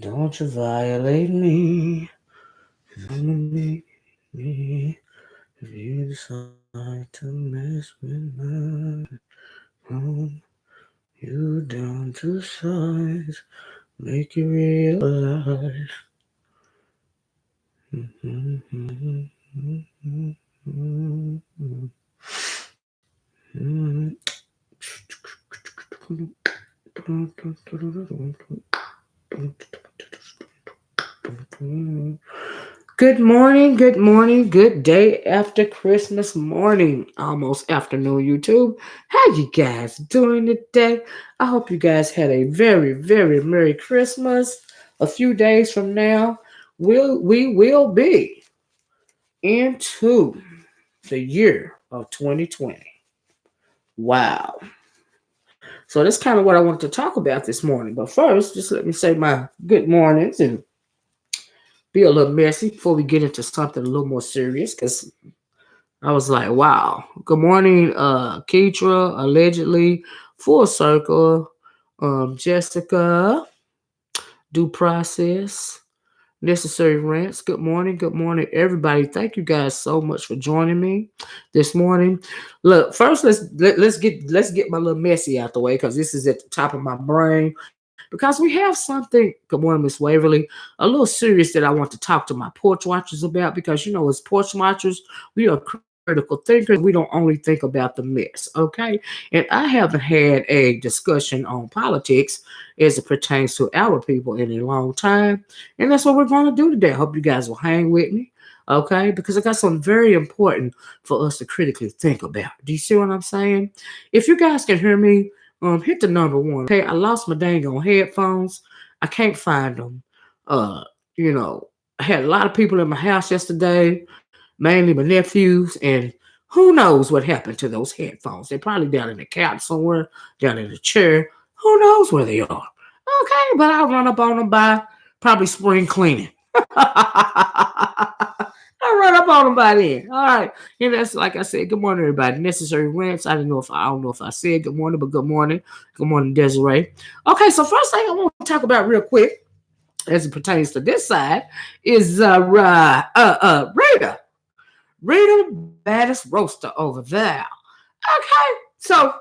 Don't you violate me. 'Cause I'ma make me. If you decide to mess with my home, you down to size. Make you realize. Good morning, good day after Christmas morning, almost afternoon, YouTube. How you guys doing today? I hope you guys had a very, very Merry Christmas. A few days from now, we will be into the year of 2020. Wow. So that's kind of what I wanted to talk about this morning. But first, just let me say my good mornings and be a little messy before we get into something a little more serious because I was like, wow. Good morning, Keitra, allegedly, Full Circle, Jessica, Due Process, Necessary Rants. Good morning, everybody. Thank you guys so much for joining me this morning. Look, first let's get my little messy out the way because this is at the top of my brain. Because we have something, good morning, Miss Waverly, a little serious that I want to talk to my porch watchers about because as porch watchers, we are critical thinkers and we don't only think about the mess, okay? And I haven't had a discussion on politics as it pertains to our people in a long time. And that's what we're going to do today. I hope you guys will hang with me, okay? Because I got something very important for us to critically think about. Do you see what I'm saying? If you guys can hear me, hit the number one. Okay, I lost my dang on headphones. I can't find them. Uh, I had a lot of people in my house yesterday, mainly my nephews, and who knows what happened to those headphones? They're probably down in the couch somewhere, down in the chair. Who knows where they are? Okay, but I'll run up on them by probably spring cleaning. I run up on them by then. All right. And that's like I said, good morning, everybody. Necessary rants. I don't know if I said good morning, but good morning. Good morning, Desiree. Okay, so first thing I want to talk about real quick, as it pertains to this side, is Rita. Rita, baddest roaster over there. Okay. So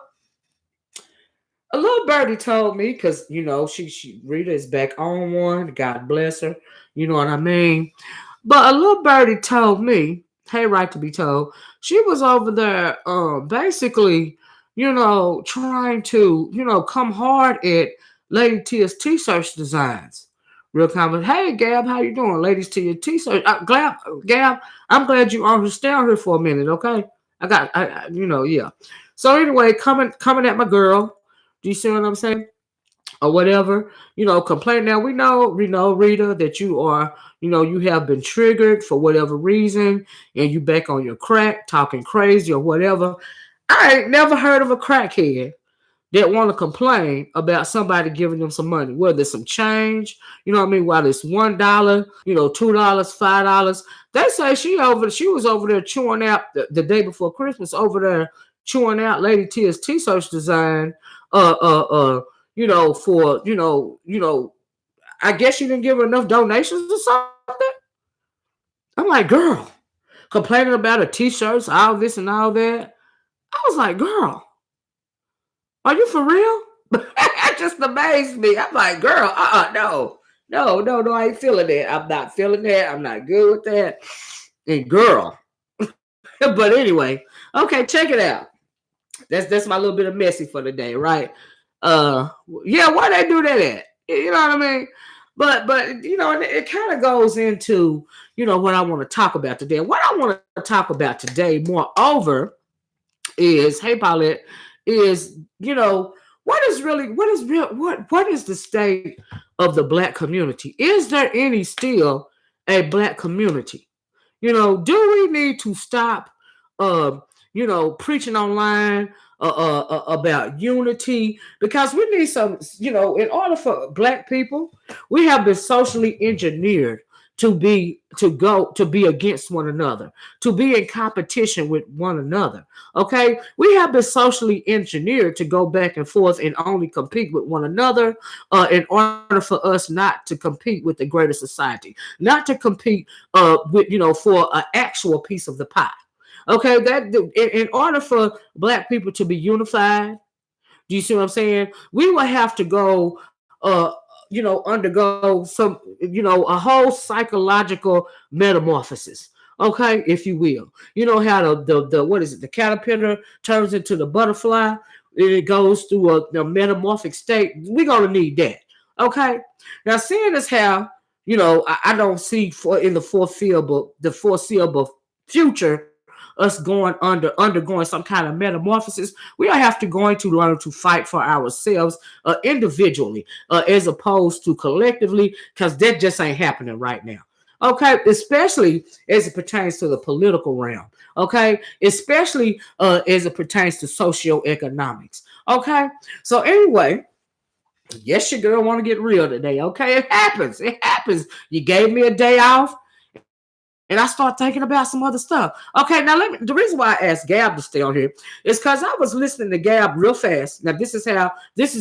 a little birdie told me, because she Rita is back on one. God bless her. You know what I mean? But a little birdie told me, hey, right to be told, she was over there basically, trying to, come hard at Lady Tia's t-shirt designs. Real comment. Hey Gab, how you doing? Ladies to your t-shirt. Gab, I'm glad you on stay on here for a minute, okay? Yeah. So anyway, coming at my girl. Do you see what I'm saying? Or whatever, complain. Now we know, Rita, that you are, you have been triggered for whatever reason, and you back on your crack, talking crazy or whatever. I ain't never heard of a crackhead that want to complain about somebody giving them some money, whether it's some change, you know what I mean, whether it's $1, $2, $5. They say she was over there chewing out the day before Christmas, over there chewing out Lady Tia's t-shirts design, uh, uh, uh, for I guess she didn't give her enough donations or something. I'm like, girl, complaining about her t-shirts, all this and all that. I was like, girl, are you for real? That just amazed me. I'm like, girl, no. No, I ain't feeling that. I'm not feeling that. I'm not good with that. And girl. But anyway, okay, check it out. That's my little bit of messy for the day, right? Uh yeah, why they do that at? You know what I mean? But it kind of goes into, what I want to talk about today. What I want to talk about today, moreover, is, hey Paulette, is what is the state of the black community? Is there any still a black community? Do we need to stop preaching online about unity? Because we need some, in order for black people, we have been socially engineered to be against one another, to be in competition with one another. Okay, we have been socially engineered to go back and forth and only compete with one another, in order for us not to compete with the greater society, not to compete with, for an actual piece of the pie. Okay, that in order for black people to be unified, do you see what I'm saying? We will have to go, undergo some, a whole psychological metamorphosis. Okay, if you will. You know how the what is it? The caterpillar turns into the butterfly. It goes through a metamorphic state. We're gonna need that. Okay. Now, seeing as how I don't see for in the foreseeable future us undergoing some kind of metamorphosis. We are have to going to learn to fight for ourselves individually, as opposed to collectively, because that just ain't happening right now. Okay, especially as it pertains to the political realm. Okay, especially as it pertains to socioeconomics. Okay, so anyway, yes, your girl want to get real today. Okay, it happens. It happens. You gave me a day off, and I start thinking about some other stuff. Okay, now the reason why I asked Gab to stay on here is because I was listening to Gab real fast. Now this is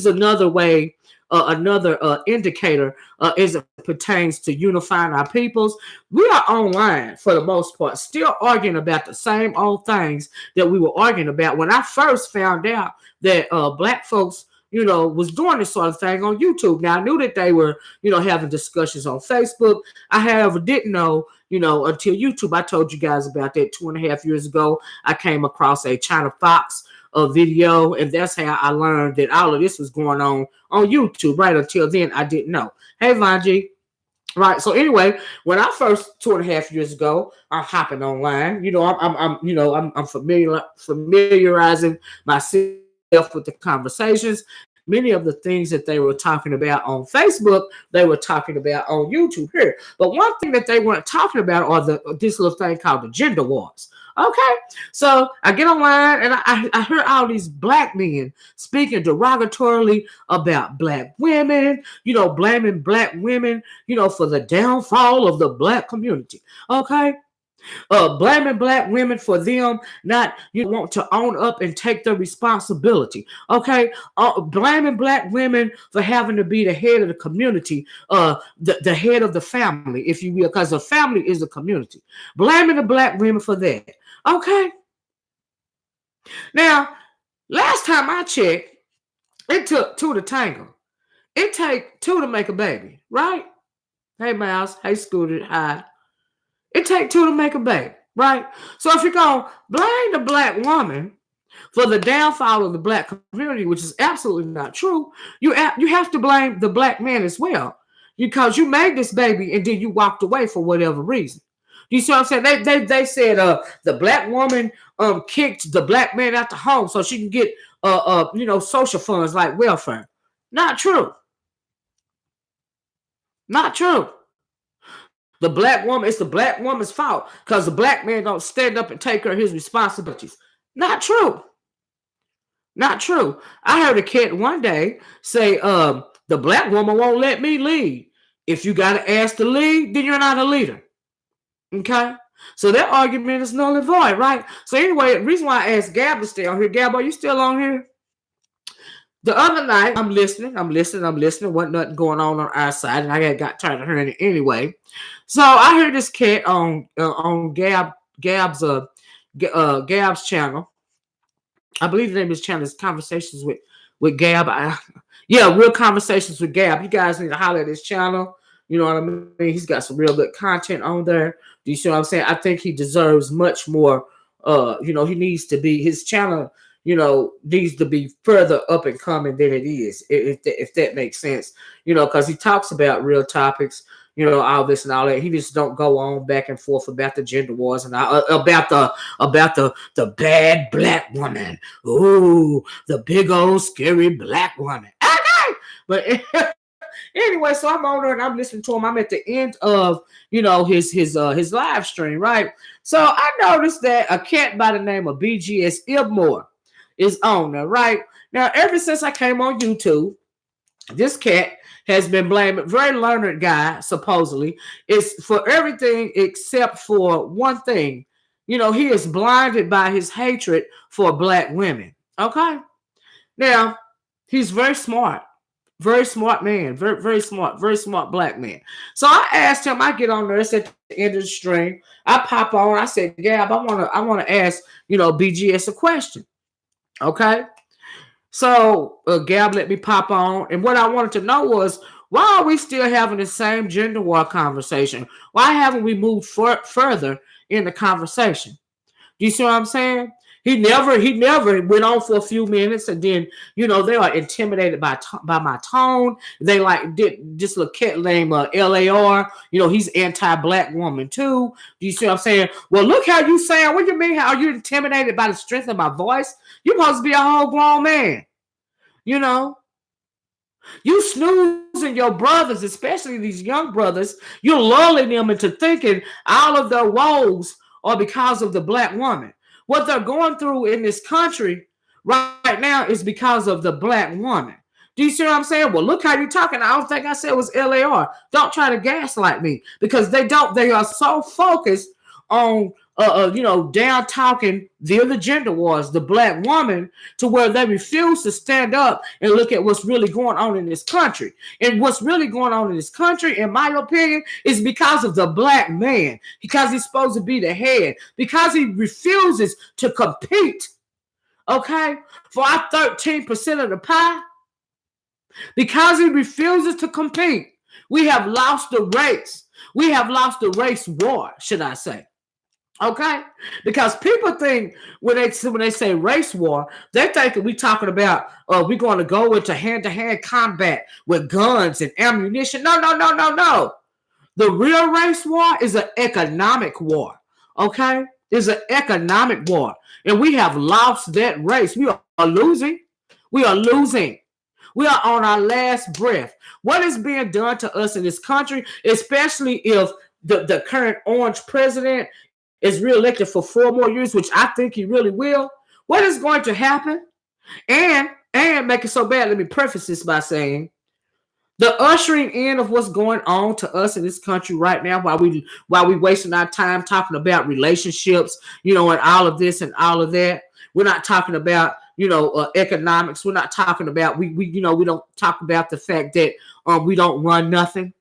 another way, another indicator, as it pertains to unifying our peoples. We are online for the most part, still arguing about the same old things that we were arguing about when I first found out that black folks, was doing this sort of thing on YouTube. Now, I knew that they were, having discussions on Facebook. I, however, didn't know, until YouTube. I told you guys about that 2.5 years ago. I came across a China Fox video, and that's how I learned that all of this was going on YouTube. Right until then, I didn't know. Hey, Vanji. Right. So anyway, when I first 2.5 years ago, I'm hopping online. I'm familiarizing myself with the conversations. Many of the things that they were talking about on Facebook, they were talking about on YouTube here. But one thing that they weren't talking about are this little thing called the gender wars. Okay, so I get online and I hear all these black men speaking derogatorily about black women, blaming black women, for the downfall of the black community. Okay, blaming black women for them not want to own up and take the responsibility. Okay, blaming black women for having to be the head of the community, the head of the family, if you will, because a family is a community. Blaming the black women for that. Okay, now last time I checked, it took two to tango. It take two to make a baby, right? Hey Miles, hey Scooter, hi. It take two to make a baby, right? So if you're going to blame the black woman for the downfall of the black community, which is absolutely not true, you have to blame the black man as well, because you made this baby and then you walked away for whatever reason. You see what I'm saying? They said the black woman kicked the black man out the home so she can get social funds like welfare. Not true. Not true. The black woman, it's the black woman's fault because the black man don't stand up and take care of his responsibilities. Not true. Not true. I heard a kid one day say, the black woman won't let me lead. If you got to ask to lead, then you're not a leader. Okay? So that argument is null and void, right? So anyway, the reason why I asked Gab to stay on here, Gab, are you still on here? The other night, I'm listening. Wasn't nothing going on our side, and I got tired of hearing it anyway. So I heard this cat on Gab's channel. I believe the name of his channel is Conversations with Gab. Real Conversations with Gab. You guys need to holler at his channel. You know what I mean? He's got some real good content on there. Do you see what I'm saying? I think he deserves much more. He needs to be, his channel, needs to be further up and coming than it is, if that makes sense. Because he talks about real topics, all this and all that. He just don't go on back and forth about the gender wars and about the bad black woman. Ooh, the big old scary black woman. Okay, but anyway, so I'm on there and I'm listening to him. I'm at the end of his live stream, right? So I noticed that a cat by the name of BGS Ibmore is on there, right? Now, ever since I came on YouTube, This cat has been blamed, very learned guy, supposedly, is for everything except for one thing. He is blinded by his hatred for black women. Okay? Now, he's very smart man, very smart black man. So I asked him, I get on there, it's at the end of the stream. I pop on, I said, Gab, I wanna ask, BGS a question. Okay? So Gab let me pop on, and what I wanted to know was, why are we still having the same gender war conversation? Why haven't we moved further in the conversation? Do you see what I'm saying? He never went on for a few minutes, and then they are intimidated by my tone. They like did this little cat named LAR. He's anti-black woman too. Do you see what I'm saying? Well, look how you saying. What do you mean? How are you intimidated by the strength of my voice? You supposed to be a whole grown man. You know, you snoozing your brothers, especially these young brothers. You're lulling them into thinking all of their woes are because of the black woman. What they're going through in this country right now is because of the black woman. Do you see what I'm saying? Well, look how you're talking. I don't think I said it was LAR. Don't try to gaslight me, because they don't. They are so focused on down talking the gender wars, the black woman, to where they refuse to stand up and look at what's really going on in this country. And what's really going on in this country, in my opinion, is because of the black man, because he's supposed to be the head, because he refuses to compete, okay, for our 13% of the pie, because he refuses to compete. We have lost the race. We have lost the race war, should I say. Okay, because people think when they say race war, they think that we talking about we're going to go into hand-to-hand combat with guns and ammunition. No. The real race war is an economic war. Okay, it's an economic war, and we have lost that race. We are losing. We are losing. We are on our last breath. What is being done to us in this country, especially if the current orange president is reelected for 4 more years, which I think he really will, what is going to happen? And make it so bad, let me preface this by saying, the ushering in of what's going on to us in this country right now, while we wasting our time talking about relationships, and all of this and all of that. We're not talking about economics. We're not talking about we don't talk about the fact that we don't run nothing.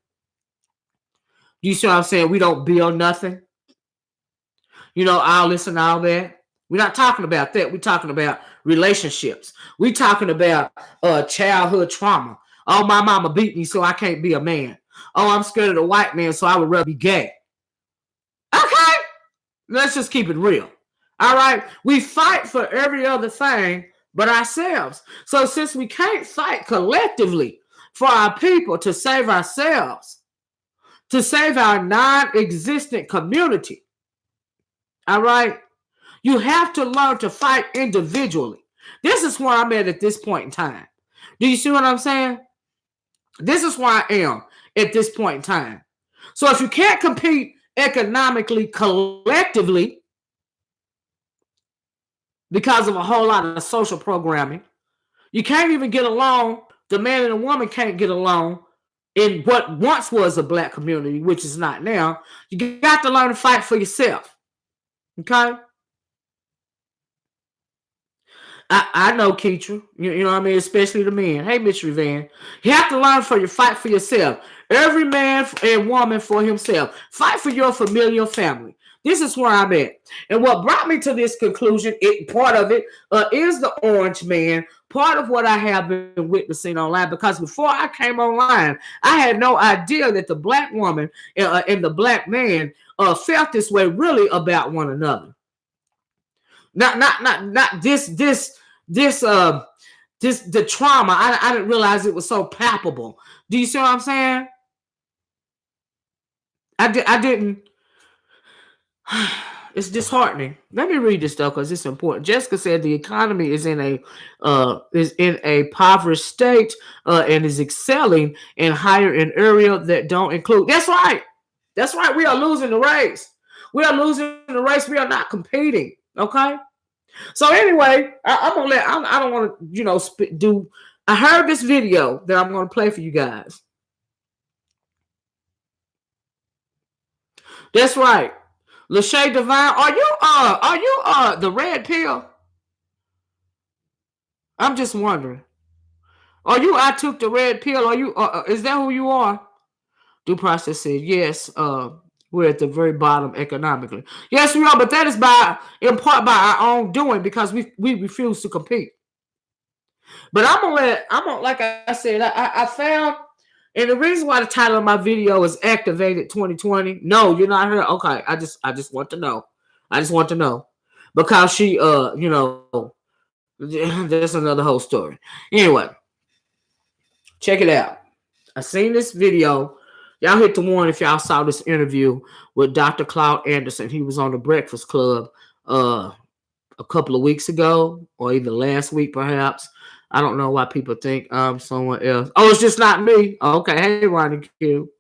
You see what I'm saying? We don't build nothing. All this and all that. We're not talking about that. We're talking about relationships. We're talking about childhood trauma. Oh, my mama beat me, so I can't be a man. Oh, I'm scared of the white man, so I would rather be gay. Okay, let's just keep it real. All right, we fight for every other thing but ourselves. So since we can't fight collectively for our people to save ourselves, to save our non-existent community, all right, you have to learn to fight individually. This is where I'm at this point in time. Do you see what I'm saying? This is where I am at this point in time. So if you can't compete economically collectively because of a whole lot of social programming, you can't even get along. The man and the woman can't get along in what once was a black community, which is not now. You got to learn to fight for yourself. Okay? I know, Keitra. You know what I mean? Especially the men. Hey, Mystery Van. You have to learn for fight for yourself. Every man and woman for himself. Fight for your familial family. This is where I'm at. And what brought me to this conclusion, part of it is the orange man. Part of what I have been witnessing online, because before I came online, I had no idea that the black woman and the black man felt this way really about one another. Not this the trauma. I didn't realize it was so palpable. Do you see what I'm saying? I didn't. It's disheartening. Let me read this though, because it's important. Jessica said the economy is in a impoverished state and is excelling in higher in area that don't include. That's right. That's right. We are losing the race. We are losing the race. We are not competing. Okay. So anyway, I'm gonna let. I don't want to, I heard this video that I'm going to play for you guys. That's right. Lachey Divine, are you the red pill? I'm just wondering. Are you I took the red pill? Are you is that who you are? Due process said yes. We're at the very bottom economically. Yes, we are, but that is in part by our own doing because we refuse to compete. But I'm gonna like I said, I found, and the reason why the title of my video is Activated 2020. No, you're not here. Okay, I just want to know. I just want to know. Because she that's another whole story. Anyway, check it out. I seen this video. Y'all hit the one if y'all saw this interview with Dr. Claude Anderson. He was on the Breakfast Club a couple of weeks ago, or either last week perhaps. I don't know why people think I'm someone else. Oh, it's just not me. Okay, hey, Ronnie Q.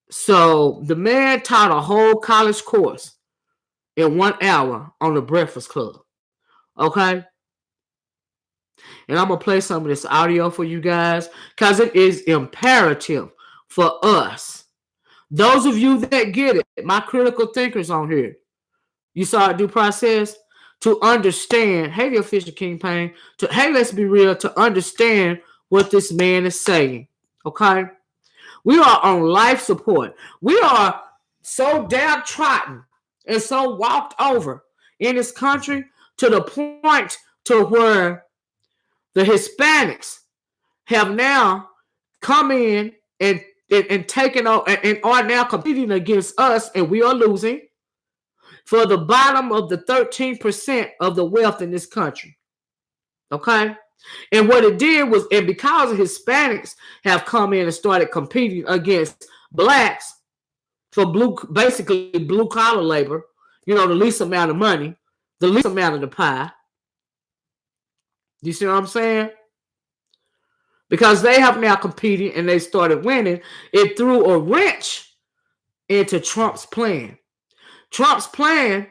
So the man taught a whole college course in 1 hour on the Breakfast Club. Okay? And I'm going to play some of this audio for you guys because it is imperative for us. Those of you that get it, my critical thinkers on here, you saw it due process, to understand, hey, the official King Payne, hey, let's be real, to understand what this man is saying. Okay? We are on life support. We are so downtrodden and so walked over in this country to the point to where the Hispanics have now come in and taken over and are now competing against us, and we are losing for the bottom of the 13% of the wealth in this country. Okay? And what it did was, and because the Hispanics have come in and started competing against blacks for basically blue collar labor, the least amount of money, the least amount of the pie. You see what I'm saying? Because they have now competed and they started winning, it threw a wrench into Trump's plan. Trump's plan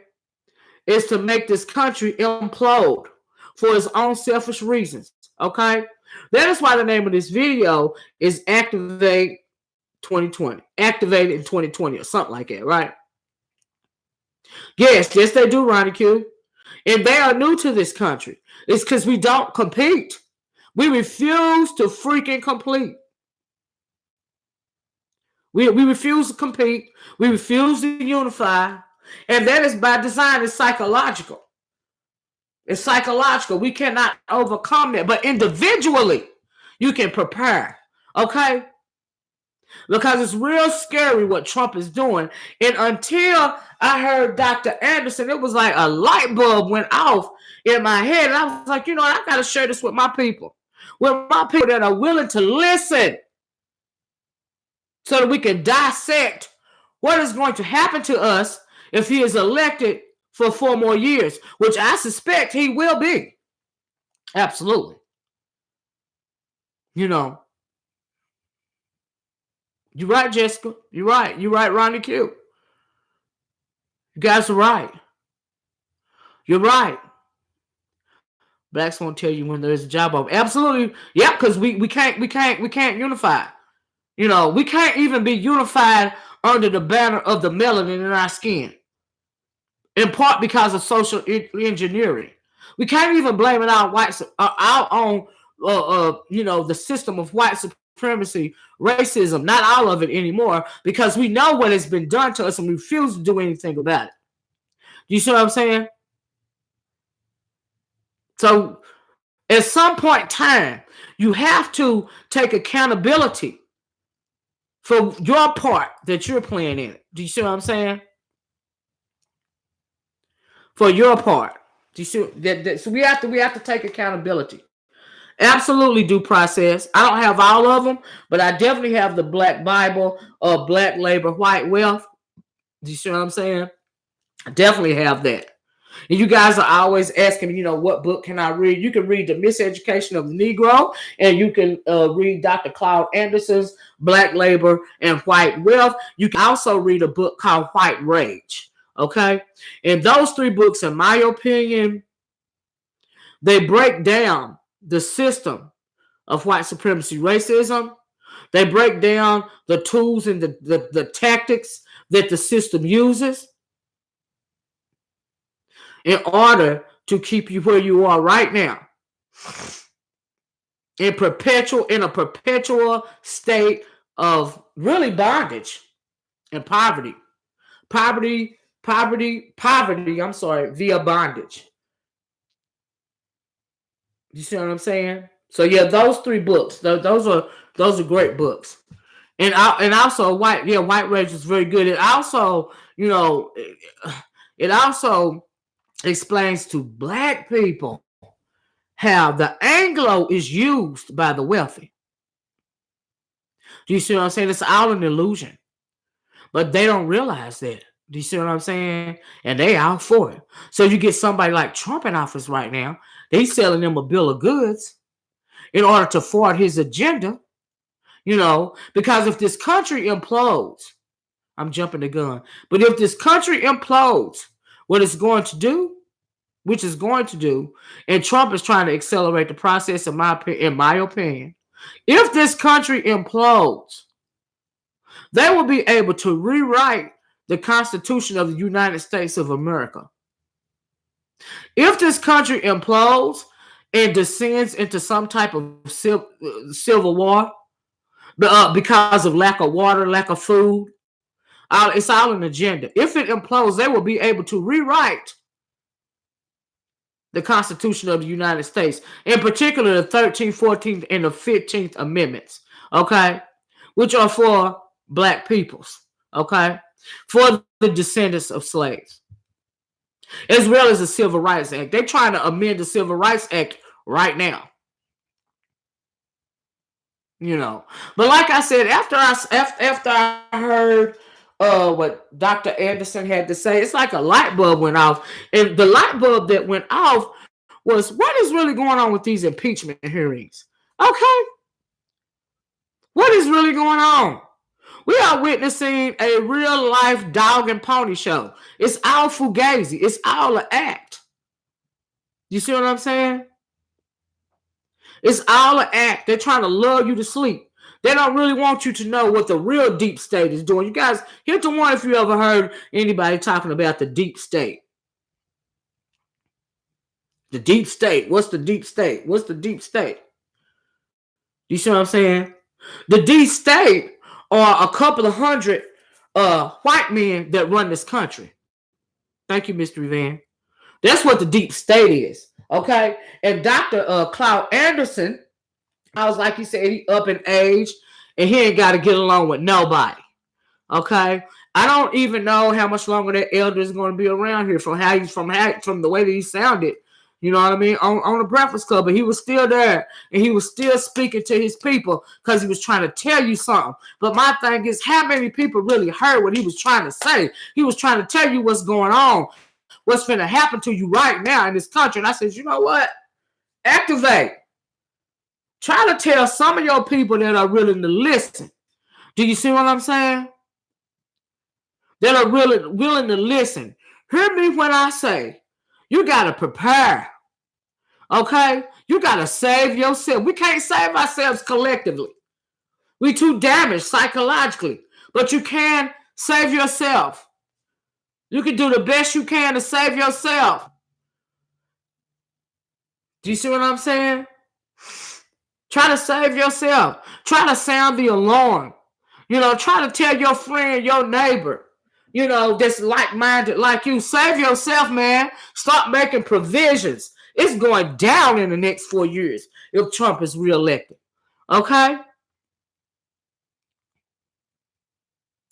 is to make this country implode for his own selfish reasons. Okay? That is why the name of this video is Activate 2020. Activated in 2020 or something like that, right? Yes, they do, Ronnie Q. And they are new to this country. It's because we don't compete. We refuse to freaking complete. We refuse to compete. We refuse to unify. And that is by design. It's psychological. It's psychological. We cannot overcome that. But individually, you can prepare. Okay? Because it's real scary what Trump is doing. And until I heard Dr. Anderson, it was like a light bulb went off in my head. And I was like, I got to share this with my people. With my people that are willing to listen. So that we can dissect what is going to happen to us if he is elected for 4 more years, which I suspect he will be. Absolutely. You're right, Jessica. You're right. You're right, Ronnie Q. You guys are right. You're right. Blacks won't tell you when there's a job open. Absolutely. Yeah, because we can't unify. We can't even be unified under the banner of the melanin in our skin. In part because of social engineering. We can't even blame it on our own the system of white supremacy, racism, not all of it anymore, because we know what has been done to us and we refuse to do anything about it. You see what I'm saying? So at some point in time, you have to take accountability for your part that you're playing in it. Do you see what I'm saying? For your part. Do you see that? So we have to take accountability. Absolutely due process. I don't have all of them, but I definitely have the Black Bible of Black Labor, White Wealth. Do you see what I'm saying? I definitely have that. And you guys are always asking me, what book can I read? You can read The Miseducation of the Negro, and you can read Dr. Claude Anderson's Black Labor and White Wealth. You can also read a book called White Rage. Okay? And those 3 books, in my opinion, they break down the system of white supremacy racism. They break down the tools and the tactics that the system uses in order to keep you where you are right now, in a perpetual state of really bondage and poverty. Poverty, I'm sorry, via bondage. You see what I'm saying? So yeah, those three books, those are great books. And also White Rage is very good. It also, it also explains to black people how the Anglo is used by the wealthy. Do you see what I'm saying? It's all an illusion. But they don't realize that. Do you see what I'm saying? And they out for it. So you get somebody like Trump in office right now. They selling them a bill of goods in order to forward his agenda. Because if this country implodes, I'm jumping the gun. But if this country implodes, what it's going to do, which is going to do, and Trump is trying to accelerate the process, in my opinion, if this country implodes, they will be able to rewrite the Constitution of the United States of America. If this country implodes and descends into some type of civil war because of lack of water, lack of food, it's all an agenda. If it implodes, they will be able to rewrite the Constitution of the United States, in particular the 13th, 14th, and the 15th Amendments, okay, which are for black peoples, okay, for the descendants of slaves, as well as the Civil Rights Act. They're trying to amend the Civil Rights Act right now. But like I said, after I heard what Dr. Anderson had to say, it's like a light bulb went off. And the light bulb that went off was, what is really going on with these impeachment hearings? Okay. What is really going on? We are witnessing a real life dog and pony show. It's all fugazi. It's all an act. You see what I'm saying? It's all an act. They're trying to lull you to sleep. They don't really want you to know what the real deep state is doing. You guys, hit the one if you ever heard anybody talking about the deep state. The deep state. What's the deep state? What's the deep state? You see what I'm saying? The deep state are a couple of hundred white men that run this country. Thank you, Mr. Van. That's what the deep state is. Okay? And Dr. Claude Anderson, I was like, he said, he up in age and he ain't got to get along with nobody. Okay? I don't even know how much longer that elder is going to be around here from the way that he sounded. You know what I mean? On the Breakfast Club, but he was still there and he was still speaking to his people because he was trying to tell you something. But my thing is, how many people really heard what he was trying to say? He was trying to tell you what's going on, what's going to happen to you right now in this country. And I said, you know what? Activate. Try to tell some of your people that are willing to listen. Do you see what I'm saying? That are really willing to listen. Hear me when I say, you got to prepare. Okay? You got to save yourself. We can't save ourselves collectively. We too damaged psychologically. But you can save yourself. You can do the best you can to save yourself. Do you see what I'm saying? Try to save yourself. Try to sound the alarm. Try to tell your friend, your neighbor, that's like-minded like you. Save yourself, man. Stop making provisions. It's going down in the next 4 years if Trump is reelected. Okay?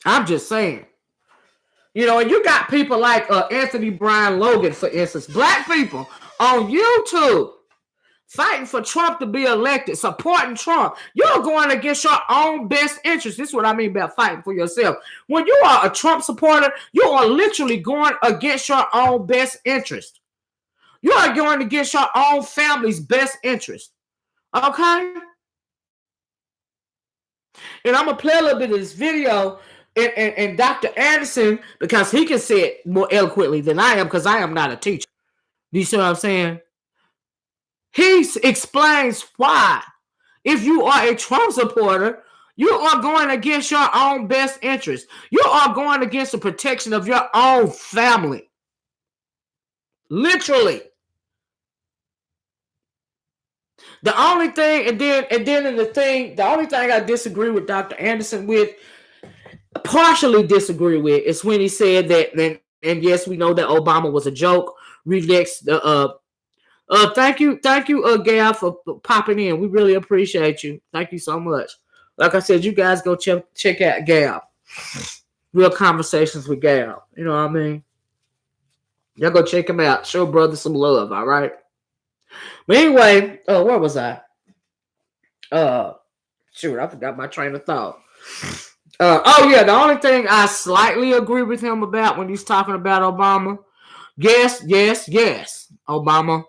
I'm just saying. And you got people like Anthony Brian Logan, for instance, black people on YouTube fighting for Trump to be elected, supporting Trump. You're going against your own best interest. This is what I mean by fighting for yourself. When you are a Trump supporter, you are literally going against your own best interest. You are going against your own family's best interest. Okay? And I'm going to play a little bit of this video and Dr. Anderson, because he can say it more eloquently than I am, because I am not a teacher. Do you see what I'm saying? He explains why if you are a Trump supporter, you are going against your own best interest. You are going against the protection of your own family. Literally. The only thing, the only thing I disagree with Dr. Anderson with, partially disagree with, is when he said that, and yes, we know that Obama was a joke. Relax. Thank you, Gail, for popping in. We really appreciate you. Thank you so much. Like I said, you guys go check out Gail. Real Conversations with Gail. You know what I mean? Y'all go check him out. Show brother some love. All right. But anyway, where was I? Shoot, I forgot my train of thought. The only thing I slightly agree with him about when he's talking about Obama, yes, Obama.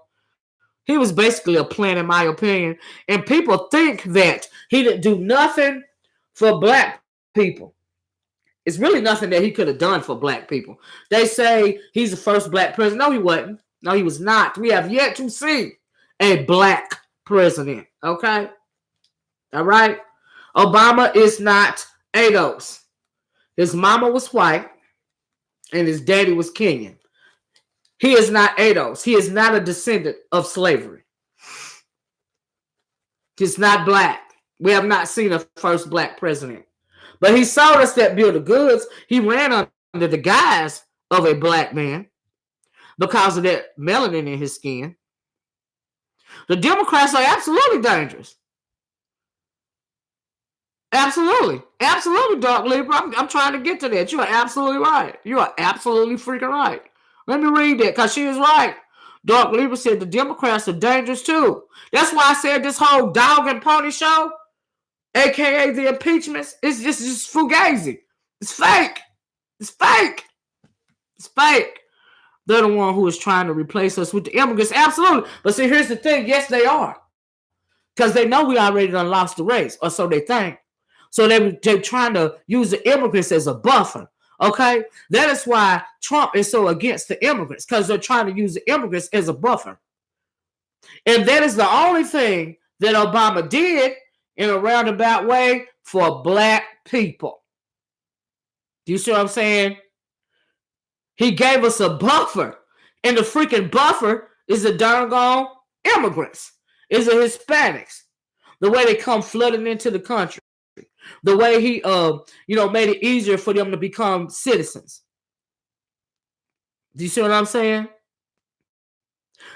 He was basically a plant, in my opinion. And people think that he didn't do nothing for black people. It's really nothing that he could have done for black people. They say he's the first black president. No, he wasn't. No, he was not. We have yet to see a black president. Okay? All right? Obama is not ADOS. His mama was white and his daddy was Kenyan. He is not ADOS. He is not a descendant of slavery. He's not black. We have not seen a first black president. But he sold us that bill of goods. He ran under the guise of a black man because of that melanin in his skin. The Democrats are absolutely dangerous. Absolutely. Absolutely, Dark Libra. I'm trying to get to that. You are absolutely right. You are absolutely freaking right. Let me read that because she is right. Dark Libra said the Democrats are dangerous too. That's why I said this whole dog and pony show, aka the impeachments, is just fugazi. It's fake. It's fake. It's fake. They're the one who is trying to replace us with the immigrants. Absolutely. But see, here's the thing. Yes, they are. Because they know we already done lost the race, or so they think. So they're trying to use the immigrants as a buffer. Okay? That is why Trump is so against the immigrants, because they're trying to use the immigrants as a buffer. And that is the only thing that Obama did in a roundabout way for black people. Do you see what I'm saying? He gave us a buffer. And the freaking buffer is the darn gone immigrants. Is the Hispanics. The way they come flooding into the country. The way he made it easier for them to become citizens. Do you see what I'm saying?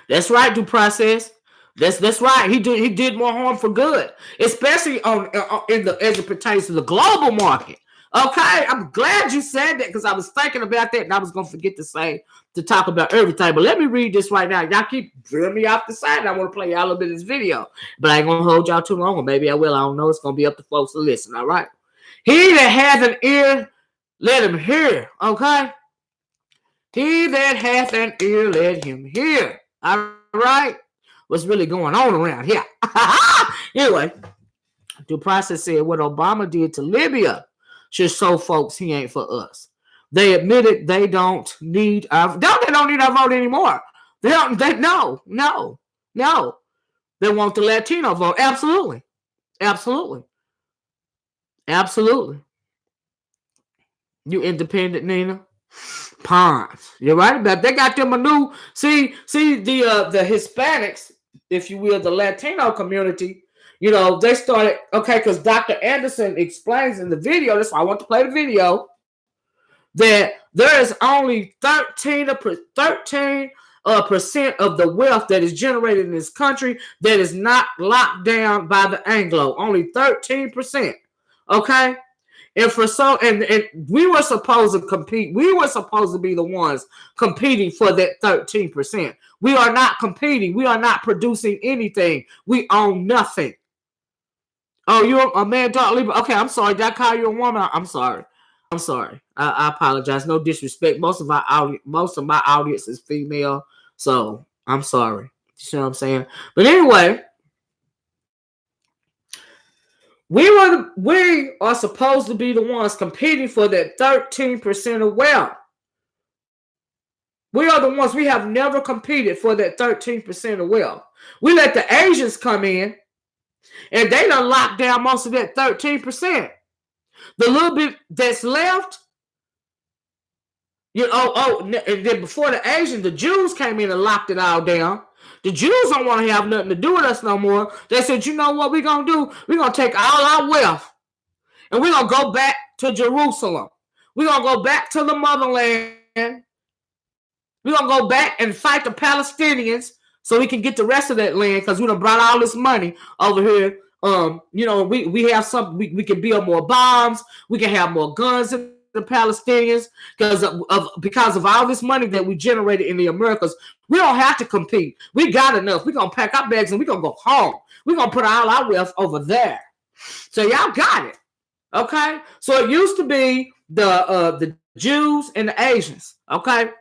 That's right, due process. That's right. He did more harm for good, especially as it pertains to the global market. Okay, I'm glad you said that because I was thinking about that and I was gonna forget to talk about everything. But let me read this right now. Y'all keep drilling me off the side. I want to play y'all a little bit of this video, but I ain't gonna hold y'all too long, or maybe I will. I don't know. It's gonna be up to folks to listen. All right. He that hath an ear, let him hear. Okay. He that hath an ear, let him hear. All right. What's really going on around here? Anyway, due process said what Obama did to Libya should show folks he ain't for us. They admitted they don't need our vote anymore. They no. They want the Latino vote. Absolutely. You independent, Nina? Pawns. You're right about that. They got them a new see the Hispanics, if you will, the Latino community. They started, because Dr. Anderson explains in the video, that's why I want to play the video, that there is only 13% of the wealth that is generated in this country that is not locked down by the Anglo. Only 13%. Okay? And we were supposed to compete. We were supposed to be the ones competing for that 13%. We are not competing. We are not producing anything. We own nothing. Oh, you're a man, Dark Libra. Okay, I'm sorry. Did I call you a woman? I'm sorry. I apologize. No disrespect. Most of my audience is female, so I'm sorry. You see what I'm saying? But anyway, we are supposed to be the ones competing for that 13% of wealth. We are the ones. We have never competed for that 13% of wealth. We let the Asians come in. And they done locked down most of that 13%. The little bit that's left, and then before the Asians, the Jews came in and locked it all down. The Jews don't want to have nothing to do with us no more. They said, you know what we're going to do? We're going to take all our wealth and we're going to go back to Jerusalem. We're going to go back to the motherland. We're going to go back and fight the Palestinians so we can get the rest of that land because we done brought all this money over here. We have something, we can build more bombs. We can have more guns than the Palestinians because of all this money that we generated in the Americas. We don't have to compete. We got enough. We're going to pack our bags and we're going to go home. We're going to put all our wealth over there. So y'all got it. Okay? So it used to be the Jews and the Asians. Okay?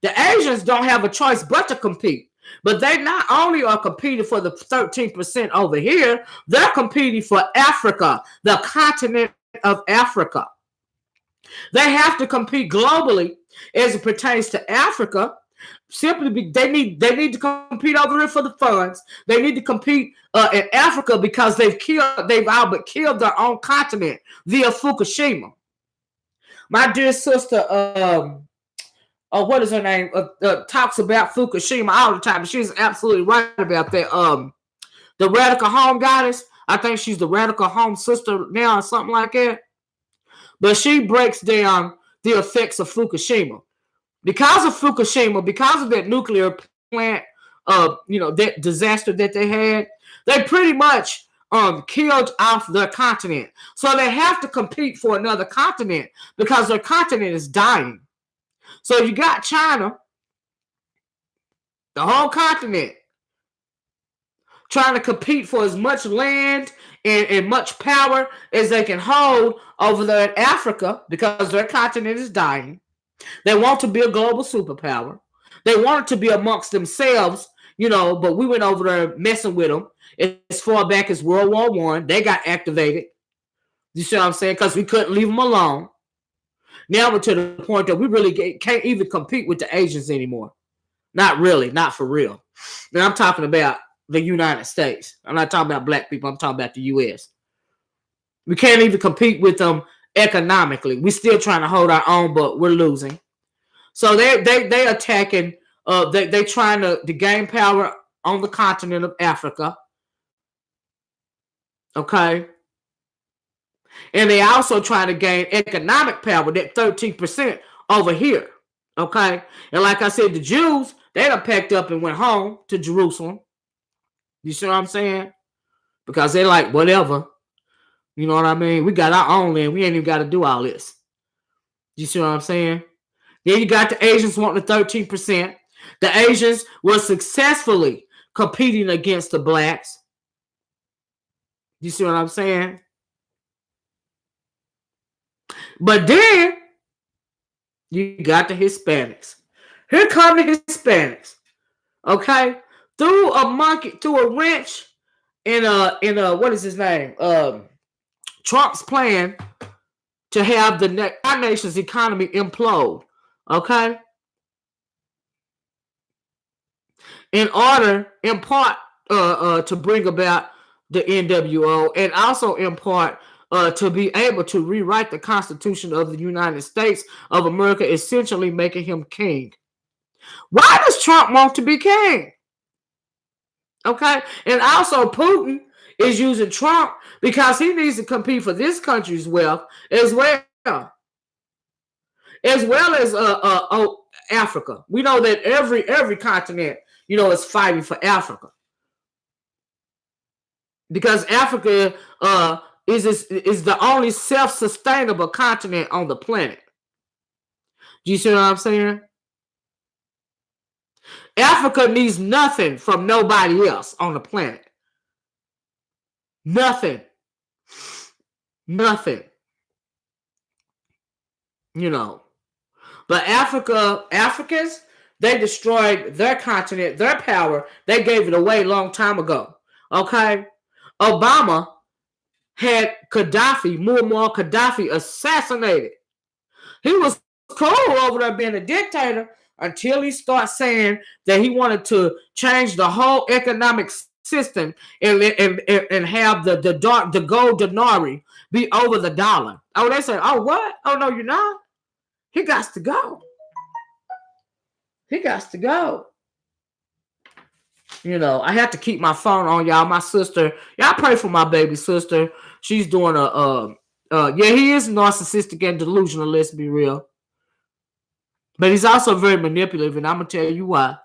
The Asians don't have a choice but to compete. But they not only are competing for the 13% over here, they're competing for Africa, the continent of Africa. They have to compete globally as it pertains to Africa. Simply, they need to compete over here for the funds. They need to compete in Africa because they've all but killed their own continent via Fukushima. My dear sister, what is her name? Talks about Fukushima all the time. She's absolutely right about that. The Radical Home Goddess. I think she's the Radical Home Sister now or something like that. But she breaks down the effects of Fukushima. Because of Fukushima, because of that nuclear plant, that disaster that they had, they pretty much killed off their continent. So they have to compete for another continent because their continent is dying. So you got China, the whole continent, trying to compete for as much land and much power as they can hold over there in Africa because their continent is dying. They want to be a global superpower. They want it to be amongst themselves, but we went over there messing with them as far back as World War I. They got activated. You see what I'm saying? Because we couldn't leave them alone. Now we're to the point that we really can't even compete with the Asians anymore. Not really, not for real. And I'm talking about the United States. I'm not talking about black people. I'm talking about the U.S. We can't even compete with them economically. We're still trying to hold our own, but we're losing. So they attacking. They trying to gain power on the continent of Africa. Okay. And they also trying to gain economic power, that 13% over here. Okay. And like I said, the Jews, they done packed up and went home to Jerusalem. You see what I'm saying? Because they like, whatever. You know what I mean? We got our own land. We ain't even got to do all this. You see what I'm saying? Then you got the Asians wanting the 13%. The Asians were successfully competing against the blacks. You see what I'm saying? But then you got the Hispanics. Here come the Hispanics. Okay? Threw a wrench in what is his name? Trump's plan to have our nation's economy implode. Okay? In part, to bring about the NWO, and also in part to be able to rewrite the Constitution of the United States of America, essentially making him king. Why does Trump want to be king? Okay? And also Putin is using Trump because he needs to compete for this country's wealth as well as Africa. We know that every continent, is fighting for Africa. Because Africa is the only self-sustainable continent on the planet. Do you see what I'm saying? Africa needs nothing from nobody else on the planet. Nothing. But Africans, they destroyed their continent, their power. They gave it away a long time ago. Okay? Obama had Muammar Gaddafi assassinated. He was cool over there being a dictator until he started saying that he wanted to change the whole economic system and have the gold denarii be over the dollar. Oh, they say, oh, what? Oh, no, you're not. He got to go. He got to go. I have to keep my phone on, y'all. My sister, y'all pray for my baby sister. She's doing he is narcissistic and delusional, let's be real. But he's also very manipulative, and I'm going to tell you why.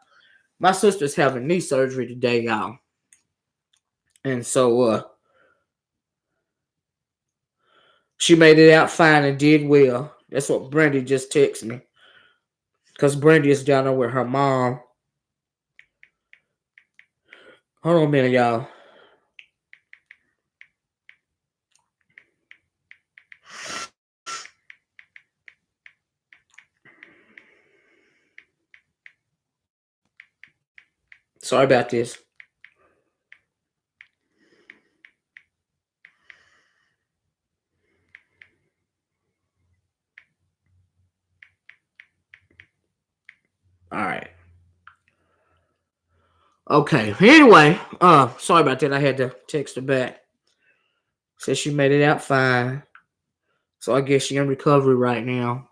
My sister's having knee surgery today, y'all. And so she made it out fine and did well. That's what Brandy just texted me. Because Brandy is down there with her mom. Hold on a minute, y'all. Sorry about this. All right. Okay. Anyway, sorry about that. I had to text her back. Said she made it out fine. So I guess she in recovery right now.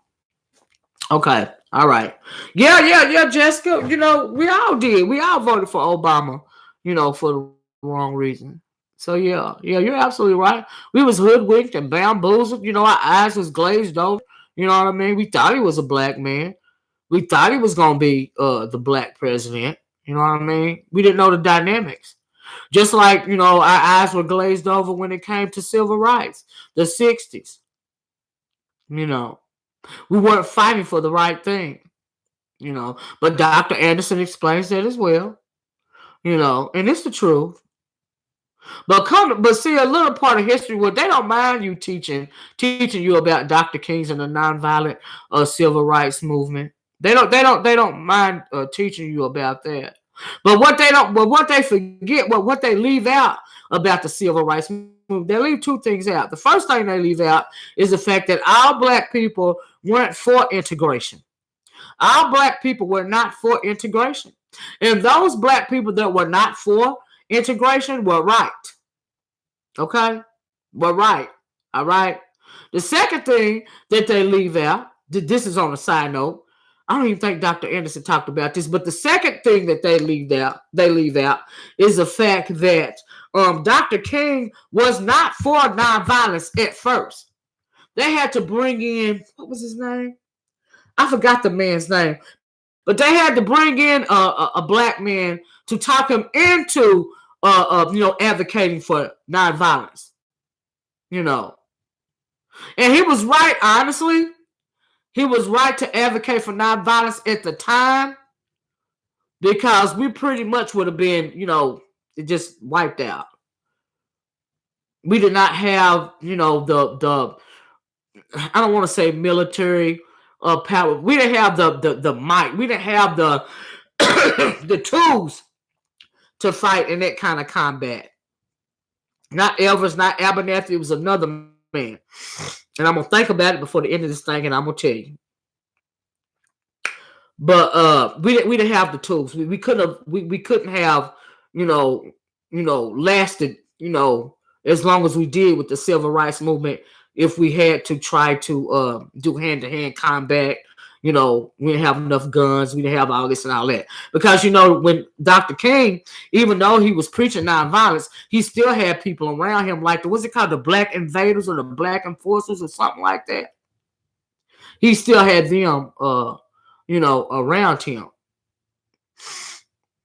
Okay. All right. Yeah, Jessica. We all did. We all voted for Obama, for the wrong reason. So yeah, you're absolutely right. We was hoodwinked and bamboozled. Our eyes was glazed over. You know what I mean? We thought he was a black man. We thought he was gonna be the black president. You know what I mean? We didn't know the dynamics. Just like, our eyes were glazed over when it came to civil rights, the 60s. We weren't fighting for the right thing. But Dr. Anderson explains that as well. And it's the truth. But see, a little part of history where they don't mind you teaching you about Dr. King's and the nonviolent civil rights movement. They don't mind teaching you about that. But what they forget, what they leave out about the civil rights movement, they leave two things out. The first thing they leave out is the fact that all black people weren't for integration. All black people were not for integration. And those black people that were not for integration were right. Okay? Were right. All right? The second thing that they leave out, this is on a side note, I don't even think Dr. Anderson talked about this, but the second thing that they leave out is the fact that Dr. King was not for nonviolence at first. They had to bring in, what was his name? I forgot the man's name, but they had to bring in a black man to talk him into advocating for nonviolence. And he was right, honestly. He was right to advocate for nonviolence at the time, because we pretty much would have been, just wiped out. We did not have, the I don't want to say military power. We didn't have the might. We didn't have the the tools to fight in that kind of combat. Not Elvis, not Abernathy. It was another man. And I'm gonna think about it before the end of this thing, and I'm gonna tell you. But we didn't have the tools. We couldn't have lasted as long as we did with the civil rights movement if we had to try to do hand-to-hand combat. We didn't have enough guns. We didn't have all this and all that. Because, when Dr. King, even though he was preaching nonviolence, he still had people around him like, what's it called? The Black Invaders or the Black Enforcers or something like that. He still had them, around him.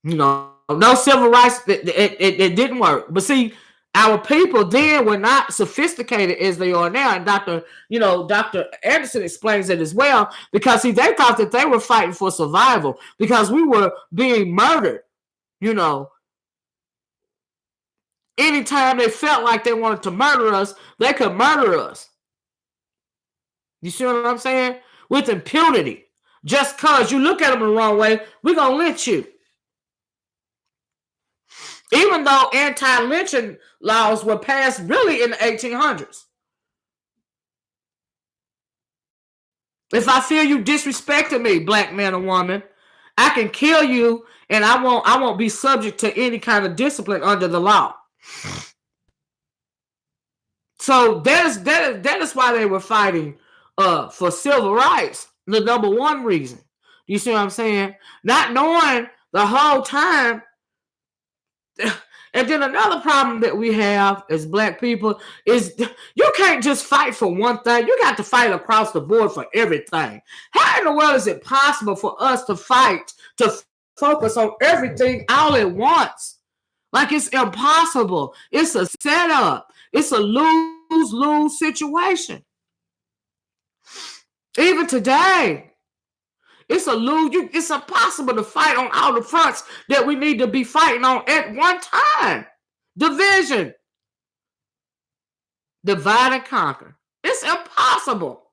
No civil rights, it didn't work. But see, our people then were not sophisticated as they are now. And Dr. Anderson explains it as well, because they thought that they were fighting for survival because we were being murdered. Anytime they felt like they wanted to murder us, they could murder us. You see what I'm saying? With impunity. Just because you look at them the wrong way, we're going to lynch you. Even though anti-lynching laws were passed really in the 1800s. If I feel you disrespecting me, black man or woman, I can kill you, and I won't be subject to any kind of discipline under the law. So that is why they were fighting for civil rights. The number one reason. You see what I'm saying? Not knowing the whole time. And then another problem that we have as black people is you can't just fight for one thing. You got to fight across the board for everything. How in the world is it possible for us to fight, to focus on everything all at once? Like, it's impossible. It's a setup. It's a lose-lose situation. Even today, it's a lose. It's impossible to fight on all the fronts that we need to be fighting on at one time. Division. Divide and conquer. It's impossible.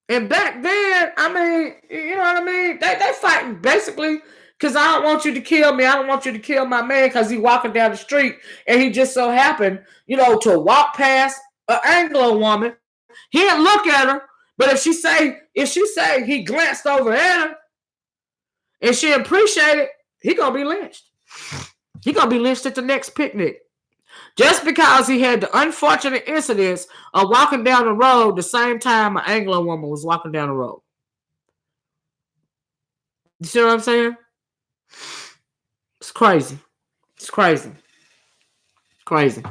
And back then, I mean, you know what I mean? They fighting basically because I don't want you to kill me. I don't want you to kill my man because he's walking down the street and he just so happened, to walk past an Anglo woman. He didn't look at her, but if she say he glanced over at her and she appreciated, he gonna be lynched. He gonna be lynched at the next picnic. Just because he had the unfortunate incidents of walking down the road the same time an Anglo woman was walking down the road. You see what I'm saying? It's crazy. It's crazy. Crazy.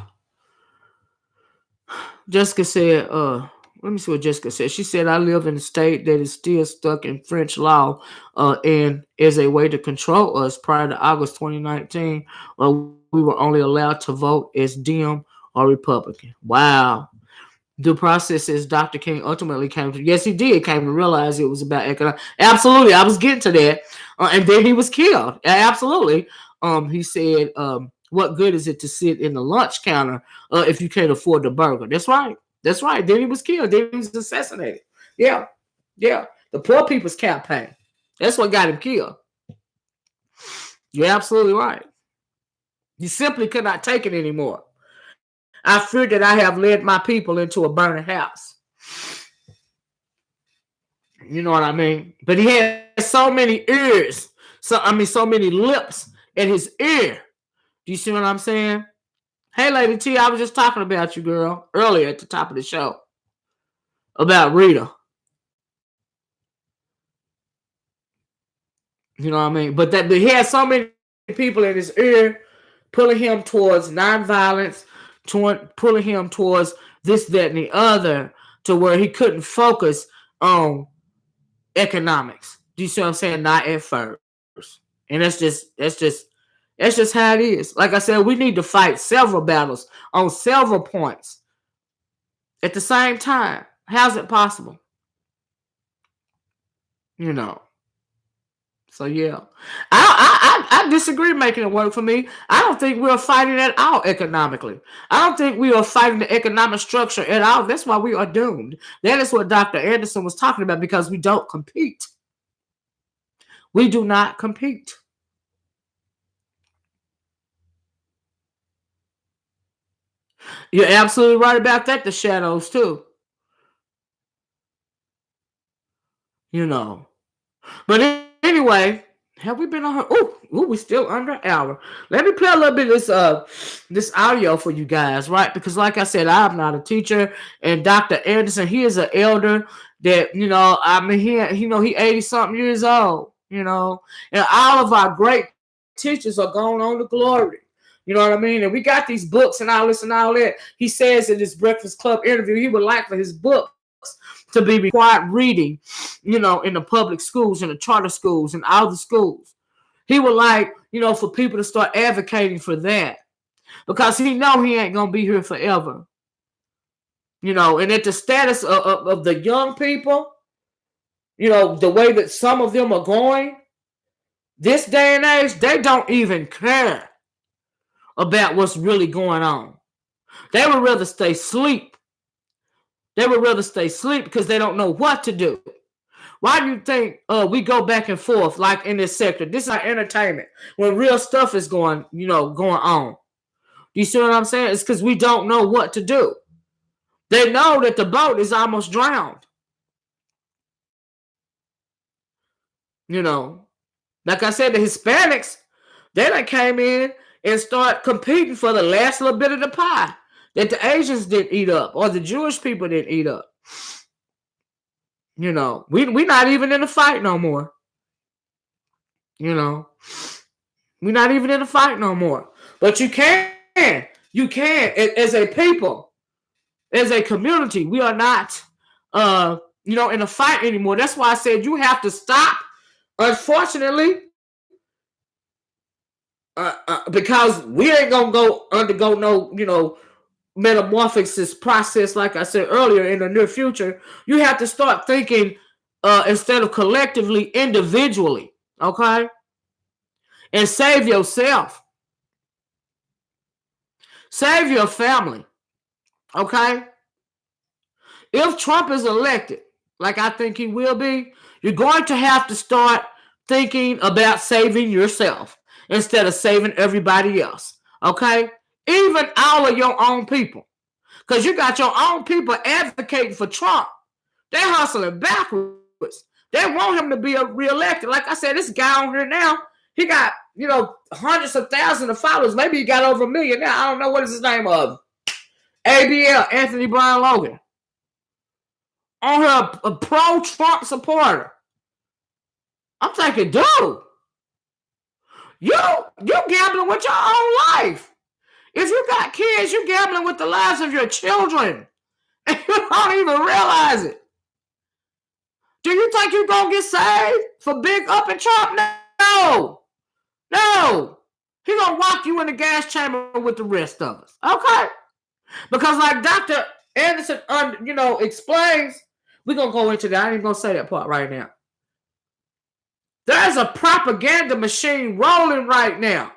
Jessica said, let me see what Jessica said. She said, I live in a state that is still stuck in French law and as a way to control us. Prior to August 2019, we were only allowed to vote as Dem or Republican. Wow. The process is Dr. King ultimately came to, yes, he did, came to realize it was about economic. Absolutely. I was getting to that. And then he was killed. Absolutely. He said, what good is it to sit in the lunch counter if you can't afford the burger? That's right. That's right. Then he was killed. Then he was assassinated. Yeah. Yeah. The poor people's campaign. That's what got him killed. You're absolutely right. You simply could not take it anymore. I fear that I have led my people into a burning house. You know what I mean? But he had so many ears. So many lips in his ear. Do you see what I'm saying? Hey, Lady T, I was just talking about you, girl, earlier at the top of the show. About Rita. You know what I mean? But he had so many people in his ear pulling him towards nonviolence, pulling him towards this, that, and the other, to where he couldn't focus on economics. Do you see what I'm saying? Not at first. And that's just how it is. Like I said, we need to fight several battles on several points at the same time. How's it possible? So yeah, I disagree making it work for me. I don't think we're fighting at all economically. I don't think we are fighting the economic structure at all. That's why we are doomed. That is what Dr. Anderson was talking about, because we don't compete. We do not compete. You're absolutely right about that. The shadows too. But anyway, have we been on her? Oh, we're still under an hour. Let me play a little bit of this audio for you guys, right? Because like I said, I'm not a teacher, and Dr. Anderson, he is an elder that, he 80 something years old, and all of our great teachers are going on to glory. You know what I mean? And we got these books and all this and all that. He says in this Breakfast Club interview, he would like for his books to be required reading, in the public schools, in the charter schools, and all the schools. He would like, for people to start advocating for that, because he know he ain't gonna be here forever. And at the status of the young people, the way that some of them are going, this day and age, they don't even care about what's really going on. They would rather stay asleep. They would rather stay asleep because they don't know what to do. Why do you think we go back and forth like in this sector? This is our entertainment when real stuff is going on. Do you see what I'm saying? It's because we don't know what to do. They know that the boat is almost drowned. Like I said, the Hispanics, they done came in and start competing for the last little bit of the pie that the Asians didn't eat up or the Jewish people didn't eat up. You know, we not even in the fight no more. You know, we're not even in the fight no more. But you can as a people, as a community, we are not, in a fight anymore. That's why I said you have to stop. Unfortunately, because we ain't gonna undergo no, metamorphosis process, like I said earlier, in the near future. You have to start thinking instead of collectively, individually, okay? And save yourself. Save your family, okay? If Trump is elected, like I think he will be, you're going to have to start thinking about saving yourself instead of saving everybody else, okay? Even all of your own people. Because you got your own people advocating for Trump. They're hustling backwards. They want him to be reelected. Like I said, this guy on here now, he got, hundreds of thousands of followers. Maybe he got over 1 million now. I don't know what is his name of. ABL, Anthony Brian Logan. On her, a pro-Trump supporter. I'm thinking, dude, you gambling with your own life. If you got kids, you're gambling with the lives of your children. And you don't even realize it. Do you think you're going to get saved for big up and Trump? No. He's going to walk you in the gas chamber with the rest of us. Okay? Because like Dr. Anderson, explains, we're going to go into that. I ain't going to say that part right now. There's a propaganda machine rolling right now.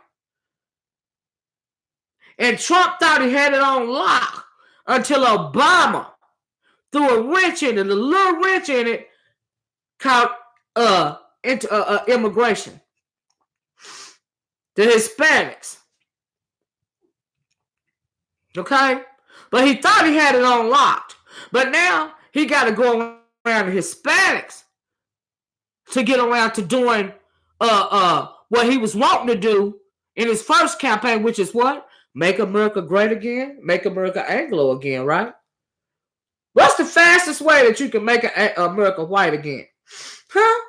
And Trump thought he had it on lock until Obama threw a wrench in it, a little wrench in it, called immigration. The Hispanics. Okay? But he thought he had it on locked. But now he got to go around the Hispanics to get around to doing what he was wanting to do in his first campaign, which is what? Make America great again, make America Anglo again, right? What's the fastest way that you can make America white again? Huh?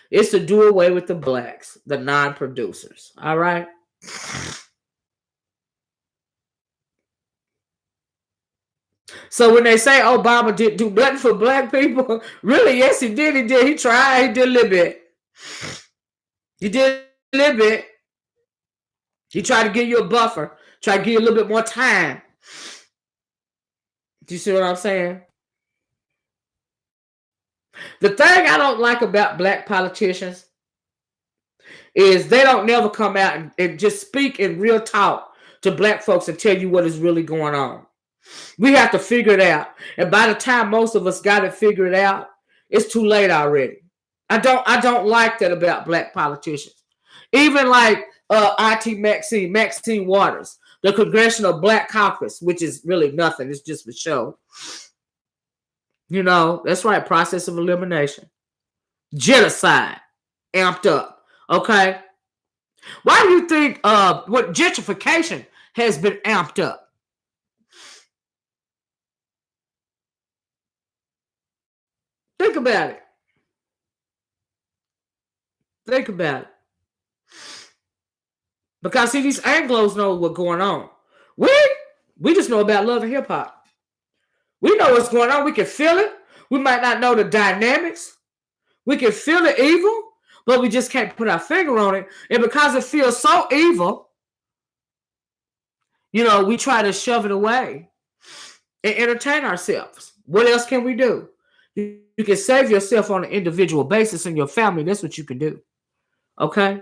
It's to do away with the blacks, the non-producers, all right? So when they say Obama didn't do nothing for black people, really, yes, he did. He tried. He did a little bit. He did a little bit. He tried to give you a buffer. Try to give you a little bit more time. Do you see what I'm saying? The thing I don't like about black politicians is they don't never come out and just speak in real talk to black folks and tell you what is really going on. We have to figure it out. And by the time most of us got it figured out, it's too late already. I don't like that about black politicians. Even like IT Maxine Waters, the Congressional Black Caucus, which is really nothing. It's just for show. That's right. Process of elimination. Genocide. Amped up. Okay? Why do you think what gentrification has been amped up? Think about it. Think about it. Because see, these Anglos know what's going on. We just know about love and hip hop. We know what's going on. We can feel it. We might not know the dynamics. We can feel the evil, but we just can't put our finger on it. And because it feels so evil, we try to shove it away and entertain ourselves. What else can we do? You can save yourself on an individual basis in your family. That's what you can do. Okay?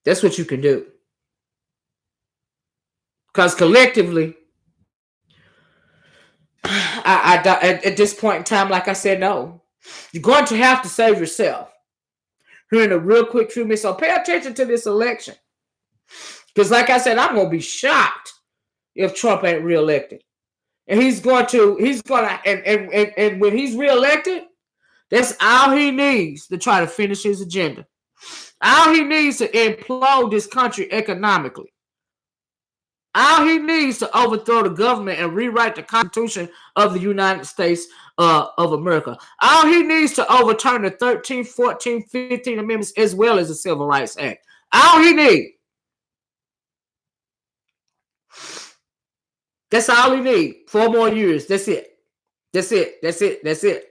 That's what you can do. Because collectively, at this point in time, like I said, no. You're going to have to save yourself. Here in a real quick few minutes. So pay attention to this election. Because like I said, I'm going to be shocked if Trump ain't reelected. And and when he's reelected, That's all he needs to try to finish his agenda. All he needs to implode this country economically. All he needs to overthrow the government and rewrite the Constitution of the United States of America. All he needs to overturn the 13th, 14th, 15th Amendments as well as the Civil Rights Act. All he needs. That's all he needs. 4 more years. That's it. That's it. That's it. That's it.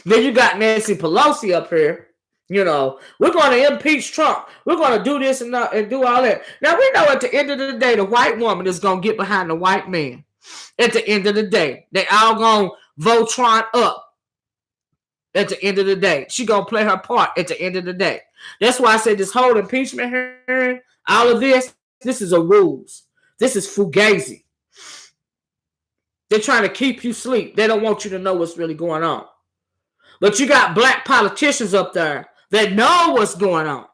Then you got Nancy Pelosi up here. You know, we're going to impeach Trump. We're going to do this and do all that. Now, we know at the end of the day, the white woman is going to get behind the white man. At the end of the day, they all going to vote Trump up. At the end of the day, she going to play her part at the end of the day. That's why I said this whole impeachment hearing, all of this is a ruse. This is fugazi. They're trying to keep you asleep. They don't want you to know what's really going on. But you got black politicians up there that know what's going on.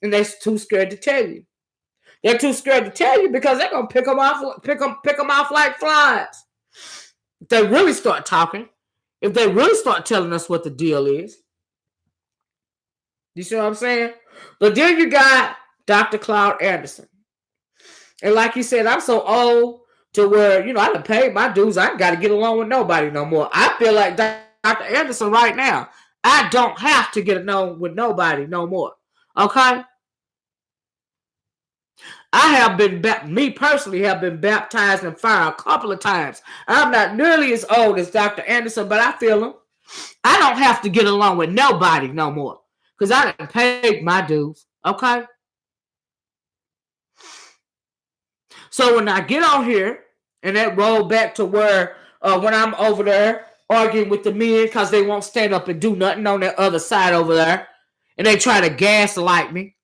And they're too scared to tell you. They're too scared to tell you because they're going to pick them off like flies. If they really start talking, if they really start telling us what the deal is. You see what I'm saying? But then you got Dr. Claude Anderson. And like you said, I'm so old to where, you know, I done paid my dues. I ain't got to get along with nobody no more. I feel like Dr. Anderson right now, I don't have to get along with nobody no more. Okay? I have been, me personally, have been baptized in fire a couple of times. I'm not nearly as old as Dr. Anderson, but I feel him. I don't have to get along with nobody no more because I done paid my dues. Okay? So when I get on here and that roll back to where when I'm over there arguing with the men because they won't stand up and do nothing on that other side over there, and they try to gaslight me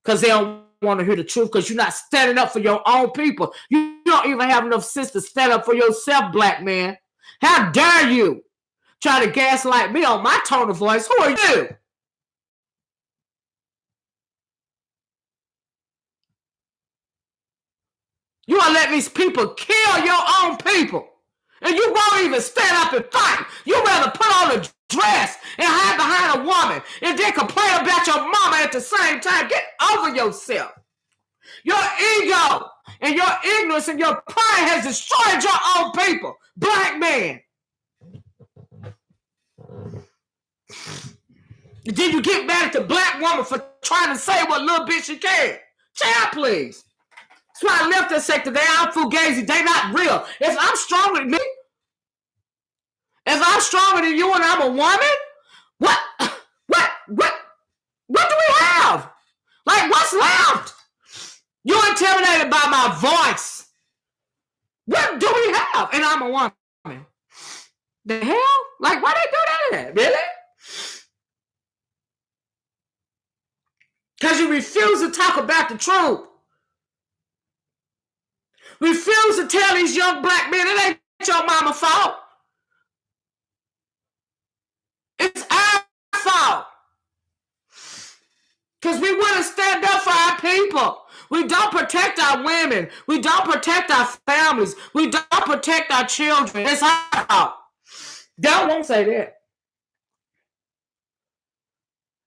because they don't want to hear the truth because you're not standing up for your own people. You don't even have enough sense to stand up for yourself, black man. How dare you try to gaslight me on my tone of voice? Who are you? You are letting these people kill your own people. And you won't even stand up and fight. You rather put on a dress and hide behind a woman and then complain about your mama at the same time. Get over yourself. Your ego and your ignorance and your pride has destroyed your own people. Black man. And then you get mad at the black woman for trying to say what little bit she can. Child, please. That's why I left that sector. They are fugazi. They not real. If I'm stronger than me, if I'm stronger than you and I'm a woman, what do we have? Like, what's left? You're intimidated by my voice. What do we have? And I'm a woman. The hell? Like, why they do that? Really? Because you refuse to talk about the truth. Refuse to tell these young black men it ain't your mama's fault. It's our fault. Because we wouldn't stand up for our people. We don't protect our women. We don't protect our families. We don't protect our children. It's our fault. They won't say that.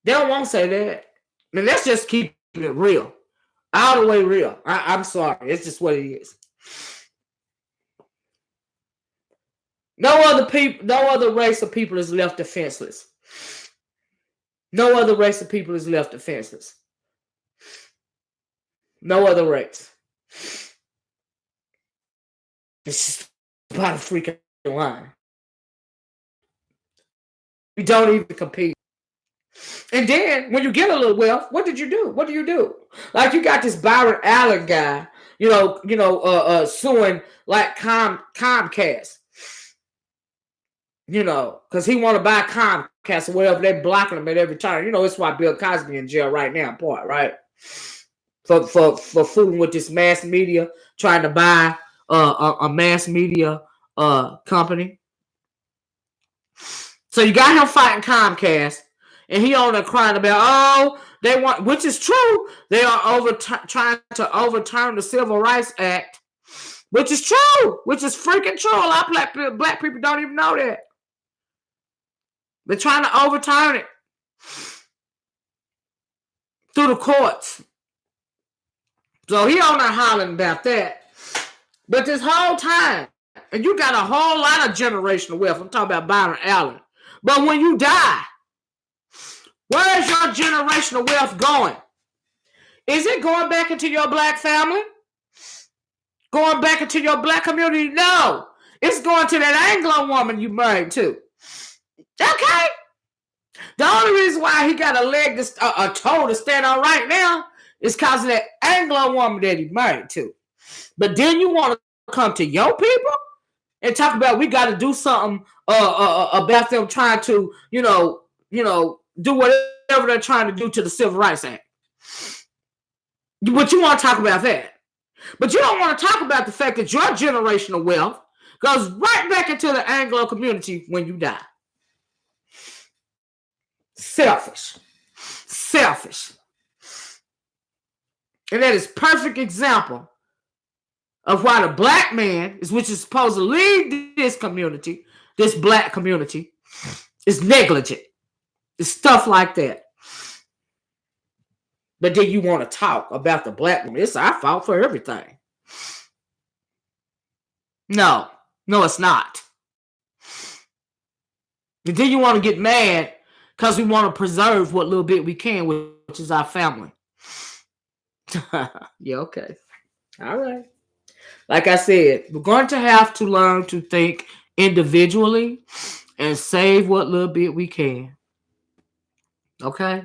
They won't say that. I mean, let's just keep it real. All the way real. I'm sorry. It's just what it is. No other race of people is left defenseless. No other race of people is left defenseless. No other race. It's just about a freaking line. We don't even compete. And then when you get a little wealth, what did you do? What do you do? Like you got this Byron Allen guy, suing like Comcast. You know, because he want to buy Comcast or whatever. They're blocking him at every turn. You know, it's why Bill Cosby in jail right now, part, right? For fooling with this mass media, trying to buy a mass media company. So you got him fighting Comcast, and he on there crying about, they want, which is true, they are trying to overturn the Civil Rights Act, which is true, which is freaking true. A lot of black people don't even know that. They're trying to overturn it through the courts. So he on there hollering about that. But this whole time, and you got a whole lot of generational wealth. I'm talking about Byron Allen. But when you die, where is your generational wealth going? Is it going back into your black family? Going back into your black community? No. It's going to that Anglo woman you married to. Okay. The only reason why he got a leg, a toe to stand on right now is because of that Anglo woman that he married to. But then you want to come to your people and talk about we got to do something about them trying to, do whatever they're trying to do to the Civil Rights Act. But you want to talk about that. But you don't want to talk about the fact that your generational wealth goes right back into the Anglo community when you die. Selfish. And that is perfect example of why the black man, which is supposed to lead this community, this black community, is negligent. It's stuff like that. But then you want to talk about the black woman. It's our fault for everything. No, it's not. And then you want to get mad because we want to preserve what little bit we can, which is our family. Yeah, okay. All right. Like I said, we're going to have to learn to think individually and save what little bit we can. Okay?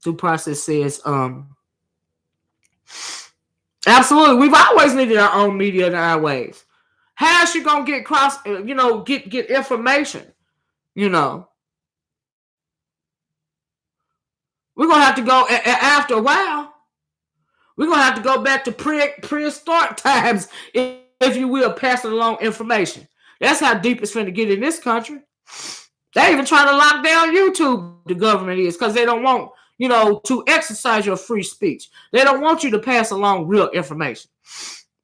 Due process says, absolutely. We've always needed our own media in our ways. How is she gonna get get information? We're gonna have to go after a while. We're gonna have to go back to prehistoric times, if you will, passing along information. That's how deep it's finna get in this country. They even trying to lock down YouTube. The government is, because they don't want to exercise your free speech. They don't want you to pass along real information.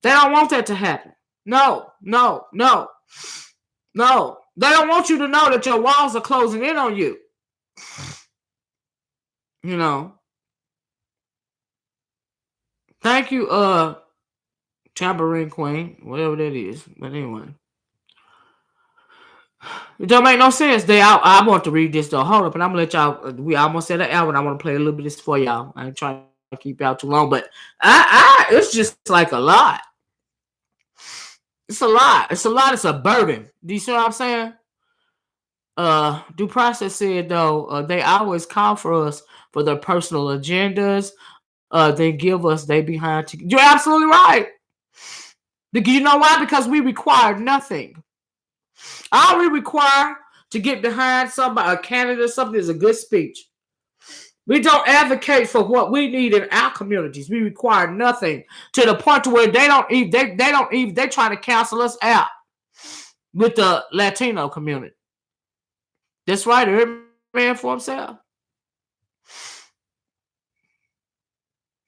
They don't want that to happen. No. They don't want you to know that your walls are closing in on you. Thank you, Tambourine Queen, whatever that is. But anyway. It don't make no sense. I want to read this though. Hold up, and I'm gonna let y'all. We almost at an hour, and I want to play a little bit of this for y'all. I ain't trying to keep y'all too long, but it's just like a lot. It's a lot. It's a burden. Do you see what I'm saying? Due process said though, they always call for us for their personal agendas. They give us they behind. You're absolutely right. You know why? Because we require nothing. All we require to get behind somebody, a candidate, something is a good speech. We don't advocate for what we need in our communities. We require nothing, to the point to where they try to cancel us out with the Latino community. That's right, every man for himself.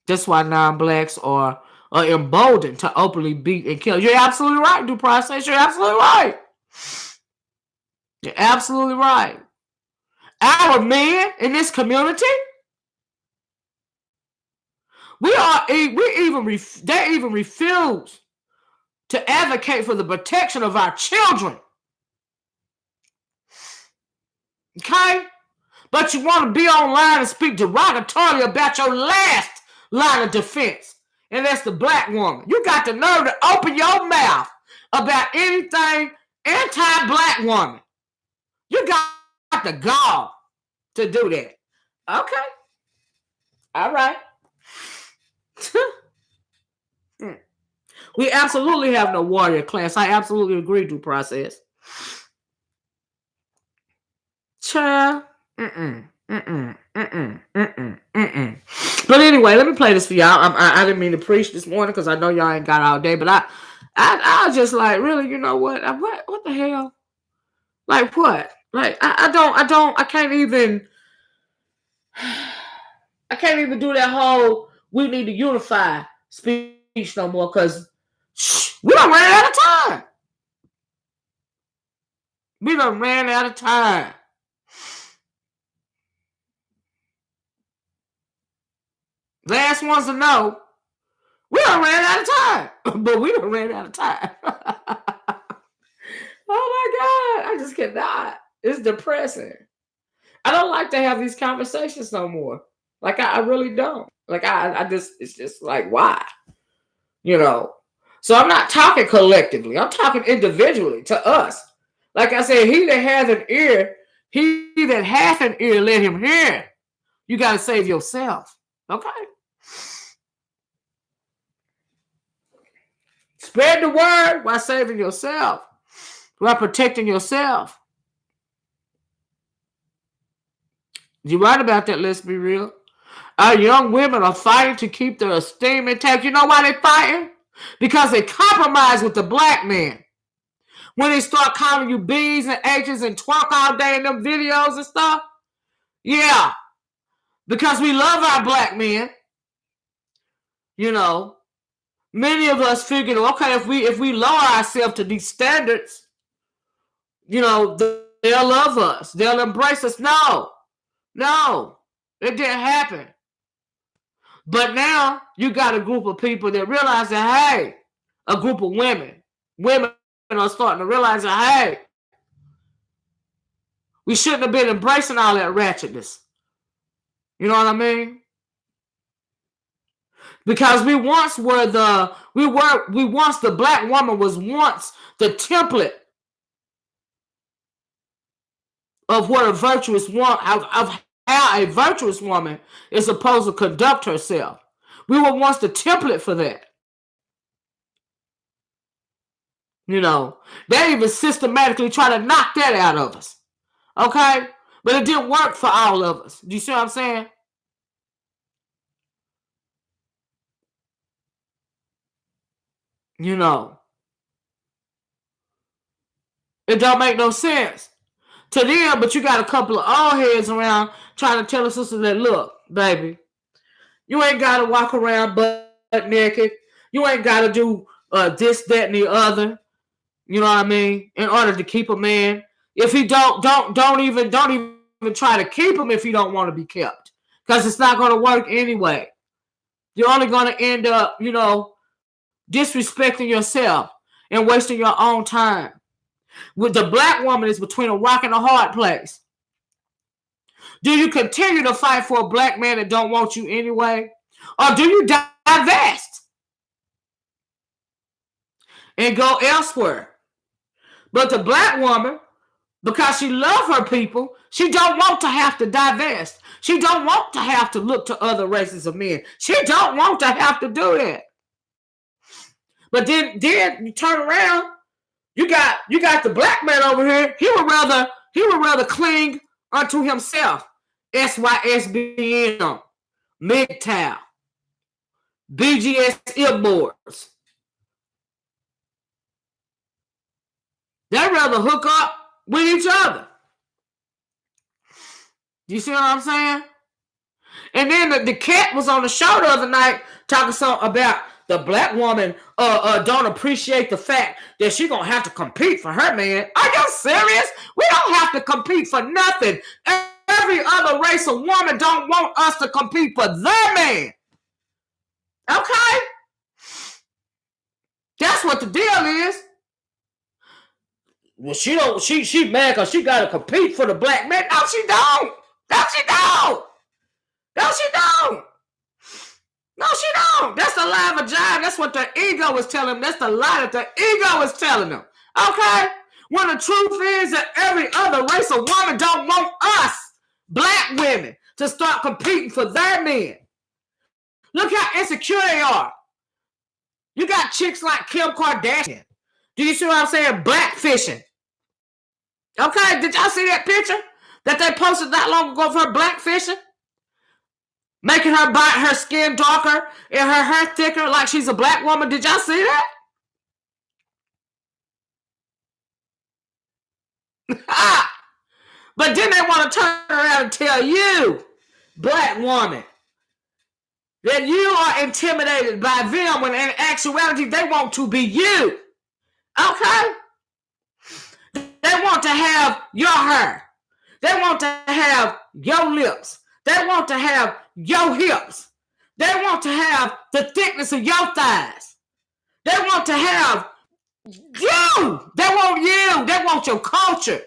That's why non-blacks are emboldened to openly beat and kill. You're absolutely right, due process. You're absolutely right. You're absolutely right. Our men in this community, they even refuse to advocate for the protection of our children. Okay? But you want to be online and speak derogatorily about your last line of defense, and that's the black woman. You got the nerve to open your mouth about anything anti-black woman. You got the gall to do that. Okay. All right. We absolutely have no warrior class. I absolutely agree, due process. Child. But anyway, let me play this for y'all. I didn't mean to preach this morning because I know y'all ain't got all day, but I was just like, really, you know what? What the hell? Like what? Like I can't even do that whole we need to unify speech no more, because we don't run out of time. We done ran out of time. Last ones to know, we done ran out of time. But we done ran out of time. Oh my God. I just cannot. It's depressing. I don't like to have these conversations no more. Like I really don't. Like I just, it's just like, why? You know. So I'm not talking collectively. I'm talking individually to us. Like I said, he that has an ear, he that hath an ear, let him hear. You got to save yourself. Okay? Spread the word while saving yourself, while protecting yourself. You're right about that, let's be real. Our young women are fighting to keep their esteem intact. You know why they're fighting? Because they compromise with the black man. When they start calling you B's and H's and twerk all day in them videos and stuff. Yeah. Because we love our black men. You know. Many of us figured, okay, if we lower ourselves to these standards, you know, they'll love us. They'll embrace us. No. It didn't happen. But now you got a group of people that realize that, hey, a group of women are starting to realize that, hey, we shouldn't have been embracing all that ratchetness. You know what I mean? Because the black woman was once the template of what a virtuous woman, of how a virtuous woman is supposed to conduct herself. We were once the template for that. You know, they even systematically try to knock that out of us. Okay? But it didn't work for all of us. Do you see what I'm saying? You know. It don't make no sense to them, but you got a couple of old heads around trying to tell a sister that, look, baby, you ain't got to walk around butt naked. You ain't got to do this, that, and the other. You know what I mean? In order to keep a man. If he don't even try to keep him if you don't want to be kept. Because it's not going to work anyway. You're only going to end up, you know, disrespecting yourself and wasting your own time. With the black woman is between a rock and a hard place. Do you continue to fight for a black man that don't want you anyway? Or do you divest and go elsewhere? But the black woman, because she loves her people, she don't want to have to divest. She don't want to have to look to other races of men. She don't want to have to do that. But then you turn around, you got the black man over here. He would rather cling unto himself. SYSBM, MGTOW, BGS earboards. They'd rather hook up with each other. You see what I'm saying? And then the cat was on the show the other night talking something about the black woman don't appreciate the fact that she gonna have to compete for her man. Are you serious? We don't have to compete for nothing. Every other race of woman don't want us to compete for their man. Okay? That's what the deal is. Well, she mad because she gotta compete for the black man. No, she don't. That's the lie of a jive. That's what the ego is telling them. That's the lie that the ego is telling them. Okay? When the truth is that every other race of woman don't want us, black women, to start competing for their men. Look how insecure they are. You got chicks like Kim Kardashian. Do you see what I'm saying? Blackfishing. Okay, did y'all see that picture that they posted not long ago of her blackfishing? Making her skin darker and her hair thicker like she's a black woman. Did y'all see that? But then they want to turn around and tell you, black woman, that you are intimidated by them when in actuality they want to be you. Okay? They want to have your hair. They want to have your lips. They want to have your hips. They want to have the thickness of your thighs. They want to have you. They want you. They want your culture.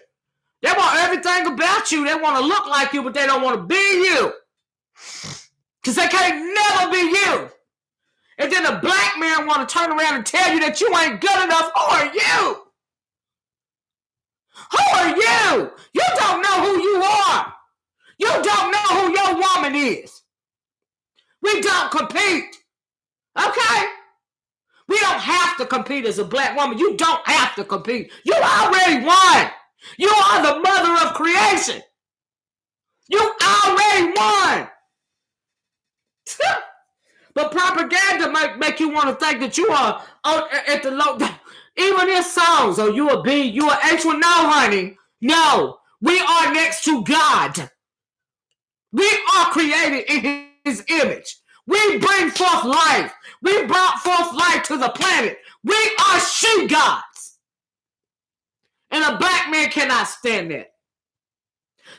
They want everything about you. They want to look like you, but they don't want to be you. Because they can't never be you. And then a black man want to turn around and tell you that you ain't good enough. Who are you? Who are you? You don't know who you are. You don't know who your woman is. We don't compete. Okay? We don't have to compete as a black woman. You don't have to compete. You already won. You are the mother of creation. You already won. But propaganda might make you want to think that you are at the low. Even in songs, oh, you a B, you a H. Well, no, honey. No. We are next to God. We are created in his image. We bring forth life. We brought forth life to the planet. We are she gods. And a black man cannot stand that.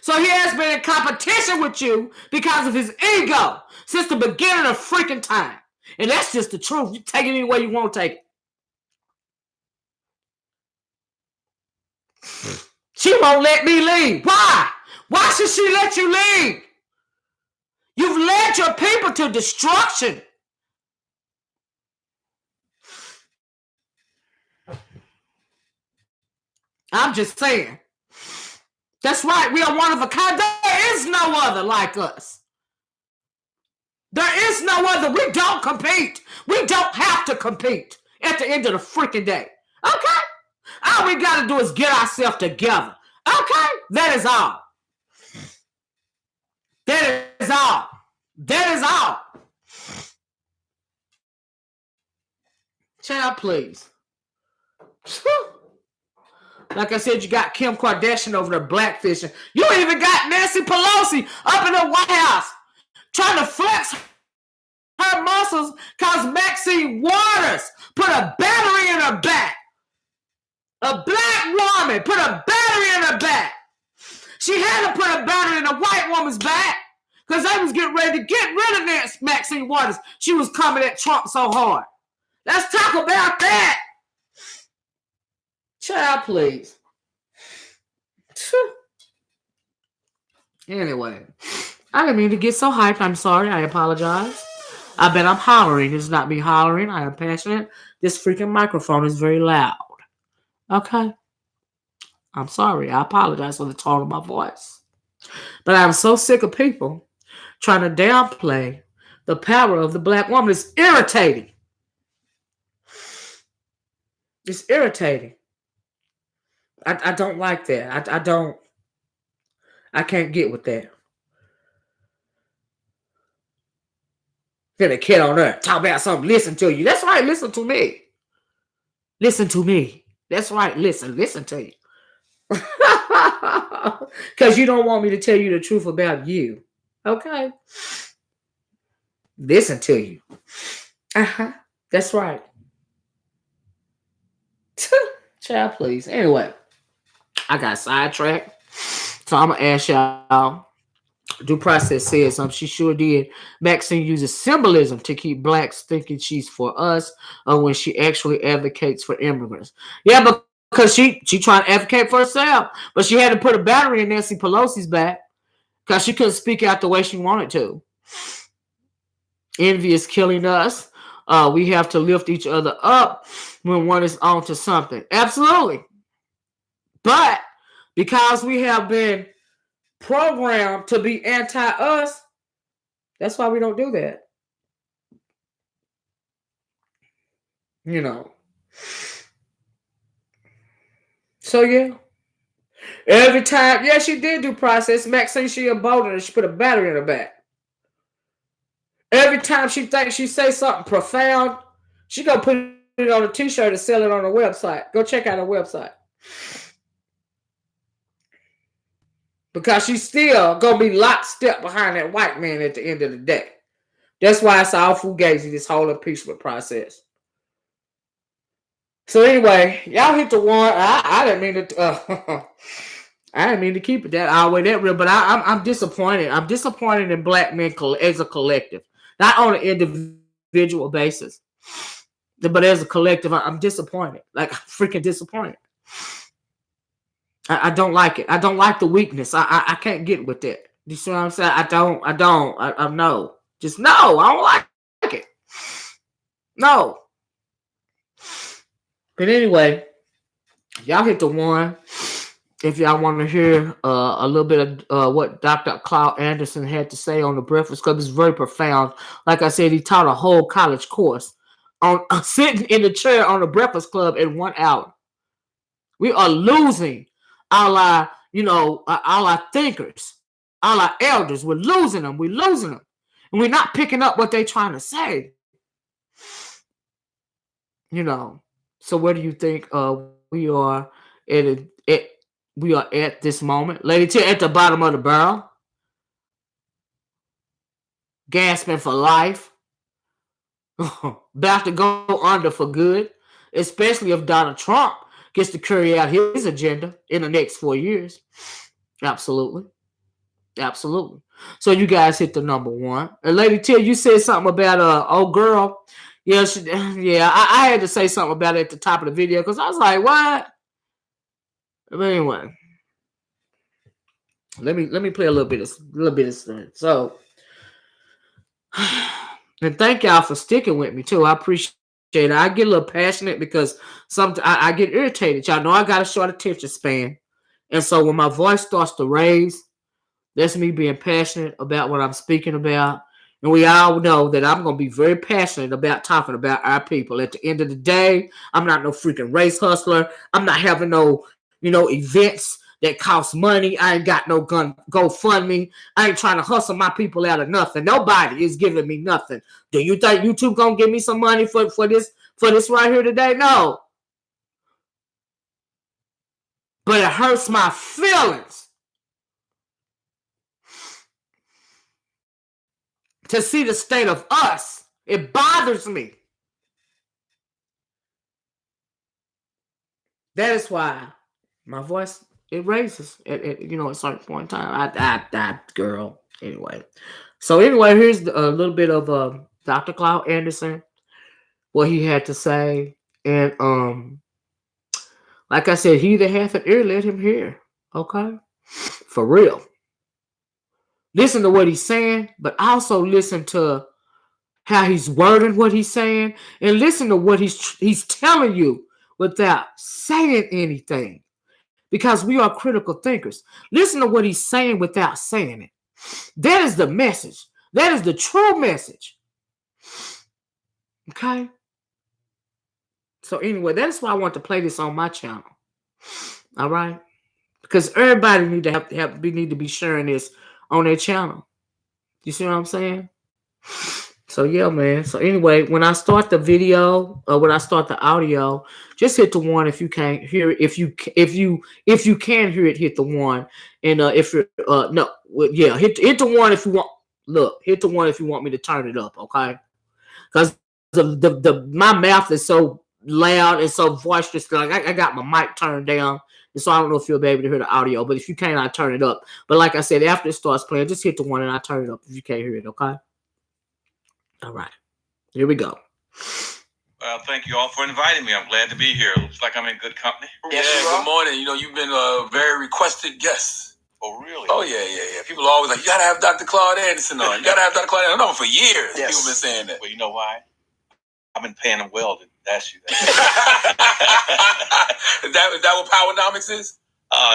So he has been in competition with you because of his ego since the beginning of freaking time. And that's just the truth. You take it any way you want to take it. She won't let me leave. Why? Why should she let you leave? You've led your people to destruction. I'm just saying. That's right. We are one of a kind. There is no other like us. There is no other. We don't compete. We don't have to compete at the end of the freaking day. Okay? All we got to do is get ourselves together. Okay? That is all. That is all. That is all. Child, please. Like I said, you got Kim Kardashian over there blackfishing. You even got Nancy Pelosi up in the White House trying to flex her muscles because Maxine Waters put a battery in her back. A black woman put a battery in her back. She had to put a battery in a white woman's back because they was getting ready to get rid of Nancy Maxine Waters. She was coming at Trump so hard. Let's talk about that. Child, please. Anyway, I didn't mean to get so hyped. I'm sorry. I apologize. I bet I'm hollering. It's not me hollering. I am passionate. This freaking microphone is very loud. Okay? I'm sorry. I apologize for the tone of my voice. But I'm so sick of people trying to downplay the power of the black woman. It's irritating. It's irritating. I don't like that. I can't get with that. Then a kid on there talk about something, listen to you. That's right, listen to me. Listen to me. That's right, listen to you. Because you don't want me to tell you the truth about you. Okay? Listen to you. That's right. Child, please. Anyway, I got sidetracked. So I'm going to ask y'all. Due process says she sure did. Maxine uses symbolism to keep blacks thinking she's for us when she actually advocates for immigrants. Yeah, because she trying to advocate for herself. But she had to put a battery in Nancy Pelosi's back because she couldn't speak out the way she wanted to. Envy is killing us. We have to lift each other up when one is on to something. Absolutely. But because we have been programmed to be anti-us, that's why we don't do that. You know. So, yeah. Every time, yeah, she did do process. Maxine, she a bolder and she put a battery in her back. Every time she thinks she say something profound, she go put it on a t-shirt and sell it on her website. Go check out her website. Because she's still going to be lockstep behind that white man at the end of the day. That's why it's all fugazi, this whole impeachment process. So anyway, y'all hit the one. I didn't mean to. I didn't mean to keep it that all the way that real, but I'm disappointed. I'm disappointed in black men as a collective, not on an individual basis, but as a collective. I'm disappointed. Like freaking disappointed. I don't like it. I don't like the weakness. I can't get with that. You see what I'm saying? I'm no. Just no. I don't like it. No. But anyway, y'all hit the one. If y'all want to hear a little bit of what Dr. Claude Anderson had to say on the Breakfast Club, it's very profound. Like I said, he taught a whole college course on sitting in the chair on the Breakfast Club in 1 hour. We are losing our thinkers, all our elders. We're losing them. And we're not picking up what they're trying to say. So where do you think we are we are at this moment? Lady T at the bottom of the barrel, gasping for life, about to go under for good, especially if Donald Trump gets to carry out his agenda in the next 4 years. Absolutely. So you guys hit the number one. And Lady T, you said something about old girl. Yeah, I had to say something about it at the top of the video because I was like, what? But anyway, let me play a little bit of stuff. So, and thank y'all for sticking with me too. I appreciate it. I get a little passionate because sometimes I get irritated. Y'all know I got a short attention span, and so when my voice starts to raise, that's me being passionate about what I'm speaking about. And we all know that I'm going to be very passionate about talking about our people. At the end of the day, I'm not no freaking race hustler. I'm not having no, events that cost money. I ain't got no GoFundMe. I ain't trying to hustle my people out of nothing. Nobody is giving me nothing. Do you think YouTube going to give me some money for this right here today? No. But it hurts my feelings to see the state of us. It bothers me. That is why my voice, it raises at a certain point in time. Girl. Anyway. So anyway, here's a little bit of Dr. Claude Anderson, what he had to say. And like I said, he that hath an ear, let him hear. Okay? For real. Listen to what he's saying, but also listen to how he's wording what he's saying, and listen to what he's telling you without saying anything, because we are critical thinkers. Listen to what he's saying without saying it. That is the message. That is the true message. Okay? So anyway, that's why I want to play this on my channel. All right? Because everybody need to be sharing this on their channel. You see what I'm saying? So yeah, man. So anyway, when I start the video or when I start the audio, just hit the one if you can't hear it. If you can hear it, hit the one. And if you're no, yeah, hit the one if you want. Look, hit the one if you want me to turn it up, okay? Because the my mouth is so loud and so boisterous. Like I got my mic turned down, and so I don't know if you'll be able to hear the audio. But if you can't, I turn it up. But like I said, after it starts playing, just hit the one and I turn it up if you can't hear it, okay? All right, here we go. Well, thank you all for inviting me. I'm glad to be here. Looks like I'm in good company. Yes, good morning. You've been a very requested guest. Oh, really? Oh, yeah. People are always like, you got to have Dr. Claude Anderson on. You got to have Dr. Claude Anderson on for years. Yes. People have been saying that. Well, you know why? I've been paying them well to ask you that. Is that what Powernomics is?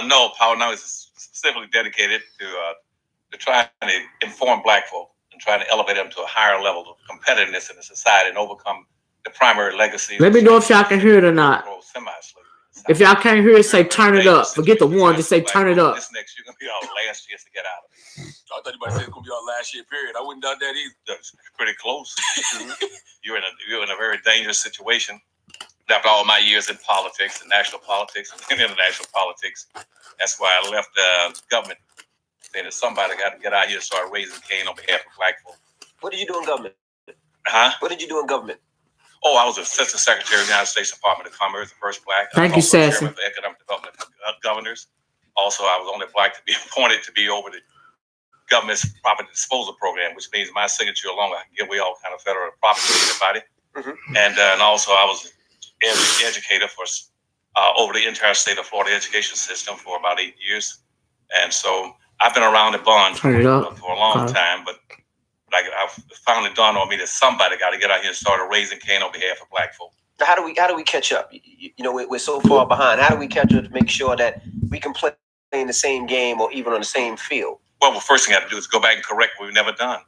No, Powernomics is specifically dedicated to trying to inform Black folk and trying to elevate them to a higher level of competitiveness in the society and overcome the primary legacies. Let me know if y'all can hear it or not. If y'all can't hear it, say turn it up. Forget the one, just say turn it up. This next year going to be our last chance to get out of it. I thought you might say it's going to be our last year period. I wouldn't have done that either. That's pretty close. You're in a very dangerous situation. After all my years in politics, and national politics and international politics, that's why I left the government. Saying that somebody got to get out here and start raising Cain on behalf of Black folk. What did you do in government? Huh? What did you do in government? Oh, I was Assistant Secretary of the United States Department of Commerce, the first black. Thank you, also Sassy. Chairman for Economic Development Governors. Also, I was only black to be appointed to be over the government's property disposal program, which means my signature alone, I can give away all kind of federal property to anybody. Mm-hmm. And also, I was educator for over the entire state of Florida education system for about 8 years. And so I've been around the bunch for a long time, but like I've finally dawned on me that somebody got to get out here and start raising Cain on behalf of black folk. Now, how do we catch up? You know, we're so far behind. How do we catch up to make sure that we can play in the same game or even on the same field? Well, the first thing I have to do is go back and correct what we've never done.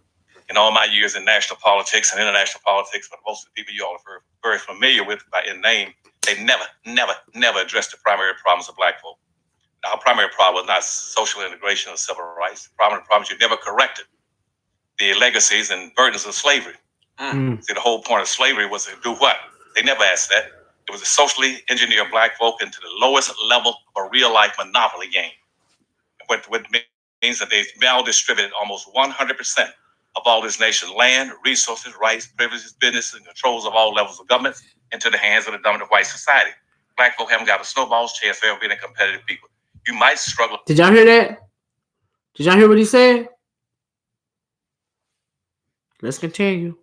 In all my years in national politics and international politics, but most of the people you all are very familiar with by in name, they never addressed the primary problems of black folk. Our primary problem was not social integration or civil rights. The primary problem is you never corrected the legacies and burdens of slavery. See, the whole point of slavery was to do what? They never asked that. It was to socially engineer black folk into the lowest level of a real-life monopoly game. What means that they maldistributed almost 100% of all this nation's land, resources, rights, privileges, business, and controls of all levels of government into the hands of the dominant white society. Black folk haven't got a snowball's chance of ever being a competitive people. You might struggle. Did y'all hear that? Did y'all hear what he said? Let's continue.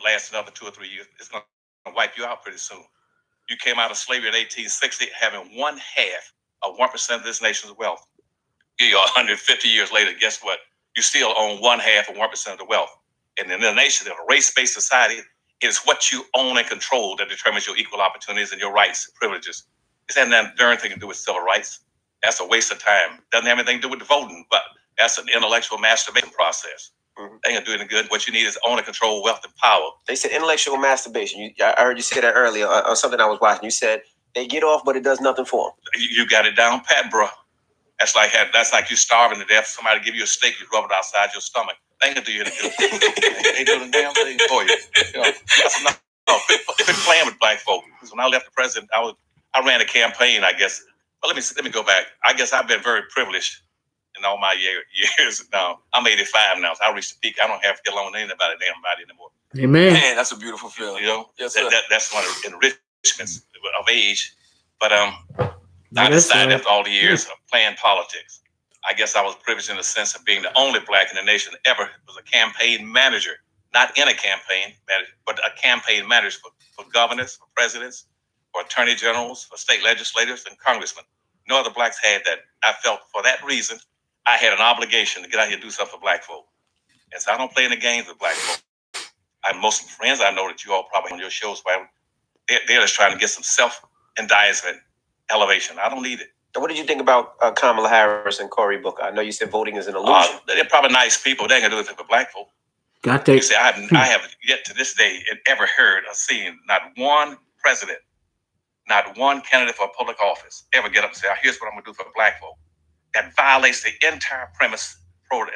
Last another 2 or 3 years, it's going to wipe you out pretty soon. You came out of slavery in 1860 having 1/2 of 1% of this nation's wealth. Here you are 150 years later, guess what? You still own 1/2 of 1% of the wealth. And in a nation, in a race-based society, it is what you own and control that determines your equal opportunities and your rights and privileges. It's had nothing darn thing to do with civil rights. That's a waste of time. Doesn't have anything to do with the voting, but that's an intellectual masturbation process. Mm-hmm. Ain't gonna do any good. What you need is own and control wealth and power. They said intellectual masturbation. I heard you say that earlier on something I was watching. You said they get off, but it does nothing for them. You got it down pat, bro. That's like you starving to death. Somebody give you a steak, you rub it outside your stomach. They ain't gonna do you any good. They doing the damn thing for you. Quit playing with black folk. Because when I left the president, I ran a campaign, I guess. But let me go back. I guess I've been very privileged in all my years now. I'm 85 now, so I reached the peak. I don't have to get along with anybody anymore. Amen. Man, that's a beautiful feeling. You know, yes, that's one of the enrichments of age. But I decided after all the years of playing politics, I guess I was privileged in the sense of being the only black in the nation that ever was a campaign manager, not in a campaign manager, but a campaign manager for governors, for presidents, for attorney generals, for state legislators, and congressmen. No other blacks had that. I felt for that reason, I had an obligation to get out here and do something for black folk. And so I don't play in the games with black folk. Most friends I know that you all probably on your shows, they're just trying to get some self-indictment elevation. I don't need it. What did you think about Kamala Harris and Cory Booker? I know you said voting is an illusion. They're probably nice people. They ain't gonna do it for black folk. Got that. You see, I have yet to this day ever heard or seen not one president, not one candidate for public office ever get up and say, here's what I'm gonna do for black folk. That violates the entire premise of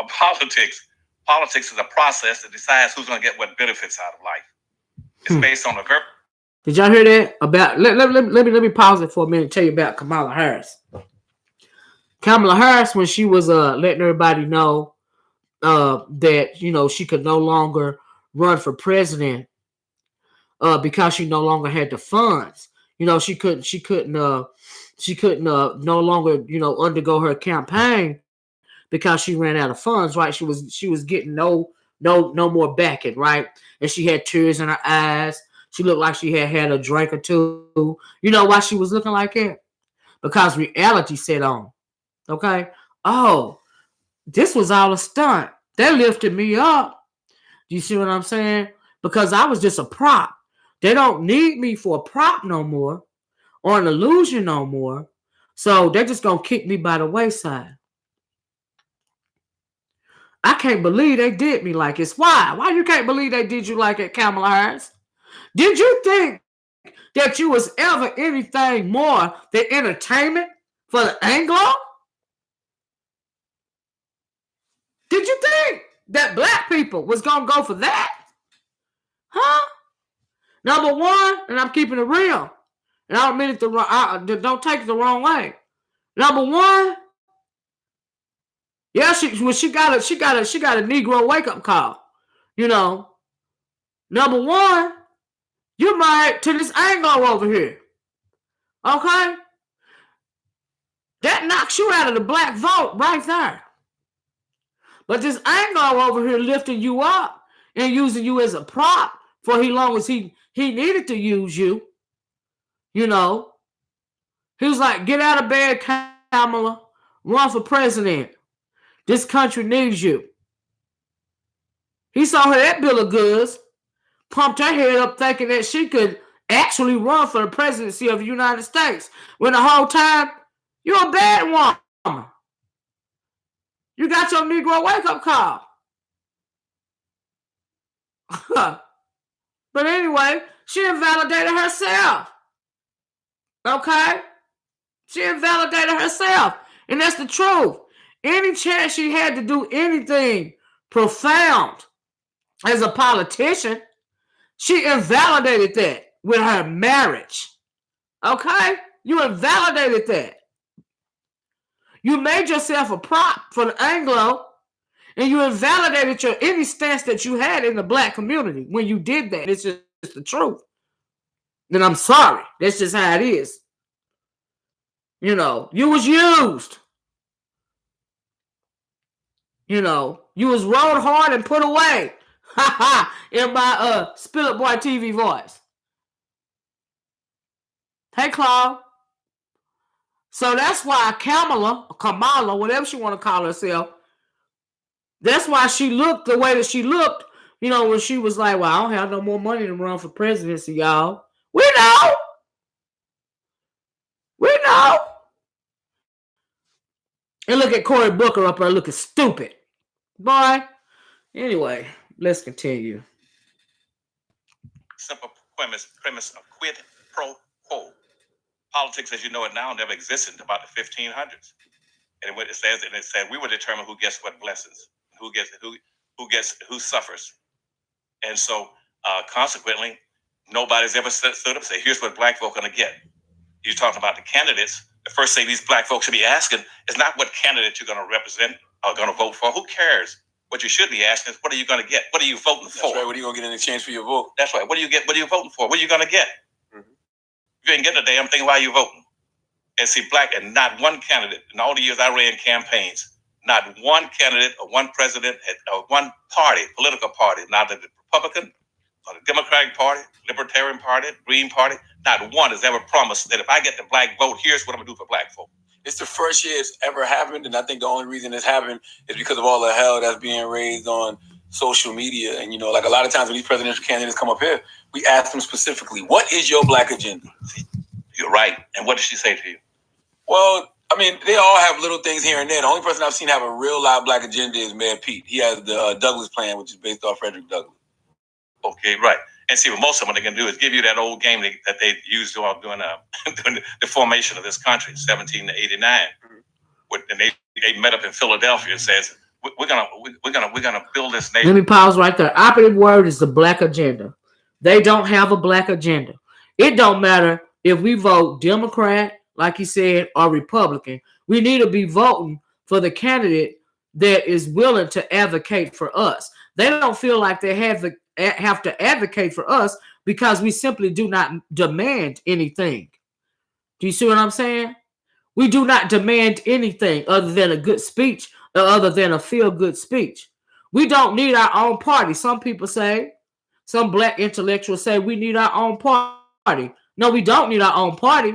politics. Politics is a process that decides who's gonna get what benefits out of life. It's based on a very. Did y'all hear that? About let me pause it for a minute and tell you about Kamala Harris. Kamala Harris, when she was letting everybody know that she could no longer run for president because she no longer had the funds. She couldn't no longer undergo her campaign because she ran out of funds. Right? She was getting no more backing. Right? And she had tears in her eyes. She looked like she had a drink or two. You know why she was looking like that? Because reality set on. Okay? Oh, this was all a stunt. They lifted me up. Do you see what I'm saying? Because I was just a prop. They don't need me for a prop no more or an illusion no more. So they're just going to kick me by the wayside. I can't believe they did me like this. Why? Why you can't believe they did you like it, Kamala Harris? Did you think that you was ever anything more than entertainment for the Anglo? Did you think that black people was going to go for that? Huh? Number one, and I'm keeping it real, and I don't mean it don't take it the wrong way. Number one, yeah, she got a Negro wake up call. Number one, you're married to this Anglo over here. Okay? That knocks you out of the black vote right there. But this Anglo over here lifting you up and using you as a prop for as long as he needed to use you. He was like, get out of bed, Kamala. Run for president. This country needs you. He saw her that bill of goods, pumped her head up thinking that she could actually run for the presidency of the United States. When the whole time, you're a bad woman. You got your Negro wake-up call. But anyway, she invalidated herself. Okay? She invalidated herself. And that's the truth. Any chance she had to do anything profound as a politician, she invalidated that with her marriage. Okay? You invalidated that. You made yourself a prop for the Anglo, and you invalidated any stance that you had in the black community when you did that. It's just the truth. And I'm sorry. That's just how it is. You was used. You was rode hard and put away. Ha ha. In my Spill It Boy TV voice. Hey, Claude. So that's why Kamala, whatever she want to call herself, that's why she looked the way that she looked, when she was like, well, I don't have no more money to run for presidency, y'all. We know. And look at Cory Booker up there looking stupid. Boy. Anyway, let's continue. Simple premise of quid pro quo. Politics, as you know it now, never existed until about the 1500s. And what it says, we will determine who gets what blessings, who suffers. And so, consequently, nobody's ever stood up and say, here's what black folk are going to get. You're talking about the candidates. The first thing these black folks should be asking is not what candidate you're going to represent or going to vote for. Who cares? What you should be asking is, what are you going to get? What are you voting for? That's right. What are you going to get in exchange for your vote? That's right. What do you get? What are you voting for? What are you going to get? Mm-hmm. You ain't getting a damn thing. Why are you voting? And see, black, and not one candidate in all the years I ran campaigns, not one candidate or one president or one party, political party, neither the Republican or the Democratic Party, Libertarian Party, Green Party, not one has ever promised that if I get the black vote, here's what I'm going to do for black folk. It's the first year it's ever happened, and I think the only reason it's happened is because of all the hell that's being raised on social media. And, like a lot of times when these presidential candidates come up here, we ask them specifically, what is your black agenda? You're right. And what did she say to you? Well, I mean, they all have little things here and there. The only person I've seen have a real live black agenda is Mayor Pete. He has the Douglas plan, which is based off Frederick Douglass. Okay, right. And see, what most of them are going to do is give you that old game that they used during the formation of this country, 1789. Mm-hmm. And they met up in Philadelphia and says, we're gonna build this nation. Let me pause right there. Operative word is the black agenda. They don't have a black agenda. It don't matter if we vote Democrat, like he said, or Republican. We need to be voting for the candidate that is willing to advocate for us. They don't feel like they have to advocate for us because we simply do not demand anything. Do you see what I'm saying? We do not demand anything other than a good speech or other than a feel-good speech. We don't need our own party. Some people say, some black intellectuals say we need our own party. No, we don't need our own party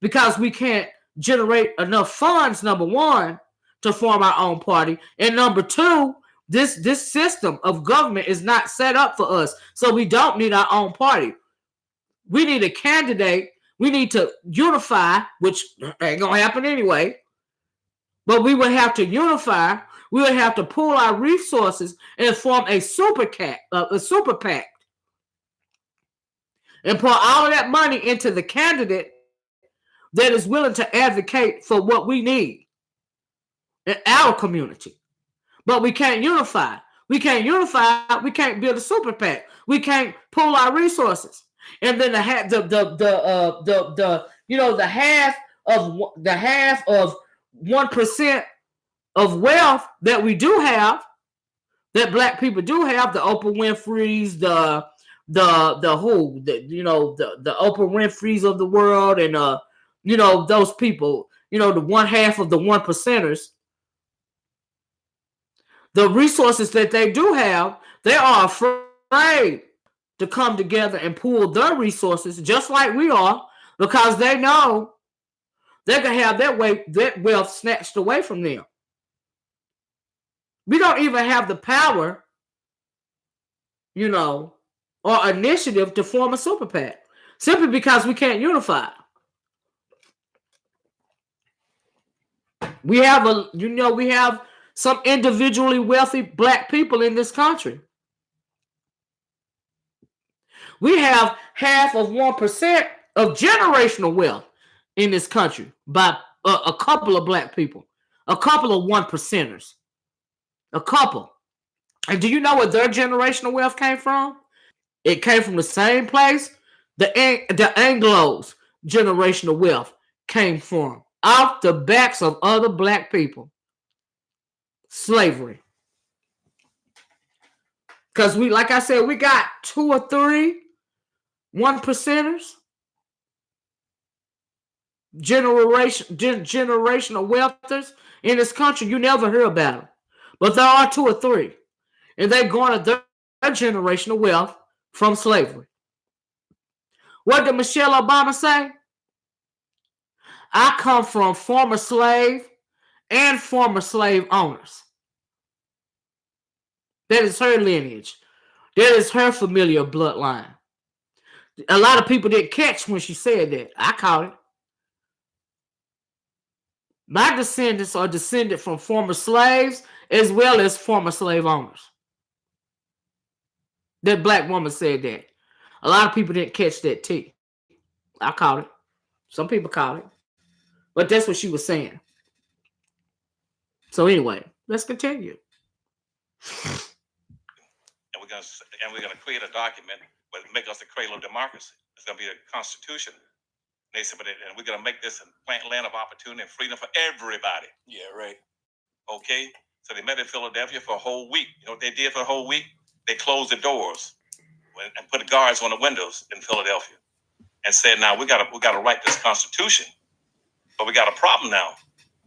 because we can't generate enough funds, number one, to form our own party. And number two, this system of government is not set up for us. So we don't need our own party. We need a candidate. We need to unify, which ain't going to happen anyway. But we would have to unify. We would have to pool our resources and form a super PAC, and pour all of that money into the candidate that is willing to advocate for what we need in our community. But we can't unify. We can't build a super PAC. We can't pool our resources. And then the half of 1% of wealth that we do have, that black people do have, the Oprah Winfrey's, the Oprah Winfrey's of the world, and those people, the one half of the 1%ers, the resources that they do have, they are afraid to come together and pool their resources just like we are, because they know they can have that wealth snatched away from them. We don't even have the power, or initiative to form a super PAC, simply because we can't unify. We have some individually wealthy black people in this country. We have half of 1% of generational wealth in this country by a couple of black people, a couple of 1%ers, a couple. And do you know where their generational wealth came from? It came from the same place the Anglos' generational wealth came from, off the backs of other black people. Slavery. Because like I said, we got 2 or 3 1%ers, generational wealthers in this country. You never hear about them, but there are 2 or 3, and they garnered their generational wealth from slavery. What did Michelle Obama say? I come from former slave and former slave owners. That is her lineage. That is her familiar bloodline. A lot of people didn't catch when she said that. I caught it. My descendants are descended from former slaves as well as former slave owners. That black woman said that. A lot of people didn't catch that tea. I caught it. Some people caught it. But that's what she was saying. So anyway, let's continue. And we're gonna create a document that make us the cradle of democracy. It's gonna be a constitution. They said, and we're gonna make this a land of opportunity and freedom for everybody. Yeah, right. Okay. So they met in Philadelphia for a whole week. You know what they did for a whole week? They closed the doors and put the guards on the windows in Philadelphia and said, "Now we gotta write this constitution, but we got a problem now.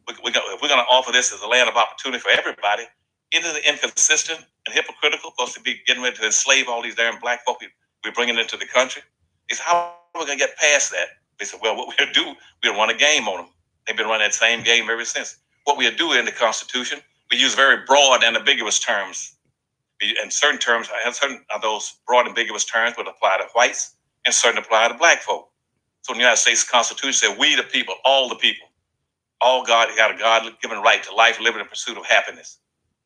If we're gonna offer this as a land of opportunity for everybody, isn't it inconsistent and hypocritical supposed to be getting ready to enslave all these damn black folk we're bringing into the country? It's how are we gonna get past that?" They said, "Well, what we'll do, we'll run a game on them. They've been running that same game ever since. What we'll do in the Constitution, we use very broad and ambiguous terms. And certain terms, certain of those broad ambiguous terms would apply to whites and certain apply to black folk. So in the United States Constitution said, we the people, all God got a God-given right to life, liberty, and pursuit of happiness."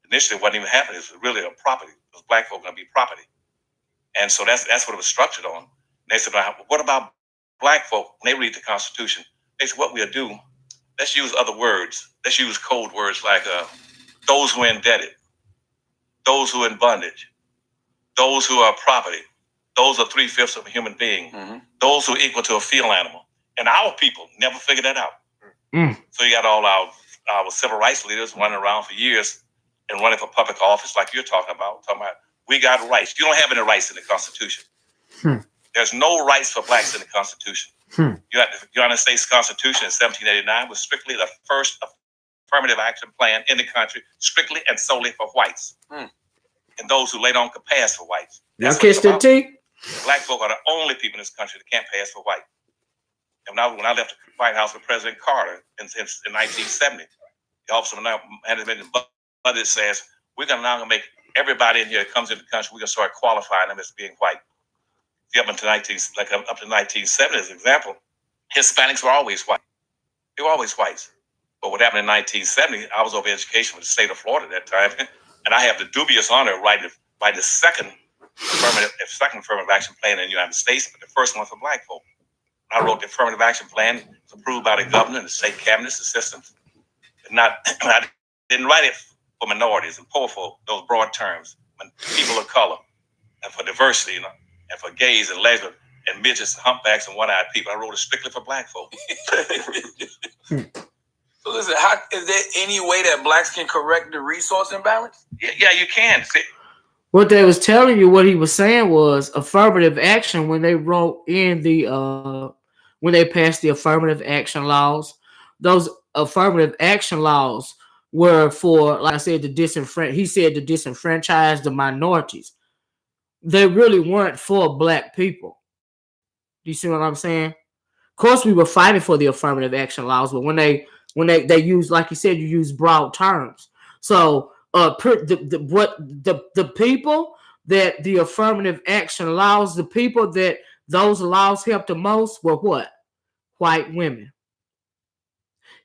Initially, it wasn't even happiness. It was really a property. Because black folk are going to be property. And so that's what it was structured on. And they said, what about black folk? When they read the Constitution, they said, what we'll do, let's use other words. Let's use code words like those who are indebted, those who are in bondage, those who are property, those are 3/5 of a human being, those who are equal to a field animal. And our people never figured that out. So you got all our civil rights leaders running around for years and running for public office like you're talking about we got rights. You don't have any rights in the Constitution. There's no rights for blacks in the Constitution. The United States Constitution in 1789 was strictly the first affirmative action plan in the country, strictly and solely for whites. And those who later on could pass for whites. Now kiss the tea. Black folk are the only people in this country that can't pass for white. And when I left the White House with President Carter in 1970, the Office of Management and Budget says, we're now going to make everybody in here that comes into the country, we're going to start qualifying them as being white. Up to 1970, as an example, Hispanics were always white. They were always whites. But what happened in 1970, I was over education with the state of Florida at that time, and I have the dubious honor of writing the second affirmative action plan in the United States, but the first one for black folk. I wrote the affirmative action plan. It was approved by the governor and the state cabinets, the systems. I didn't write it for minorities and poor folk, those broad terms, when people of color, and for diversity, and for gays and lesbians and midgets and humpbacks and one-eyed people. I wrote it strictly for black folk. So listen, is there any way that blacks can correct the resource imbalance? Yeah, you can. See, what they was telling you, what he was saying was affirmative action when they wrote in when they passed the affirmative action laws. Those affirmative action laws were for, like I said, he said to disenfranchise the minorities. They really weren't for black people. Do you see what I'm saying? Of course, we were fighting for the affirmative action laws, but when they use, like you said, you use broad terms. So the people that the affirmative action laws, the people that those laws helped the most were what? White women,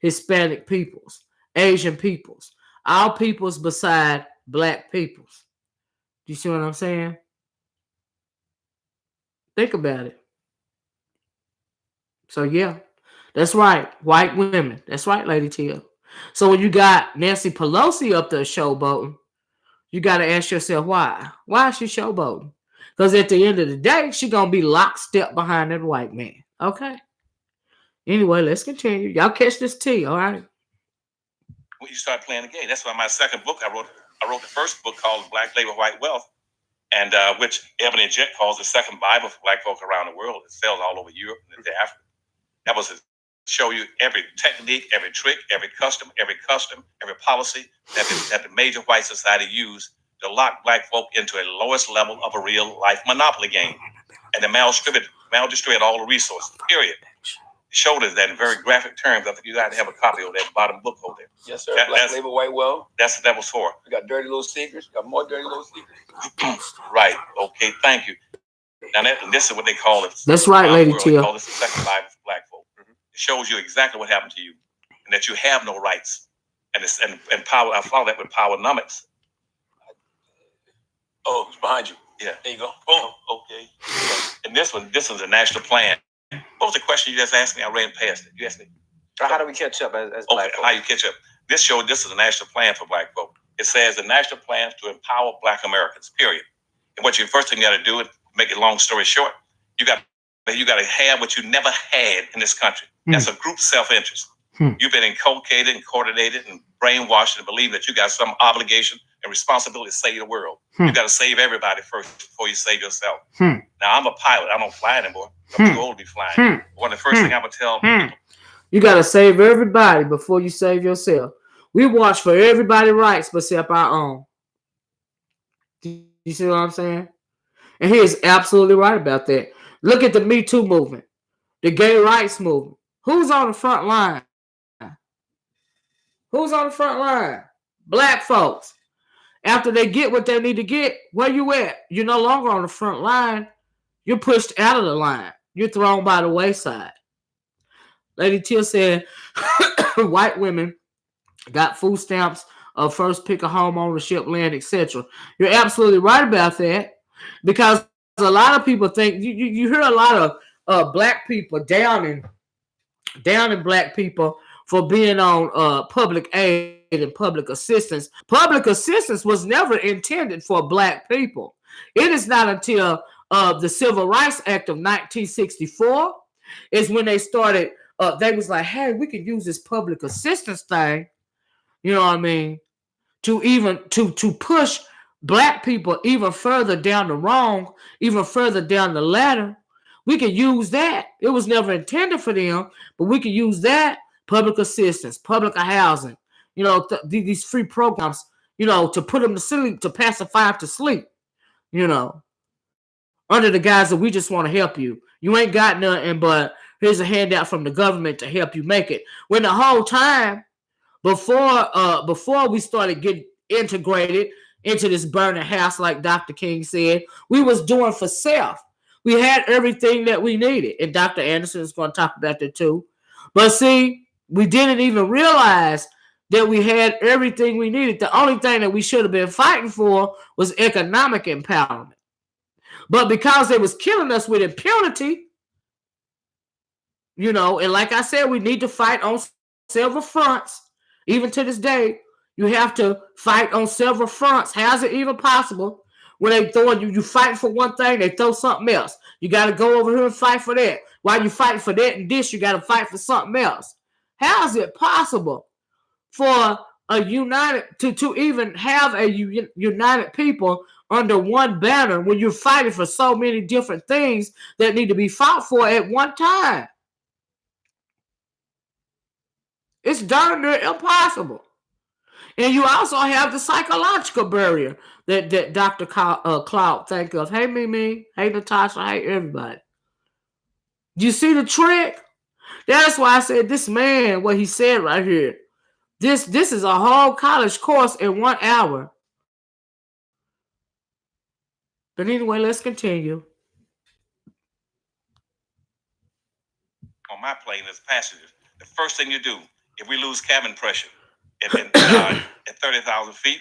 Hispanic peoples, Asian peoples, all peoples beside black peoples. Do you see what I'm saying? Think about it. So yeah, that's right, white women. That's right, Lady Tia. So when you got Nancy Pelosi up there showboating, you got to ask yourself why. Why is she showboating? Because at the end of the day, she gonna be lockstep behind that white man. Okay. Anyway, let's continue. Y'all catch this tea, all right? when you start playing the game, that's why my second book I wrote the first book called Black Labor, White Wealth, and which Ebony Jet calls the second Bible for black folk around the world. It sells all over Europe and into Africa. That was to show you every technique, every trick, every custom, every policy that the major white society used to lock black folk into a lowest level of a real life monopoly game. And they maldistributed all the resources, period. It showed us that in very graphic terms. I think you got to have a copy of that bottom book over there. Yes, sir. Black Labor, White Wealth. That's what that was for. We got Dirty Little Secrets. Got more Dirty Little Secrets. Right. Okay. Thank you. Now, this is what they call it. That's right, Lady Tia. They call this the second Bible for black folk. Mm-hmm. It shows you exactly what happened to you and that you have no rights. And power. I follow that with powernomics. Oh, it's behind you. Yeah. There you go. Oh, okay. And this was a national plan. What was the question you just asked me? I ran past it. You asked me. How do we catch up as black folk? How you catch up? This is a national plan for black folk. It says the national plan to empower black Americans, period. And what you first thing you got to do, make it long story short, you got to have what you never had in this country. That's a group self-interest. You've been inculcated and coordinated and brainwashed to believe that you got some obligation and responsibility to save the world. You got to save everybody first before you save yourself. Now, I'm a pilot. I don't fly anymore. I'm too old to be flying. One of the first things I'm going to tell people. You got to save everybody before you save yourself. We watch for everybody's rights except our own. Do you see what I'm saying? And he is absolutely right about that. Look at the Me Too movement, the gay rights movement. Who's on the front line? Who's on the front line? Black folks. After they get what they need to get, where you at? You're no longer on the front line. You're pushed out of the line. You're thrown by the wayside. Lady Tia said white women got food stamps, first pick a home ownership, land, etc. You're absolutely right about that, because a lot of people think you hear a lot of black people downing black people for being on public aid and public assistance. Public assistance was never intended for black people. It is not until the Civil Rights Act of 1964 is when they started. They was like, hey, we can use this public assistance thing, you know what I mean, to push black people even further down the wrong, even further down the ladder. We can use that. It was never intended for them, but we can use that public assistance, public housing, you know, these free programs, you know, to put them to sleep, to pacify them to sleep, you know, under the guise that we just want to help you. You ain't got nothing, but here's a handout from the government to help you make it. When the whole time before we started getting integrated into this burning house, like Dr. King said, we was doing for self. We had everything that we needed. And Dr. Anderson is going to talk about that too. But see, we didn't even realize that we had everything we needed. The only thing that we should have been fighting for was economic empowerment. But because they was killing us with impunity, you know, and like I said, we need to fight on several fronts. Even to this day, you have to fight on several fronts. How's it even possible? When they throwing you fight for one thing, they throw something else. You got to go over here and fight for that. While you fighting for that and this, you got to fight for something else. How is it possible for a united to even have a united people under one banner when you're fighting for so many different things that need to be fought for at one time. It's darn near impossible. And you also have the psychological barrier that Dr. Cloud think of. Hey, Mimi. Hey, Natasha. Hey, everybody. You see the trick? That's why I said this man, what he said right here. This is a whole college course in 1 hour. But anyway, let's continue. On my plane as passengers, the first thing you do, if we lose cabin pressure at 30,000 feet,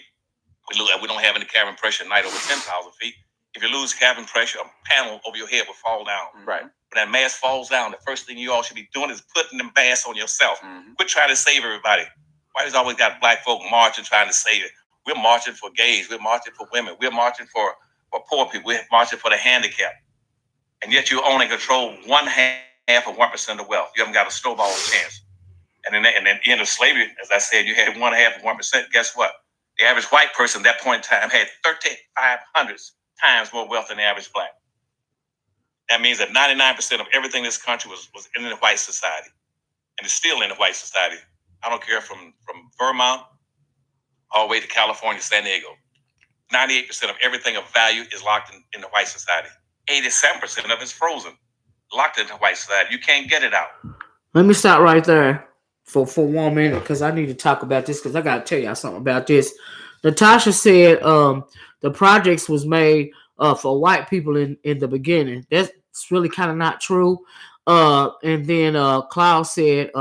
we don't have any cabin pressure at night over 10,000 feet. If you lose cabin pressure, a panel over your head will fall down. Right. When that mask falls down, the first thing you all should be doing is putting the mask on yourself. Quit trying to save everybody. Why has always got black folk marching trying to save it? We're marching for gays. We're marching for women. We're marching for poor people. We're marching for the handicapped. And yet you only control 1/2 of 1% of wealth. You haven't got a snowball chance. And then at the end of slavery, as I said, you had 1/2 of 1%. Guess what? The average white person at that point in time had 3,500 times more wealth than the average black. That means that 99% of everything in this country was in the white society. And it's still in the white society. I don't care from Vermont all the way to California, San Diego. 98% of everything of value is locked in the white society. 87% of it's frozen, locked in the white society. You can't get it out. Let me stop right there for 1 minute because I need to talk about this because I got to tell y'all something about this. Natasha said the projects was made for white people in the beginning. That's really kind of not true. And then Cloud said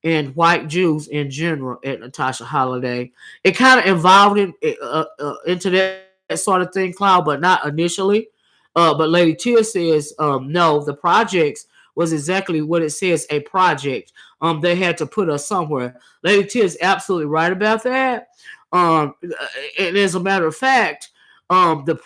and white Jews in general at Natasha Holiday. It kind of evolved into that sort of thing, Cloud, but not initially. But Lady Tia says, no, the projects was exactly what it says, a project. They had to put us somewhere. Lady Tia is absolutely right about that. And as a matter of fact, the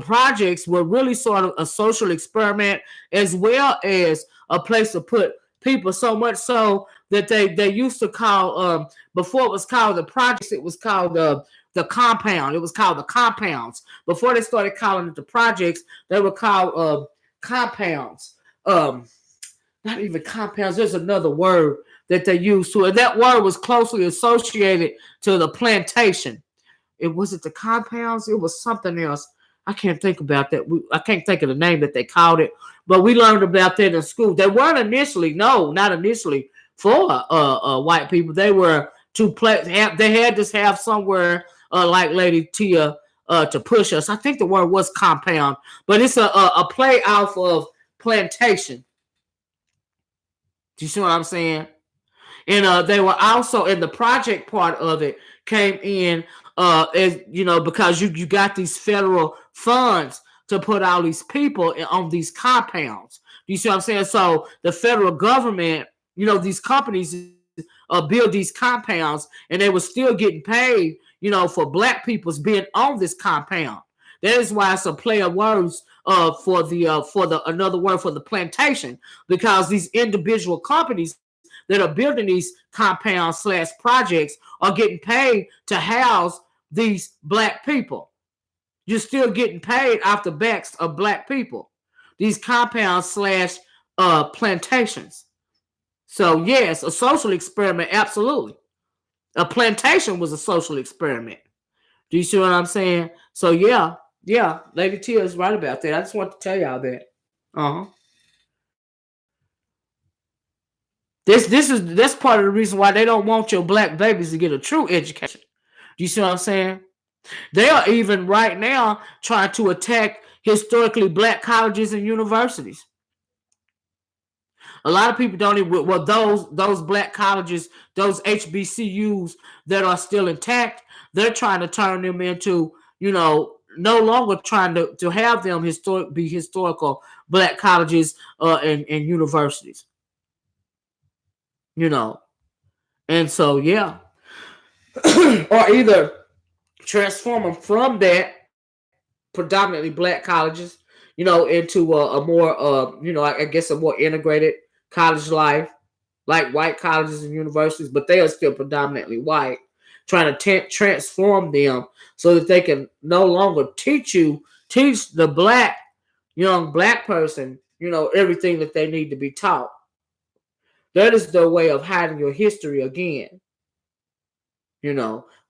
projects were really sort of a social experiment as well as a place to put people, so much so that they used to call before it was called the projects, it was called the compound. It was called the compounds. Before they started calling it the projects, they were called compounds. Not even compounds. There's another word that they used to, and that word was closely associated to the plantation. It wasn't the compounds. It was something else. I can't think about that. I can't think of the name that they called it, but we learned about that in school. They weren't initially, not initially for white people. They were to play. They had to have somewhere like Lady Tia to push us. I think the word was compound, but it's a play off of plantation. Do you see what I'm saying? And they were also in the project part of it came in as because you got these federal funds to put all these people on these compounds. Do you see what I'm saying? So the federal government, these companies build these compounds, and they were still getting paid, for black people's being on this compound. That is why it's a play of words for the another word for the plantation, because these individual companies that are building these compounds / projects are getting paid to house these black people. You're still getting paid off the backs of black people. These compounds / plantations. So yes, a social experiment, absolutely. A plantation was a social experiment. Do you see what I'm saying? So yeah, Lady Tia is right about that. I just want to tell y'all that. That's part of the reason why they don't want your black babies to get a true education. Do you see what I'm saying? They are even right now trying to attack historically black colleges and universities. A lot of people don't even, well, those black colleges, those HBCUs that are still intact, they're trying to turn them into, no longer trying to have them be historical black colleges and universities. And so yeah, or either transform them from that predominantly black colleges, into a more I guess a more integrated college life, like white colleges and universities, but they are still predominantly white, trying to transform them so that they can no longer teach the young black person, everything that they need to be taught. That is their way of hiding your history again,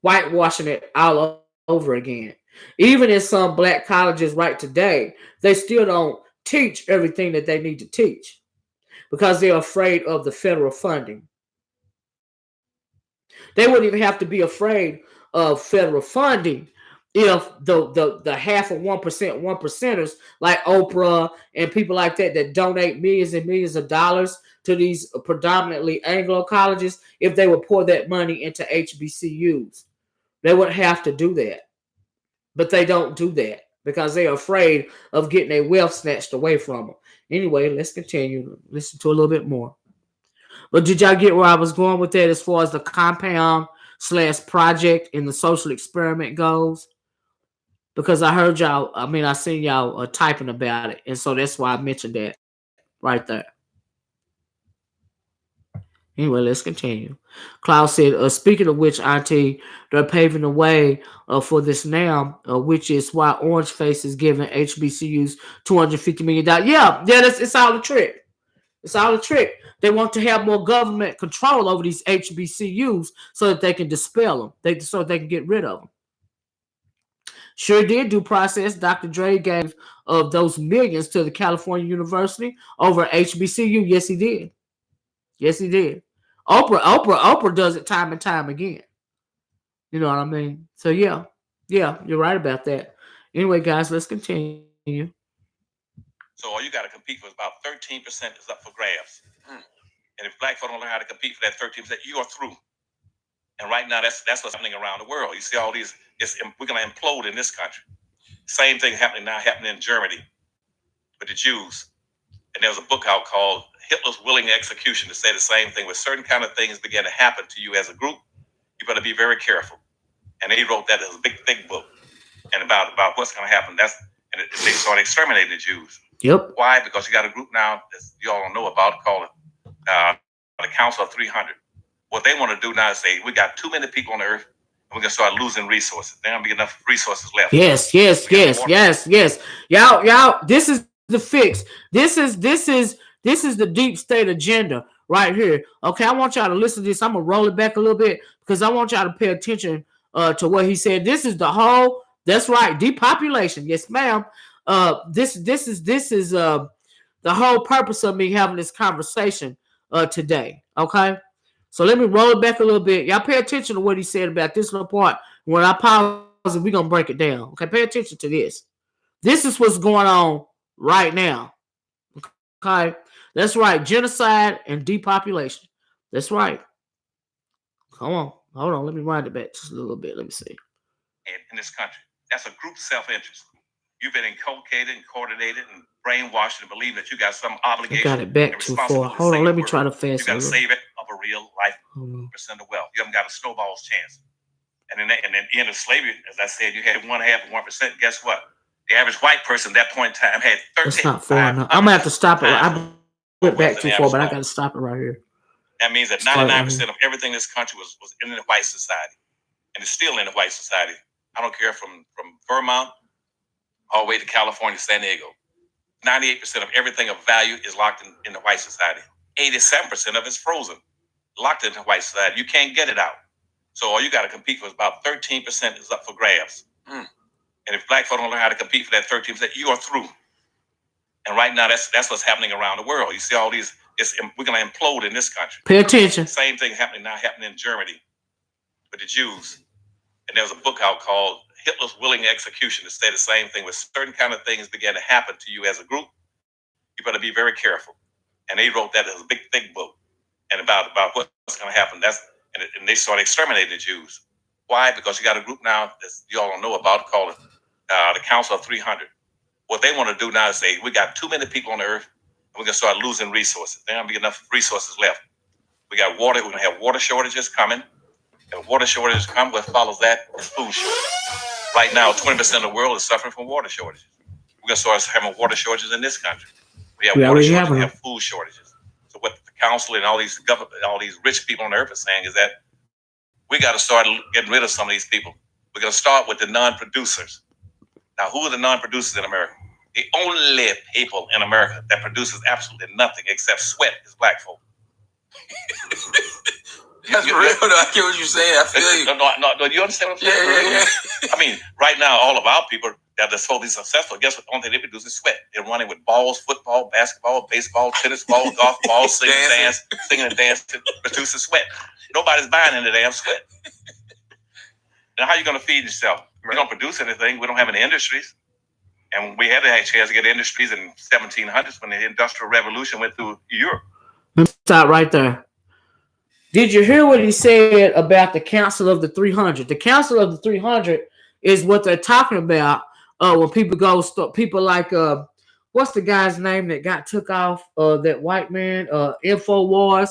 whitewashing it all over again. Even in some black colleges right today, they still don't teach everything that they need to teach because they're afraid of the federal funding. They wouldn't even have to be afraid of federal funding if the half of 1%, one percenters like Oprah and people like that donate millions and millions of dollars to these predominantly Anglo colleges, if they would pour that money into HBCUs. They wouldn't have to do that. But they don't do that because they're afraid of getting their wealth snatched away from them. Anyway, let's continue. Listen to a little bit more. But did y'all get where I was going with that as far as the compound/project and the social experiment goes? Because I heard y'all, I seen y'all typing about it. And so that's why I mentioned that right there. Anyway, let's continue. Klaus said, speaking of which, Auntie, they're paving the way for this now, which is why Orange Face is giving HBCUs $250 million. Yeah, it's all a trick. It's all a trick. They want to have more government control over these HBCUs so that they can dispel them, so they can get rid of them. Sure did due process. Dr. Dre gave those millions to the California University over HBCU. Yes, he did. Yes, he did. Oprah does it time and time again. You know what I mean? So yeah, you're right about that. Anyway, guys, let's continue. So all you got to compete for is about 13% is up for grabs. And if black folk don't learn how to compete for that 13%, you are through. And right now, that's what's happening around the world. You see all these, we're going to implode in this country. Same thing happening in Germany with the Jews. And there's a book out called Hitler's Willing Execution to say the same thing. When certain kind of things begin to happen to you as a group, you better be very careful. And they wrote that as a big, thick book. And about what's going to happen. They started exterminating the Jews. Yep. Why? Because you got a group now that you all don't know about called the Council of 300. What they want to do now is say, we got too many people on the earth, and we're going to start losing resources. There won't be enough resources left. Yes. Y'all, this is the fix. This is the deep state agenda right here. Okay, I want y'all to listen to this. I'm going to roll it back a little bit because I want y'all to pay attention to what he said. This is that's right, depopulation. Yes, ma'am. This is the whole purpose of me having this conversation today. Okay, so let me roll it back a little bit. Y'all pay attention to what he said about this little part. When I pause it, we're gonna break it down. Okay, pay attention to this. This is what's going on right now. Okay, that's right, genocide and depopulation. That's right. Come on, hold on. Let me wind it back just a little bit. Let me see. In this country, that's a group self-interest. You've been inculcated and coordinated and brainwashed and believe that you got some obligation. I got it back too far. Hold on, let me try to fast. You got to save it of a real life percent of wealth. You haven't got a snowball's chance. And then the end of slavery, as I said, you had 1/2 of 1%. Guess what? The average white person at that point in time had 13. That's not far enough. I'm gonna have to stop it. I went back too far, but I got to stop it right here. That means that 99% of everything in this country was in the white society, and it's still in the white society. I don't care from Vermont all the way to California, San Diego. 98% of everything of value is locked in the white society. 87% of it's frozen, locked in the white society. You can't get it out. So all you got to compete for is about 13% is up for grabs. And if black folk don't learn how to compete for that 13%, you are through. And right now, that's what's happening around the world. You see all these, we're going to implode in this country. Pay attention. Same thing happening in Germany with the Jews. And there's a book out called Hitler's Willing Execution to say the same thing. When certain kind of things begin to happen to you as a group, you better be very careful. And they wrote that as a big, thick book. And about what's going to happen. And they started exterminating the Jews. Why? Because you got a group now that you all don't know about called the Council of 300. What they want to do now is say, we got too many people on the earth, and we're going to start losing resources. There won't be enough resources left. We got water. We're going to have water shortages coming. And water shortages come, what follows that is food shortages. Right now, 20% of the world is suffering from water shortages. We're going to start having water shortages in this country. We have water shortages, we have food shortages. So what the council and all these government, all these rich people on earth are saying is that we got to start getting rid of some of these people. We're going to start with the non-producers. Now, who are the non-producers in America? The only people in America that produces absolutely nothing except sweat is black folk. That's real. I get what you're saying. I feel you. No, you understand what I'm saying? Yeah. I mean, right now, all of our people that are supposed to be successful, guess what? The only thing they produce is sweat. They're running with balls, football, basketball, baseball, tennis ball, golf ball, singing and dancing, producing sweat. Nobody's buying any damn sweat. Now, how are you going to feed yourself? We don't produce anything. We don't have any industries. And we had to actually get industries in 1700s when the Industrial Revolution went through Europe. Stop right there. Did you hear what he said about the Council of the 300? The Council of the 300 is what they're talking about when people go, people like, what's the guy's name that got took off, that white man, InfoWars,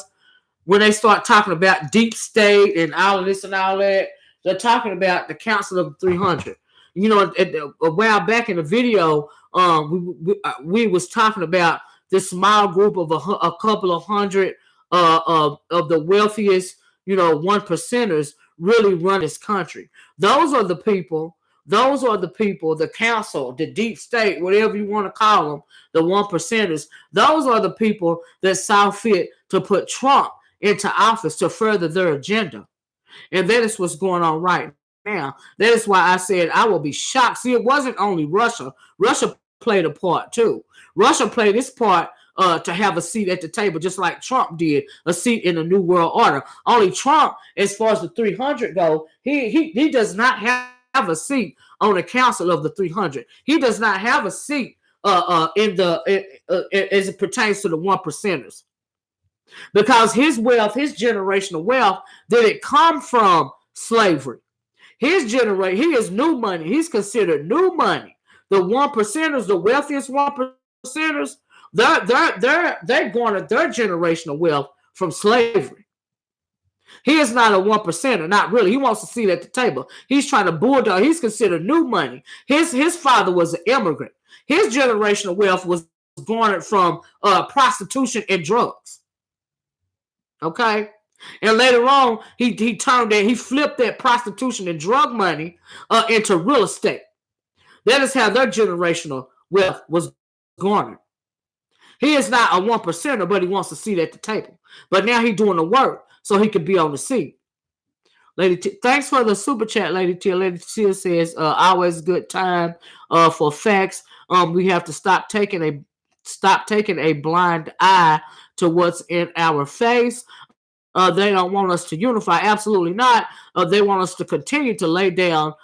when they start talking about deep state and all of this and all that, they're talking about the Council of the 300. You know, a while back in the video, we was talking about this small group of a couple of hundred of the wealthiest, 1%ers really run this country. Those are the people, the council, the deep state, whatever you want to call them, the 1%ers. Those are the people that saw fit to put Trump into office to further their agenda. And that is what's going on right now. That is why I said I will be shocked. See, it wasn't only Russia. Russia played a part too. Russia played its part to have a seat at the table, just like Trump did, a seat in the New World Order. Only Trump, as far as the 300 go, he does not have a seat on the Council of the 300. He does not have a seat as it pertains to the 1%ers. Because his wealth, his generational wealth, didn't come from slavery. His generation, he is new money. He's considered new money. The 1%ers, the wealthiest 1%ers, they're garnered their generational wealth from slavery. He is not a 1%er, not really. He wants to sit at the table. He's trying to bulldog. He's considered new money. His father was an immigrant. His generational wealth was garnered from prostitution and drugs. Okay, and later on, he flipped that prostitution and drug money into real estate. That is how their generational wealth was garnered. He is not a 1%er, but he wants a seat at the table. But now he's doing the work so he could be on the seat. Lady T, thanks for the super chat, Lady T. Lady T says, always good time for facts. We have to stop taking a blind eye to what's in our face. They don't want us to unify. Absolutely not. They want us to continue to lay down,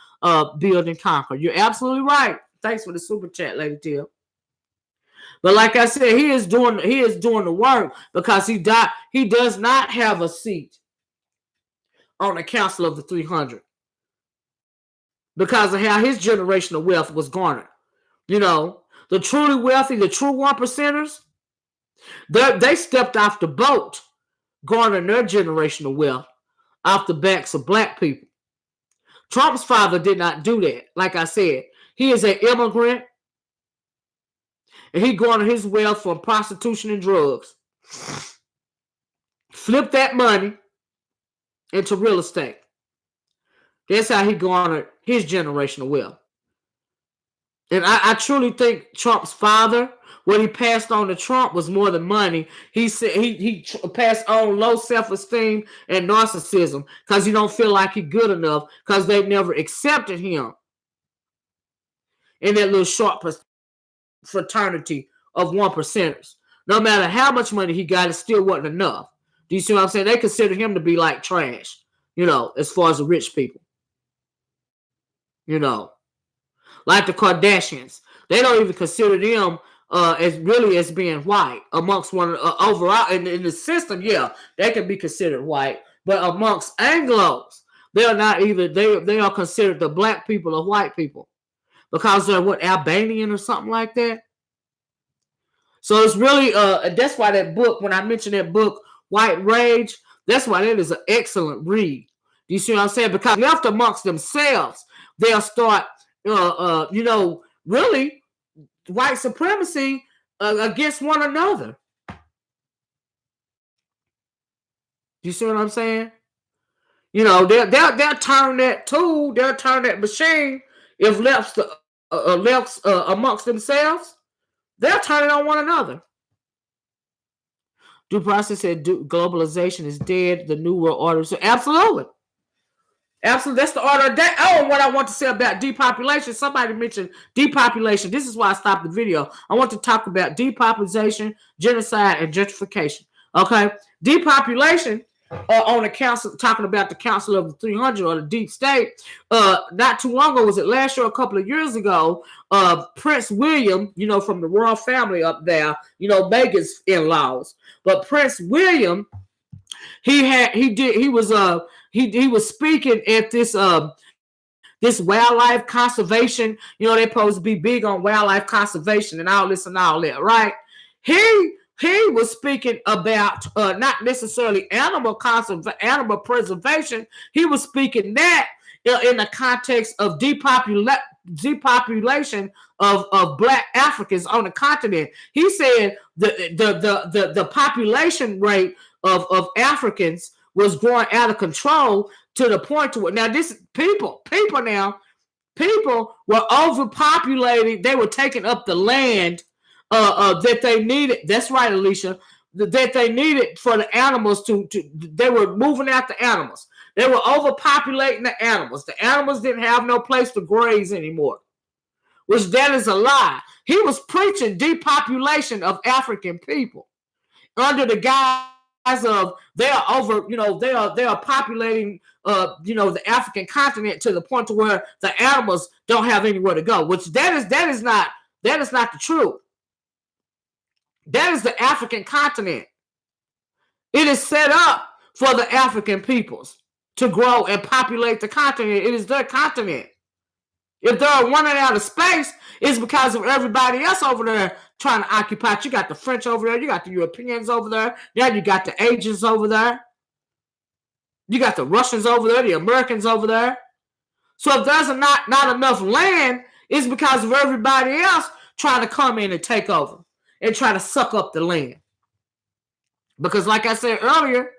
build, and conquer. You're absolutely right. Thanks for the super chat, Lady T. But like I said, he is doing the work because he does not have a seat on the Council of the 300 because of how his generational wealth was garnered. The truly wealthy, the true 1%ers, they stepped off the boat, garnering their generational wealth off the backs of black people. Trump's father did not do that. Like I said, he is an immigrant, and he garnered his wealth from prostitution and drugs. Flipped that money into real estate. That's how he garnered his generational wealth. And I truly think Trump's father, what he passed on to Trump was more than money. He said he passed on low self-esteem and narcissism because he don't feel like he's good enough because they've never accepted him in that little short fraternity of 1%ers. No matter how much money he got, it still wasn't enough. Do you see what I'm saying? They consider him to be like trash, as far as the rich people. Like the Kardashians. They don't even consider them as being white amongst one overall in the system. Yeah, they can be considered white, but amongst Anglos, they are not even. They are considered the black people of white people because they're Albanian or something like that. So it's really that's why that book. When I mentioned that book, White Rage, that's why that is an excellent read. Do you see what I'm saying? Because left amongst themselves, they'll start. Really white supremacy against one another. You see what I'm saying? You know, they'll turn that tool, they'll turn that machine if left amongst themselves. They'll turn it on one another. Due process said globalization is dead. The new world order. So absolutely. Absolutely. That's the order of day. Oh, what I want to say about depopulation. Somebody mentioned depopulation. This is why I stopped the video. I want to talk about depopulation, genocide, and gentrification. Okay? Depopulation on the council, talking about the Council of the 300 or the deep state. Not too long ago, was it last year or a couple of years ago, Prince William, you know, from the royal family up there, you know, Meghan's in-laws. But Prince William, he was speaking at this wildlife conservation. You know, they're supposed to be big on wildlife conservation and all this and all that, right? He was speaking about not necessarily animal preservation. He was speaking that in the context of depopulation of Black Africans on the continent. He said the population rate of Africans was growing out of control to the point to where now this people were overpopulating. They were taking up the land that they needed. That's right, Alicia. That they needed for the animals to they were moving out the animals. They were overpopulating the animals. The animals didn't have no place to graze anymore, which that is a lie. He was preaching depopulation of African people under the guise of they are over, you know, they are populating, you know, the African continent to the point to where the animals don't have anywhere to go. Which that is not the truth. That is the African continent. It is set up for the African peoples to grow and populate the continent. It is their continent. If they're running out of space, it's because of everybody else over there trying to occupy it. You got the French over there. You got the Europeans over there. Now you got the Asians over there. You got the Russians over there, the Americans over there. So if there's not enough land, it's because of everybody else trying to come in and take over and try to suck up the land. Because like I said earlier,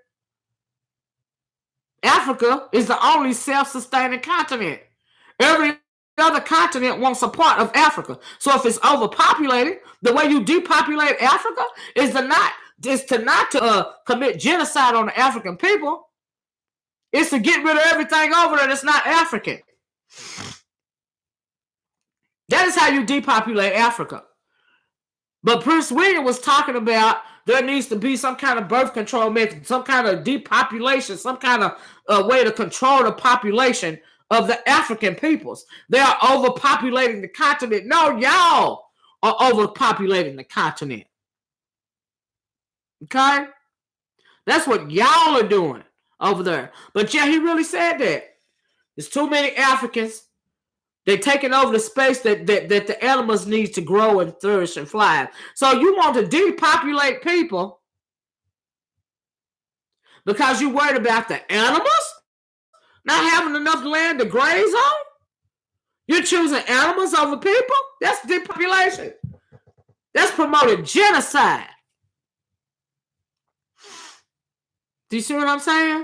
Africa is the only self-sustaining continent. Every other continent wants a part of Africa. So if it's overpopulated, the way you depopulate Africa is to not commit genocide on the African people. It's to get rid of everything over there that's not African. That is how you depopulate Africa. But Prince William was talking about there needs to be some kind of birth control method, some kind of depopulation, some kind of way to control the population of the African peoples. They are overpopulating the continent. No, y'all are overpopulating the continent. Okay? That's what y'all are doing over there. But yeah, he really said that. There's too many Africans. They're taking over the space that the animals need to grow and flourish and fly. So you want to depopulate people because you're worried about the animals not having enough land to graze on? You're choosing animals over people? That's depopulation. That's promoting genocide. Do you see what I'm saying?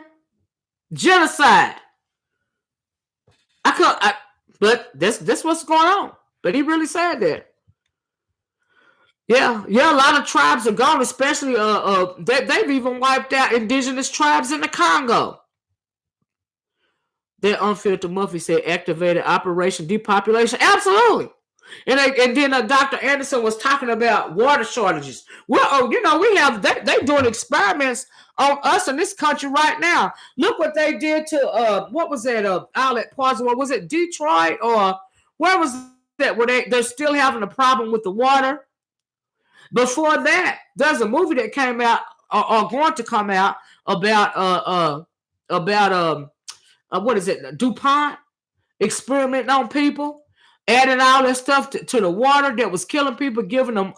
Genocide. But this what's going on. But he really said that. Yeah, a lot of tribes are gone, especially they've even wiped out indigenous tribes in the Congo. That unfiltered Muffy said activated Operation Depopulation. Absolutely. And then Dr. Anderson was talking about water shortages. Well, they're doing experiments on us in this country right now. Look what they did to what was that outlet parts? What was it, Detroit or where was that? Where they're still having a problem with the water. Before that, there's a movie that came out or going to come out about what is it? DuPont experimenting on people. Adding all that stuff to the water that was killing people, giving them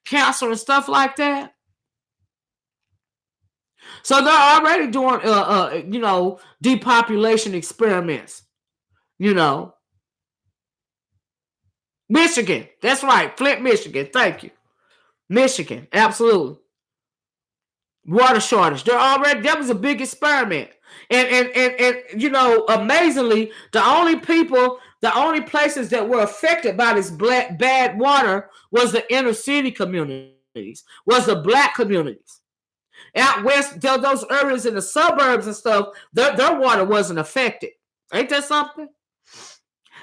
cancer and stuff like that. So they're already doing, depopulation experiments. Michigan, that's right, Flint, Michigan. Thank you, Michigan, absolutely. Water shortage. That was a big experiment. And amazingly, the only places that were affected by this bad water was the inner city communities, was the black communities. Out west, those areas in the suburbs and stuff, their water wasn't affected. Ain't that something?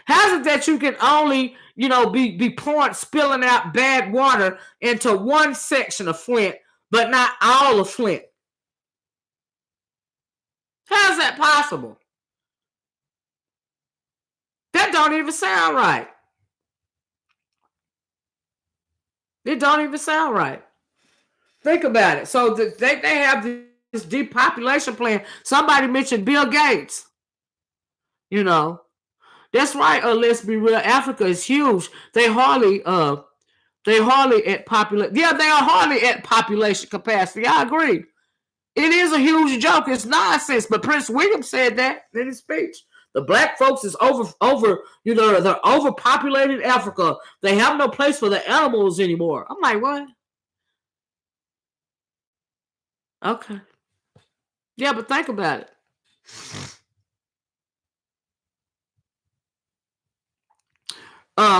How's it that you can only, be spilling out bad water into one section of Flint, but not all of Flint? How's that possible? That don't even sound right. It don't even sound right. Think about it. So they have this depopulation plan. Somebody mentioned Bill Gates. That's right. Let's be real. Africa is huge. They hardly at population. Yeah, they are hardly at population capacity. I agree. It is a huge joke. It's nonsense. But Prince William said that in his speech. The black folks is they're overpopulated Africa. They have no place for the animals anymore. I'm like, what? Okay. Yeah, but think about it.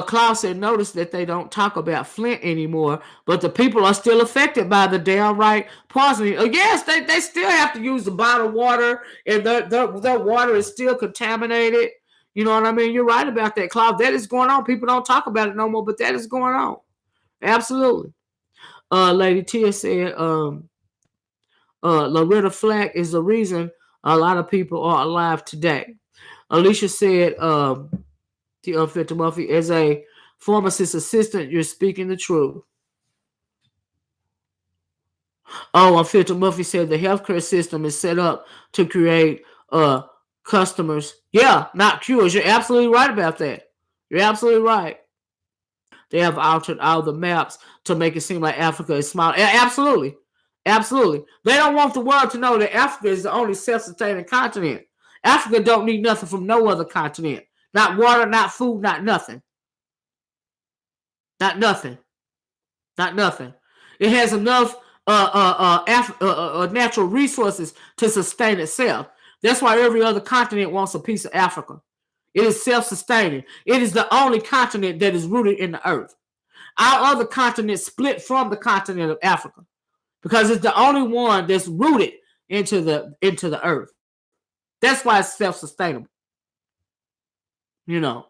Klaus said, notice that they don't talk about Flint anymore, but the people are still affected by the downright poisoning. Yes, they still have to use the bottled water, and their water is still contaminated. You know what I mean? You're right about that, Klaus. That is going on. People don't talk about it no more, but that is going on. Absolutely. Lady Tia said, Loretta Flack is the reason a lot of people are alive today. Alicia said, the unfiltered Muffy, as a pharmacist assistant, you're speaking the truth. Oh, unfiltered Muffy said the healthcare system is set up to create customers. Yeah, not cures. You're absolutely right about that. You're absolutely right. They have altered all the maps to make it seem like Africa is small. Absolutely. Absolutely. They don't want the world to know that Africa is the only self-sustaining continent. Africa don't need nothing from no other continent. Not water, not food, not nothing. Not nothing. Not nothing. It has enough natural resources to sustain itself. That's why every other continent wants a piece of Africa. It is self-sustaining. It is the only continent that is rooted in the earth. Our other continents split from the continent of Africa because it's the only one that's rooted into the earth. That's why it's self-sustainable. And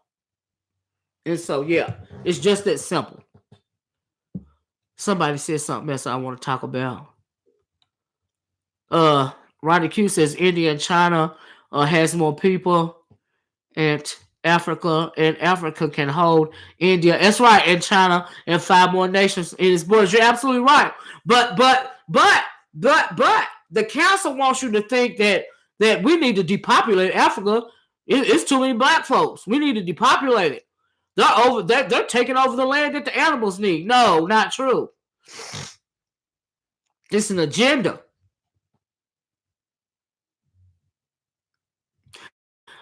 so, yeah, it's just that simple. Somebody said something else I want to talk about. Rodney Q says India and China has more people, and Africa can hold India. That's right, and China and 5 more nations in its borders. You're absolutely right. But the council wants you to think that we need to depopulate Africa. It's too many black folks. We need to depopulate it. They're taking over the land that the animals need. No, not true. It's an agenda.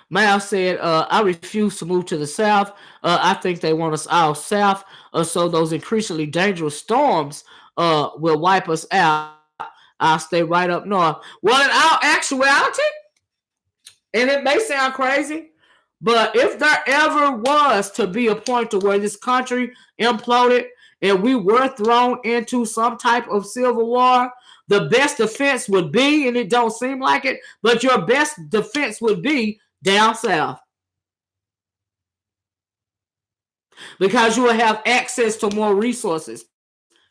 Mal said, I refuse to move to the south. I think they want us all south, so those increasingly dangerous storms will wipe us out. I'll stay right up north. Well, in our actuality, and it may sound crazy, but if there ever was to be a point to where this country imploded and we were thrown into some type of civil war, the best defense would be, and it don't seem like it, but your best defense would be down south. Because you will have access to more resources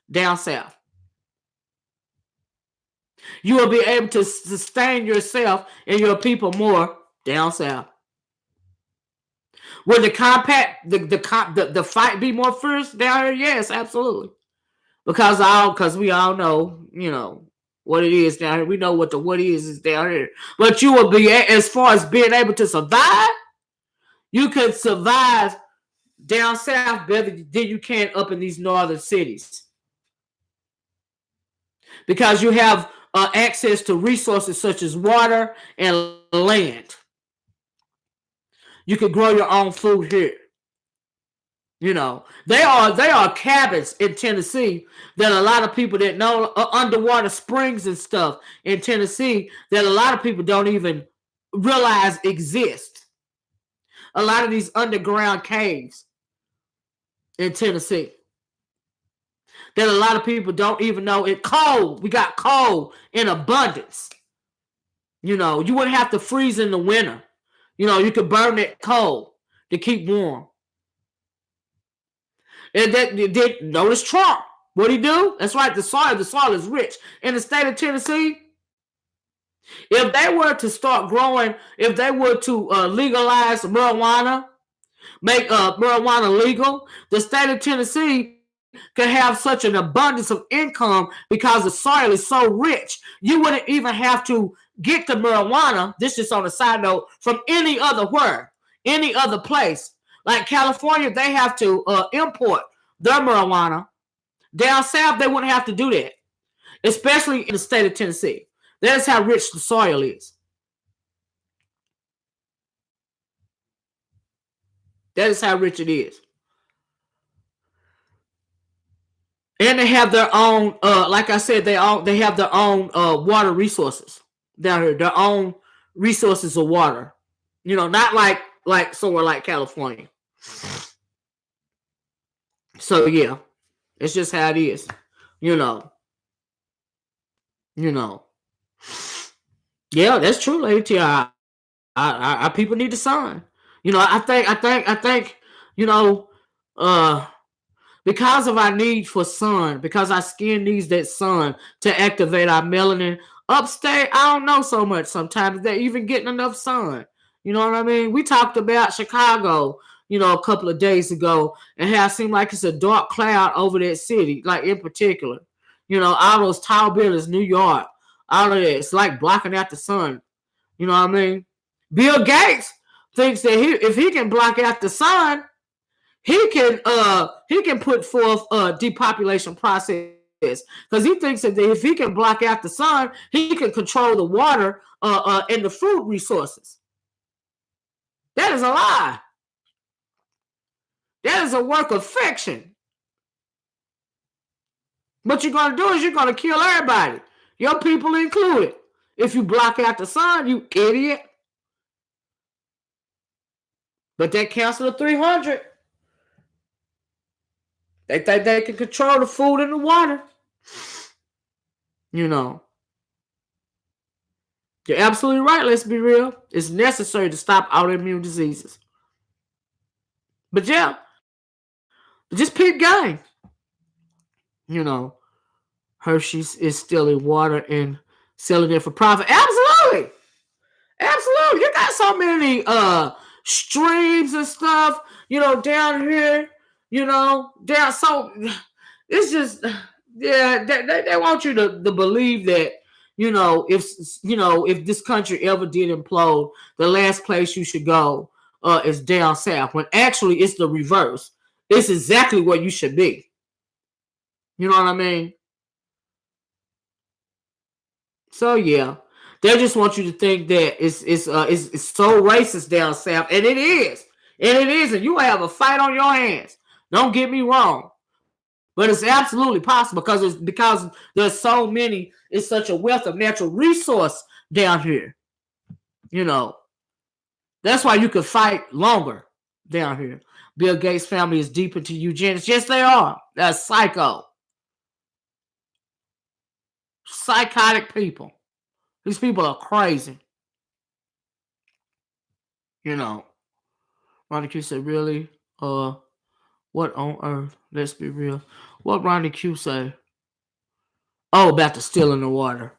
down south. You will be able to sustain yourself and your people more down south. Would the fight be more fierce down here? Yes, absolutely. Because we all know, what it is down here. We know what is down here. But you will be, as far as being able to survive, you can survive down south better than you can up in these northern cities. Because you have access to resources such as water and land. You can grow your own food here. You know, they are cabins in Tennessee that a lot of people that know, underwater springs and stuff in Tennessee that a lot of people don't even realize exist. A lot of these underground caves in Tennessee that a lot of people don't even know. It cold. We got coal in abundance. You know, you wouldn't have to freeze in the winter. You know, you could burn that coal to keep warm. And that did notice Trump. What he do? That's right. The soil is rich in the state of Tennessee. If they were to start growing, if they were to legalize marijuana, make marijuana legal, the state of Tennessee could have such an abundance of income because the soil is so rich. You wouldn't even have to get the marijuana. This is on a side note from any other place. Like California, they have to import their marijuana. Down south, they wouldn't have to do that, especially in the state of Tennessee. That's how rich the soil is. That is how rich it is. And they have their own, like I said, they have their own water resources down here. Their own resources of water. You know, not like somewhere like California. So yeah, it's just how it is. You know. Yeah, that's true, Lady T. Our people need the sun. You know, I think, you know, because of our need for sun, because our skin needs that sun to activate our melanin. Upstate, I don't know so much sometimes they're even getting enough sun. You know what I mean? We talked about Chicago, you know, a couple of days ago, and how it seemed like it's a dark cloud over that city, like in particular. You know, all those tall buildings, New York, all of that. It's like blocking out the sun. You know what I mean? Bill Gates thinks that if he can block out the sun, he can put forth a depopulation process because he thinks that if he can block out the sun, he can control the water and the food resources. That is a lie. That is a work of fiction. What you're gonna do is you're gonna kill everybody, your people included, if you block out the sun, you idiot. But that Council of 300, they think they can control the food and the water. You know. You're absolutely right, let's be real. It's necessary to stop autoimmune diseases. But yeah, just peep game. You know, Hershey's is still in water and selling it for profit. Absolutely. Absolutely. You got so many streams and stuff, you know, down here, you know, down. So it's just, yeah, they want you to believe that, you know, if this country ever did implode, the last place you should go is down south, when actually it's the reverse. It's exactly where you should be. You know what I mean? So yeah, they just want you to think that it's so racist down south, and it is, and you have a fight on your hands. Don't get me wrong, but it's absolutely possible because there's so many. It's such a wealth of natural resource down here. You know, that's why you could fight longer down here. Bill Gates' family is deep into eugenics. Yes, they are. That's psychotic people. These people are crazy. You know. Ronnie Q said, really? What on earth? Let's be real. What Ronnie Q say? Oh, about the still in the water.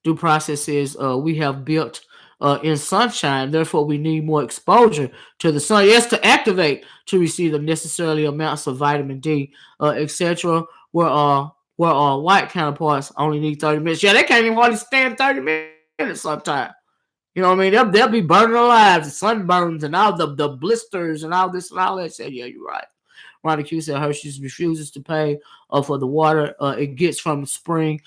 Due process says we have built in sunshine, therefore we need more exposure to the sun. Yes, to activate to receive the necessary amounts of vitamin D, etc. Where our white counterparts only need 30 minutes. Yeah, they can't even hardly stand 30 minutes sometimes. You know what I mean? They'll be burning alive, the sunburns and all the blisters and all this and all that. Said, yeah, you're right. Ronnie Q said Hershey's refuses to pay for the water it gets from the spring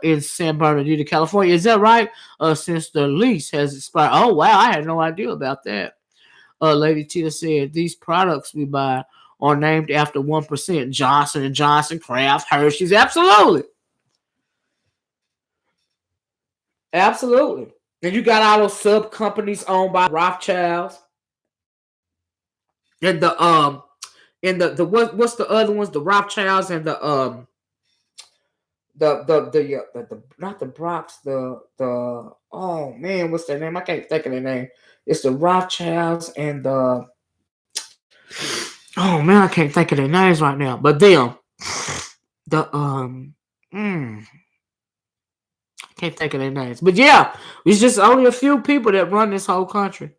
in San Bernardino, California. Is that right? Since the lease has expired. Oh, wow. I had no idea about that. Lady Tina said, these products we buy are named after 1%. Johnson and Johnson, Kraft, Hershey's. Absolutely. Absolutely. And you got all those sub companies owned by Rothschilds. And the what's the other ones? The Rothschilds and the not the Bronx, the oh man, what's their name? I can't think of their name. It's the Rothschilds and the oh man, I can't think of their names right now. But them, the can't think of their names. But yeah, it's just only a few people that run this whole country.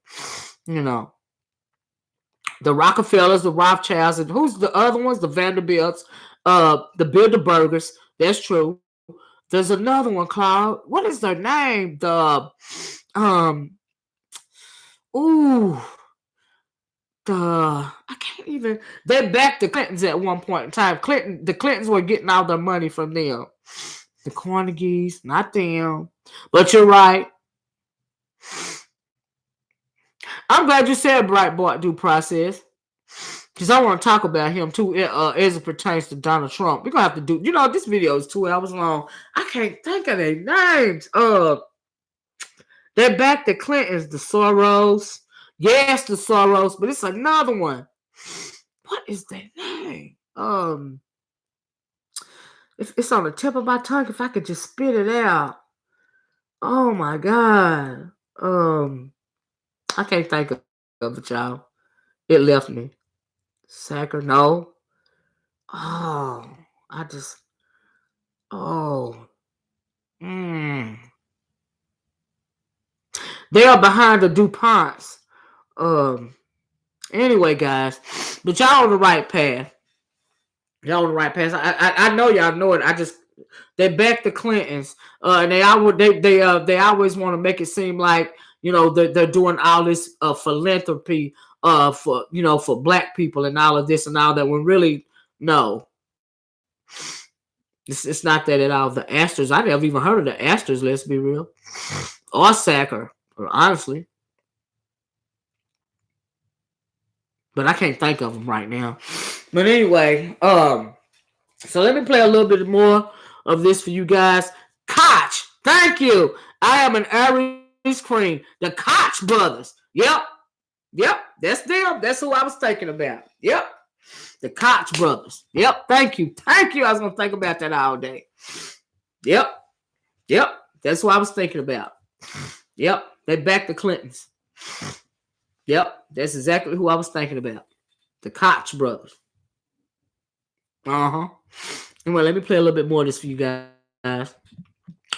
You know, the Rockefellers, the Rothschilds, and who's the other ones? The Vanderbilts, the Bilderbergers. That's true. There's another one called, what is their name? Ooh, I can't even. They backed the Clintons at one point in time. The Clintons were getting all their money from them. The Carnegies, not them. But you're right. I'm glad you said Breitbart due process. Because I want to talk about him too as it pertains to Donald Trump. We're going to have to do, this video is 2 hours long. I can't think of their names. They backed the Clintons, the Soros. Yes, the Soros, but it's another one. What is their name? It's on the tip of my tongue. If I could just spit it out. Oh my God. I can't think of it, y'all. It left me. Sacker, no. Oh, They are behind the DuPonts. Anyway, guys, but y'all on the right path. Y'all on the right path. I know y'all know it. They back the Clintons, and they always want to make it seem like they're doing all this philanthropy for black people and all of this and all that. When really, no, it's not that at all. The Astors, I never even heard of the Astors. Let's be real, or Sacker, honestly. But I can't think of them right now. But anyway, so let me play a little bit more of this for you guys. Koch, thank you. I am an Aries Cream. The Koch brothers. Yep, that's them. That's who I was thinking about. Yep, the Koch brothers. Yep, thank you. I was going to think about that all day. Yep, that's who I was thinking about. Yep, they backed the Clintons. Yep, that's exactly who I was thinking about. The Koch brothers. Anyway, let me play a little bit more of this for you guys.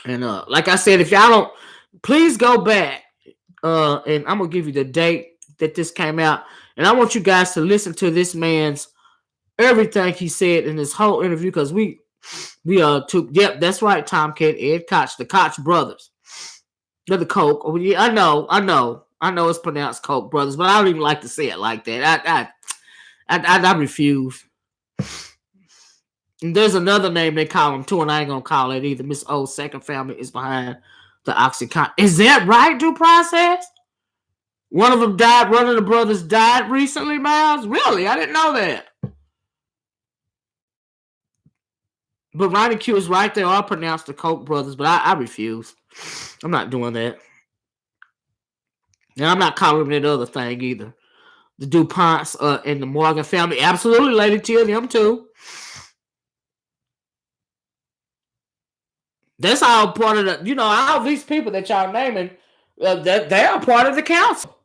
And like I said, if y'all don't, please go back. And I'm gonna give you the date that this came out. And I want you guys to listen to this man's everything he said in this whole interview, because we took. Yep, that's right, Tomcat, Ed Koch, the Koch brothers. They're the Koch. Oh, yeah, I know it's pronounced Koch brothers, but I don't even like to say it like that. I refuse. And there's another name they call them too, and I ain't gonna call it either. Miss O's second family is behind the OxyContin. Is that right, due process? One of them died. One of the brothers died recently, Miles. Really? I didn't know that. But Ronnie Q is right. They are pronounced the Koch brothers, but I refuse. I'm not doing that. And I'm not calling them that other thing either. The DuPonts and the Morgan family. Absolutely, Lady T, them too. That's all part of the, all these people that y'all naming, they are part of the council.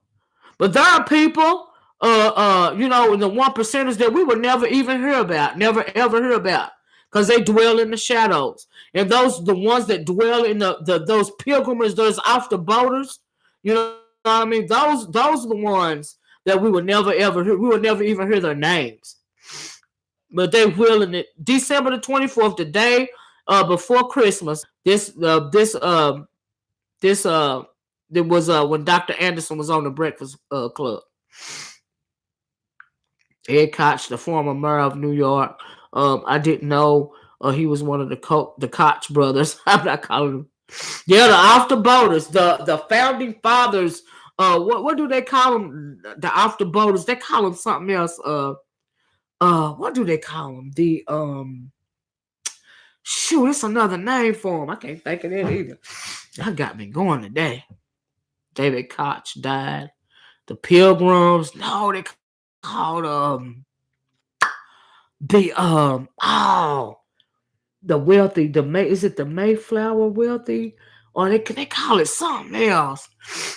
But there are people, in the 1%ers that we would never even hear about, never ever hear about, because they dwell in the shadows. And the ones that dwell in those pilgrims, those after-boaters, you know what I mean? Those are the ones that we would never ever hear. We would never even hear their names. But they will in it. December the 24th, the day before Christmas. This was when Dr. Anderson was on the Breakfast Club. Ed Koch, the former mayor of New York. I didn't know he was one of the Koch brothers. I'm not calling him. Yeah, the after-boaters, the founding fathers. What do they call them? The after-boaters. They call them something else. what do they call him? The shoot, it's another name for him. I can't think of it either. That got me going today. David Koch died. The Pilgrims. No, they called the the wealthy. Is it the Mayflower wealthy? Or they call it something else.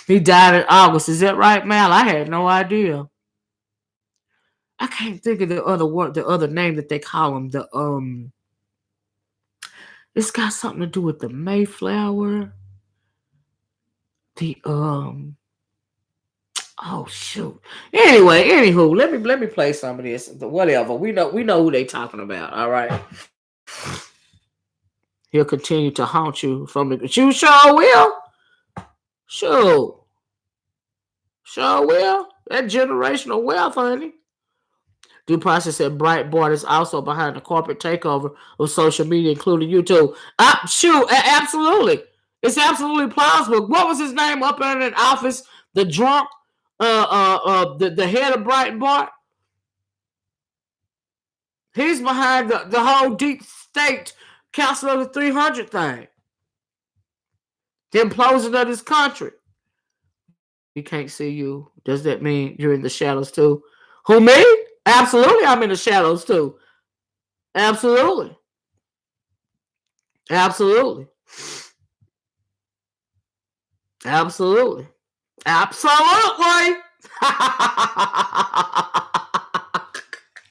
He died in August. Is that right, Mal? I had no idea. I can't think of the other word, the other name that they call him. It's got something to do with the Mayflower. The oh shoot. Anyway, anywho, let me play some of this. Whatever. We know who they talking about. All right. He'll continue to haunt you from the. You sure will. Sure. Sure will. That generational wealth, honey. Due Process said Breitbart is also behind the corporate takeover of social media, including YouTube. Absolutely. It's absolutely plausible. What was his name up in that office? The drunk, the head of Breitbart. He's behind the whole deep state Council of the 300 thing. The implosion of this country. We can't see you. Does that mean you're in the shadows too? Who, me? Absolutely, I'm in the shadows too. Absolutely. Absolutely. Absolutely. Absolutely.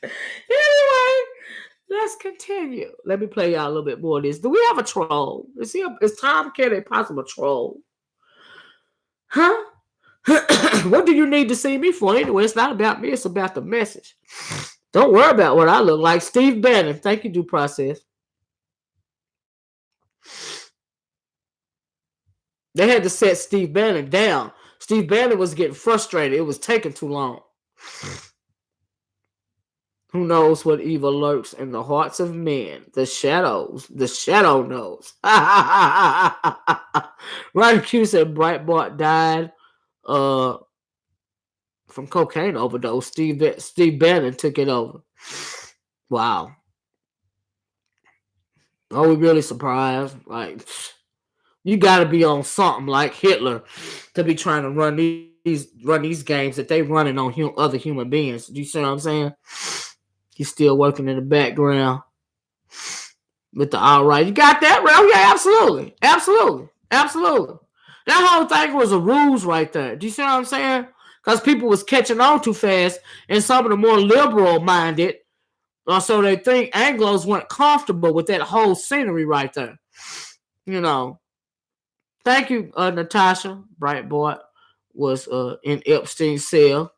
Anyway, let's continue. Let me play y'all a little bit more of this. Do we have a troll? Is Tom Kelly a possible troll? Huh? What do you need to see me for? Anyway, it's not about me. It's about the message. Don't worry about what I look like. Steve Bannon. Thank you, Due Process. They had to set Steve Bannon down. Steve Bannon was getting frustrated. It was taking too long. Who knows what evil lurks in the hearts of men? The shadows. The shadow knows. Ronnie Q said Breitbart died from cocaine overdose. Steve Bannon took it over. Wow. Are we really surprised? Like, you got to be on something like Hitler to be trying to run these games that they running on other human beings. Do you see what I'm saying? He's still working in the background with the all right. You got that, bro? Yeah, absolutely. Absolutely. Absolutely. That whole thing was a ruse right there. Do you see what I'm saying? Because people was catching on too fast, and some of the more liberal-minded, so they think Anglos weren't comfortable with that whole scenery right there. You know. Thank you, Natasha. Breitbart was in Epstein's cell.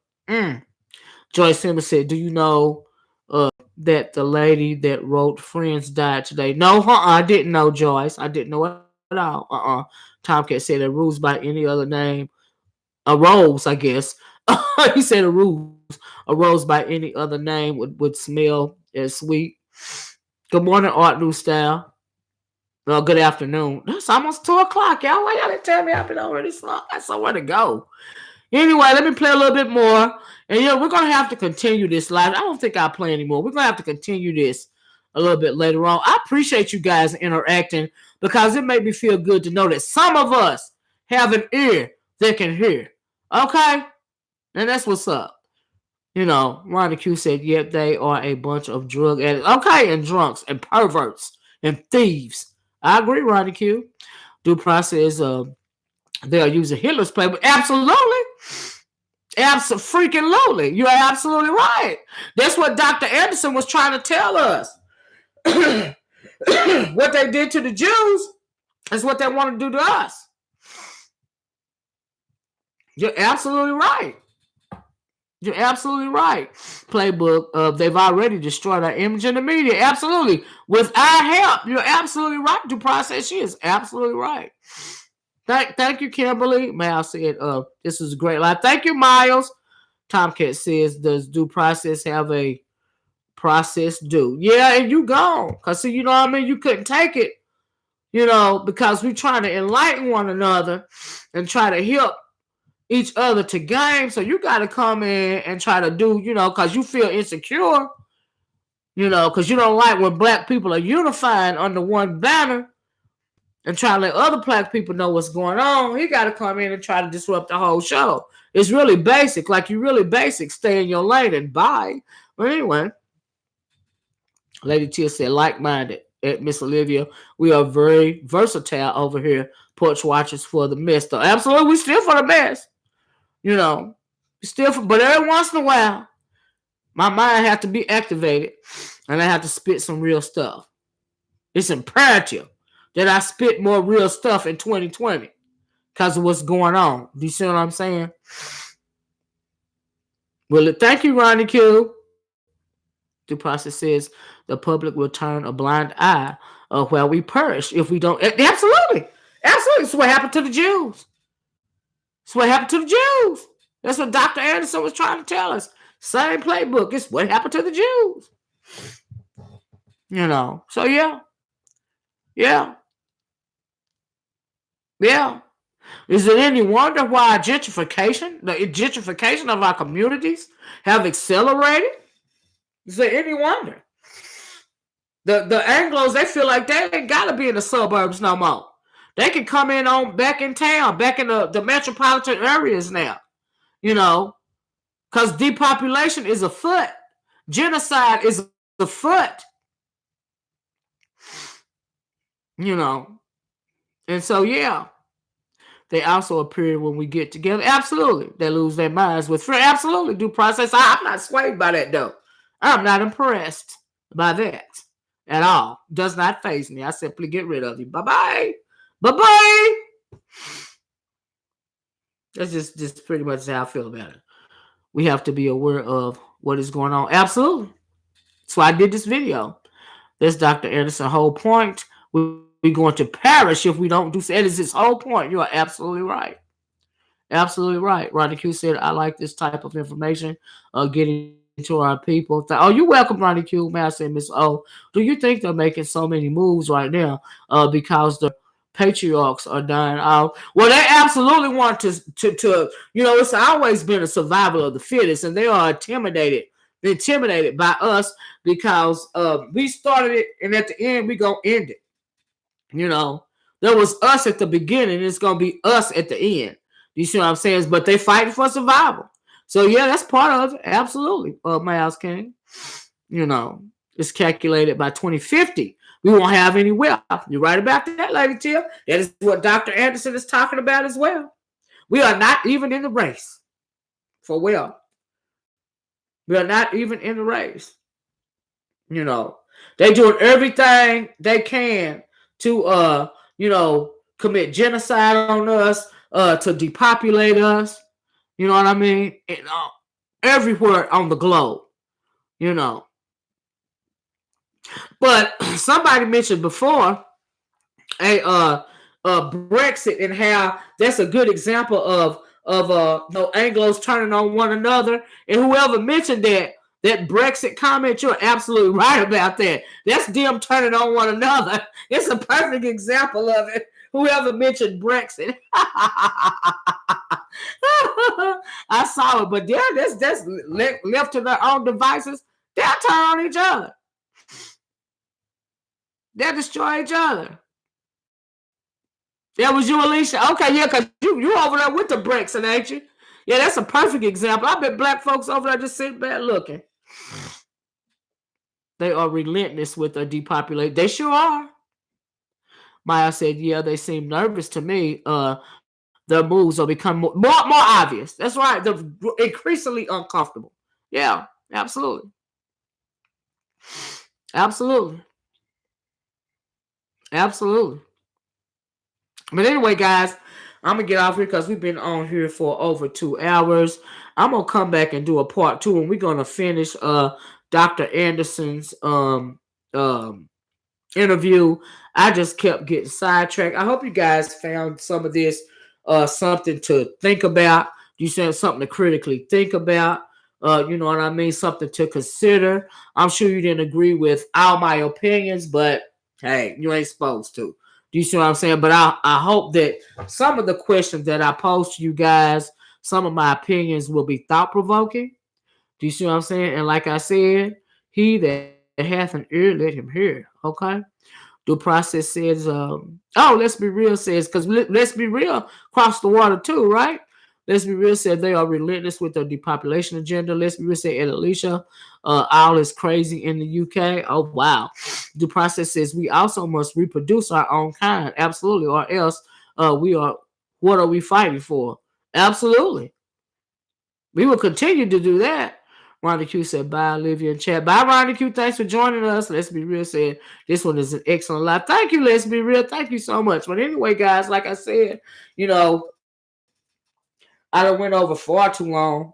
Joyce Simmons said, do you know that the lady that wrote Friends died today? No, I didn't know, Joyce. I didn't know at all. Tomcat said a ruse by any other name. A rose, I guess. He said a rose. A rose by any other name would smell as sweet. Good morning, Art New Style. Well, good afternoon. It's almost 2 o'clock, y'all. Why y'all didn't tell me I've been already slow? I got somewhere to go. Anyway, let me play a little bit more. And, we're going to have to continue this live. I don't think I'll play anymore. We're going to have to continue this a little bit later on. I appreciate you guys interacting because it made me feel good to know that some of us have an ear that can hear. Okay? And that's what's up. Ronnie Q said, yep, they are a bunch of drug addicts. Okay, and drunks and perverts and thieves. I agree, Ronnie Q. Due Process, they are using Hitler's playbook. Absolutely. Absolutely. You're absolutely right. That's what Dr. Anderson was trying to tell us. What they did to the Jews is what they want to do to us. You're absolutely right. You're absolutely right. Playbook, they've already destroyed our image in the media. Absolutely. With our help. You're absolutely right. Due Process, she is absolutely right. Thank you, Kimberly. Mal said, this was a great live. Thank you, Miles. Tomcat says, does Due Process have a process due? Yeah, and you gone. Because, see, you know what I mean? You couldn't take it, because we're trying to enlighten one another and try to help each other to game. So you got to come in and try to do, because you feel insecure. because you don't like when black people are unifying under one banner and try to let other black people know what's going on. He got to come in and try to disrupt the whole show. It's really basic. Like, you really basic. Stay in your lane and bye. But anyway, Lady Tia said, like-minded at Miss Olivia. We are very versatile over here. Porch watchers for the mess. Though. Absolutely, we still for the mess. But every once in a while, my mind has to be activated and I have to spit some real stuff. It's imperative that I spit more real stuff in 2020 because of what's going on. Do you see what I'm saying? Well, thank you, Ronnie Q. The process says the public will turn a blind eye while we perish if we don't. Absolutely. Absolutely. It's what happened to the Jews. It's what happened to the Jews. That's what Dr. Anderson was trying to tell us. Same playbook. It's what happened to the Jews. So yeah. Yeah. Yeah. Is it any wonder why the gentrification of our communities have accelerated? Is there any wonder? The Anglos, they feel like they ain't got to be in the suburbs no more. They can come in back in town, back in the metropolitan areas now. Because depopulation is afoot. Genocide is afoot. And so, yeah. They also appear when we get together. Absolutely. They lose their minds with friends. Absolutely. Due process. I'm not swayed by that, though. I'm not impressed by that at all. Does not faze me. I simply get rid of you. Bye-bye. Bye-bye. That's just pretty much how I feel about it. We have to be aware of what is going on. Absolutely. That's why I did this video. That's Dr. Anderson's whole point. We're going to perish if we don't do so. That is his whole point. You are absolutely right. Absolutely right. Ronnie Q said, I like this type of information getting to our people. Oh, you're welcome, Ronnie Q. May I say, Miss O, do you think they're making so many moves right now because the patriarchs are dying out? Well, they absolutely want to it's always been a survival of the fittest, and they are intimidated by us because we started it, and at the end, we're going to end it. There was us at the beginning, and it's going to be us at the end. You see what I'm saying? But they fighting for survival. So, yeah, that's part of it. Absolutely, Miles King. It's calculated by 2050. We won't have any wealth. You're right about that, Lady Tia. That is what Dr. Anderson is talking about as well. We are not even in the race for wealth. We are not even in the race. They doing everything they can to commit genocide on us, to depopulate us. You know what I mean? And, everywhere on the globe. But somebody mentioned before Brexit and how that's a good example of Anglos turning on one another. And whoever mentioned that Brexit comment, you're absolutely right about that. That's them turning on one another. It's a perfect example of it. Whoever mentioned Brexit. I saw it, but that's left to their own devices. They'll turn on each other. They'll destroy each other. That was you, Alicia. Okay, yeah, because you over there with the Brexit, ain't you? Yeah, that's a perfect example. I bet black folks over there just sitting back looking. They are relentless with the depopulation. They sure are. Maya said, yeah, they seem nervous to me. Their moves will become more obvious. That's right. They're increasingly uncomfortable. Yeah, absolutely. Absolutely. Absolutely. But anyway, guys, I'm going to get off here because we've been on here for over 2 hours. I'm going to come back and do a part 2, and we're going to finish Dr. Anderson's interview. I just kept getting sidetracked. I hope you guys found some of this something to think about. You said something to critically think about. You know what I mean? Something to consider. I'm sure you didn't agree with all my opinions, but hey, you ain't supposed to. Do you see what I'm saying? But I hope that some of the questions that I posed to you guys, some of my opinions will be thought-provoking. Do you see what I'm saying? And like I said, he that hath an ear, let him hear. Okay. Due process says, oh, let's be real says, because let's be real cross the water too, right? Let's be real said they are relentless with their depopulation agenda. Let's be real said, Alicia, all is crazy in the UK. Oh, wow. Due process says we also must reproduce our own kind. Absolutely. Or else what are we fighting for? Absolutely. We will continue to do that. Ronnie Q said, bye, Olivia and chat. Bye, Ronnie Q. Thanks for joining us. Let's Be Real said, this one is an excellent live. Thank you, Let's Be Real. Thank you so much. But anyway, guys, like I said, I done went over far too long.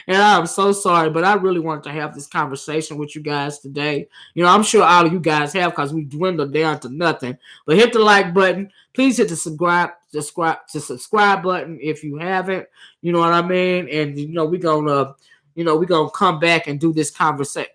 And I'm so sorry, but I really wanted to have this conversation with you guys today. I'm sure all of you guys have because we dwindled down to nothing. But hit the like button. Please hit the subscribe button if you haven't. You know what I mean? And we're gonna come back and do this conversation.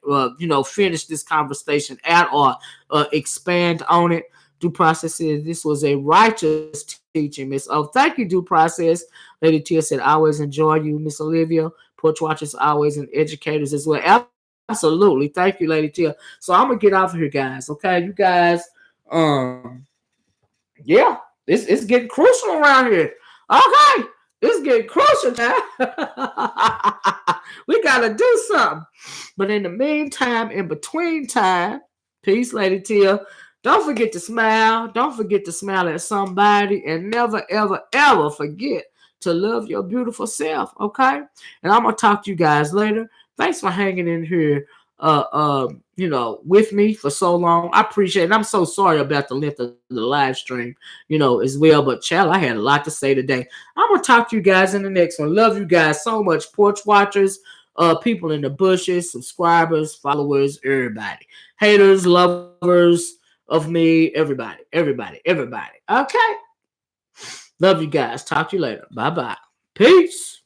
Finish this conversation out or expand on it. Due process says this was a righteous teaching, Miss. Oh, thank you, due process. Lady Tia said, always enjoy you, Miss Olivia. Porch watchers always and educators as well. Absolutely. Thank you, Lady Tia. So I'm gonna get off of here, guys. Okay, you guys. Yeah, it's getting crucial around here. Okay, it's getting crucial now. We gotta do something. But in the meantime, in between time, peace, Lady Tia. Don't forget to smile. Don't forget to smile at somebody, and never, ever, ever forget to love your beautiful self. Okay, and I'm gonna talk to you guys later. Thanks for hanging in here. With me for so long. I appreciate it. I'm so sorry about the length of the live stream, as well. But child, I had a lot to say today. I'm gonna talk to you guys in the next one. Love you guys so much. Porch watchers, people in the bushes, subscribers, followers, everybody. Haters, lovers of me, everybody. Okay. Love you guys. Talk to you later. Bye-bye. Peace.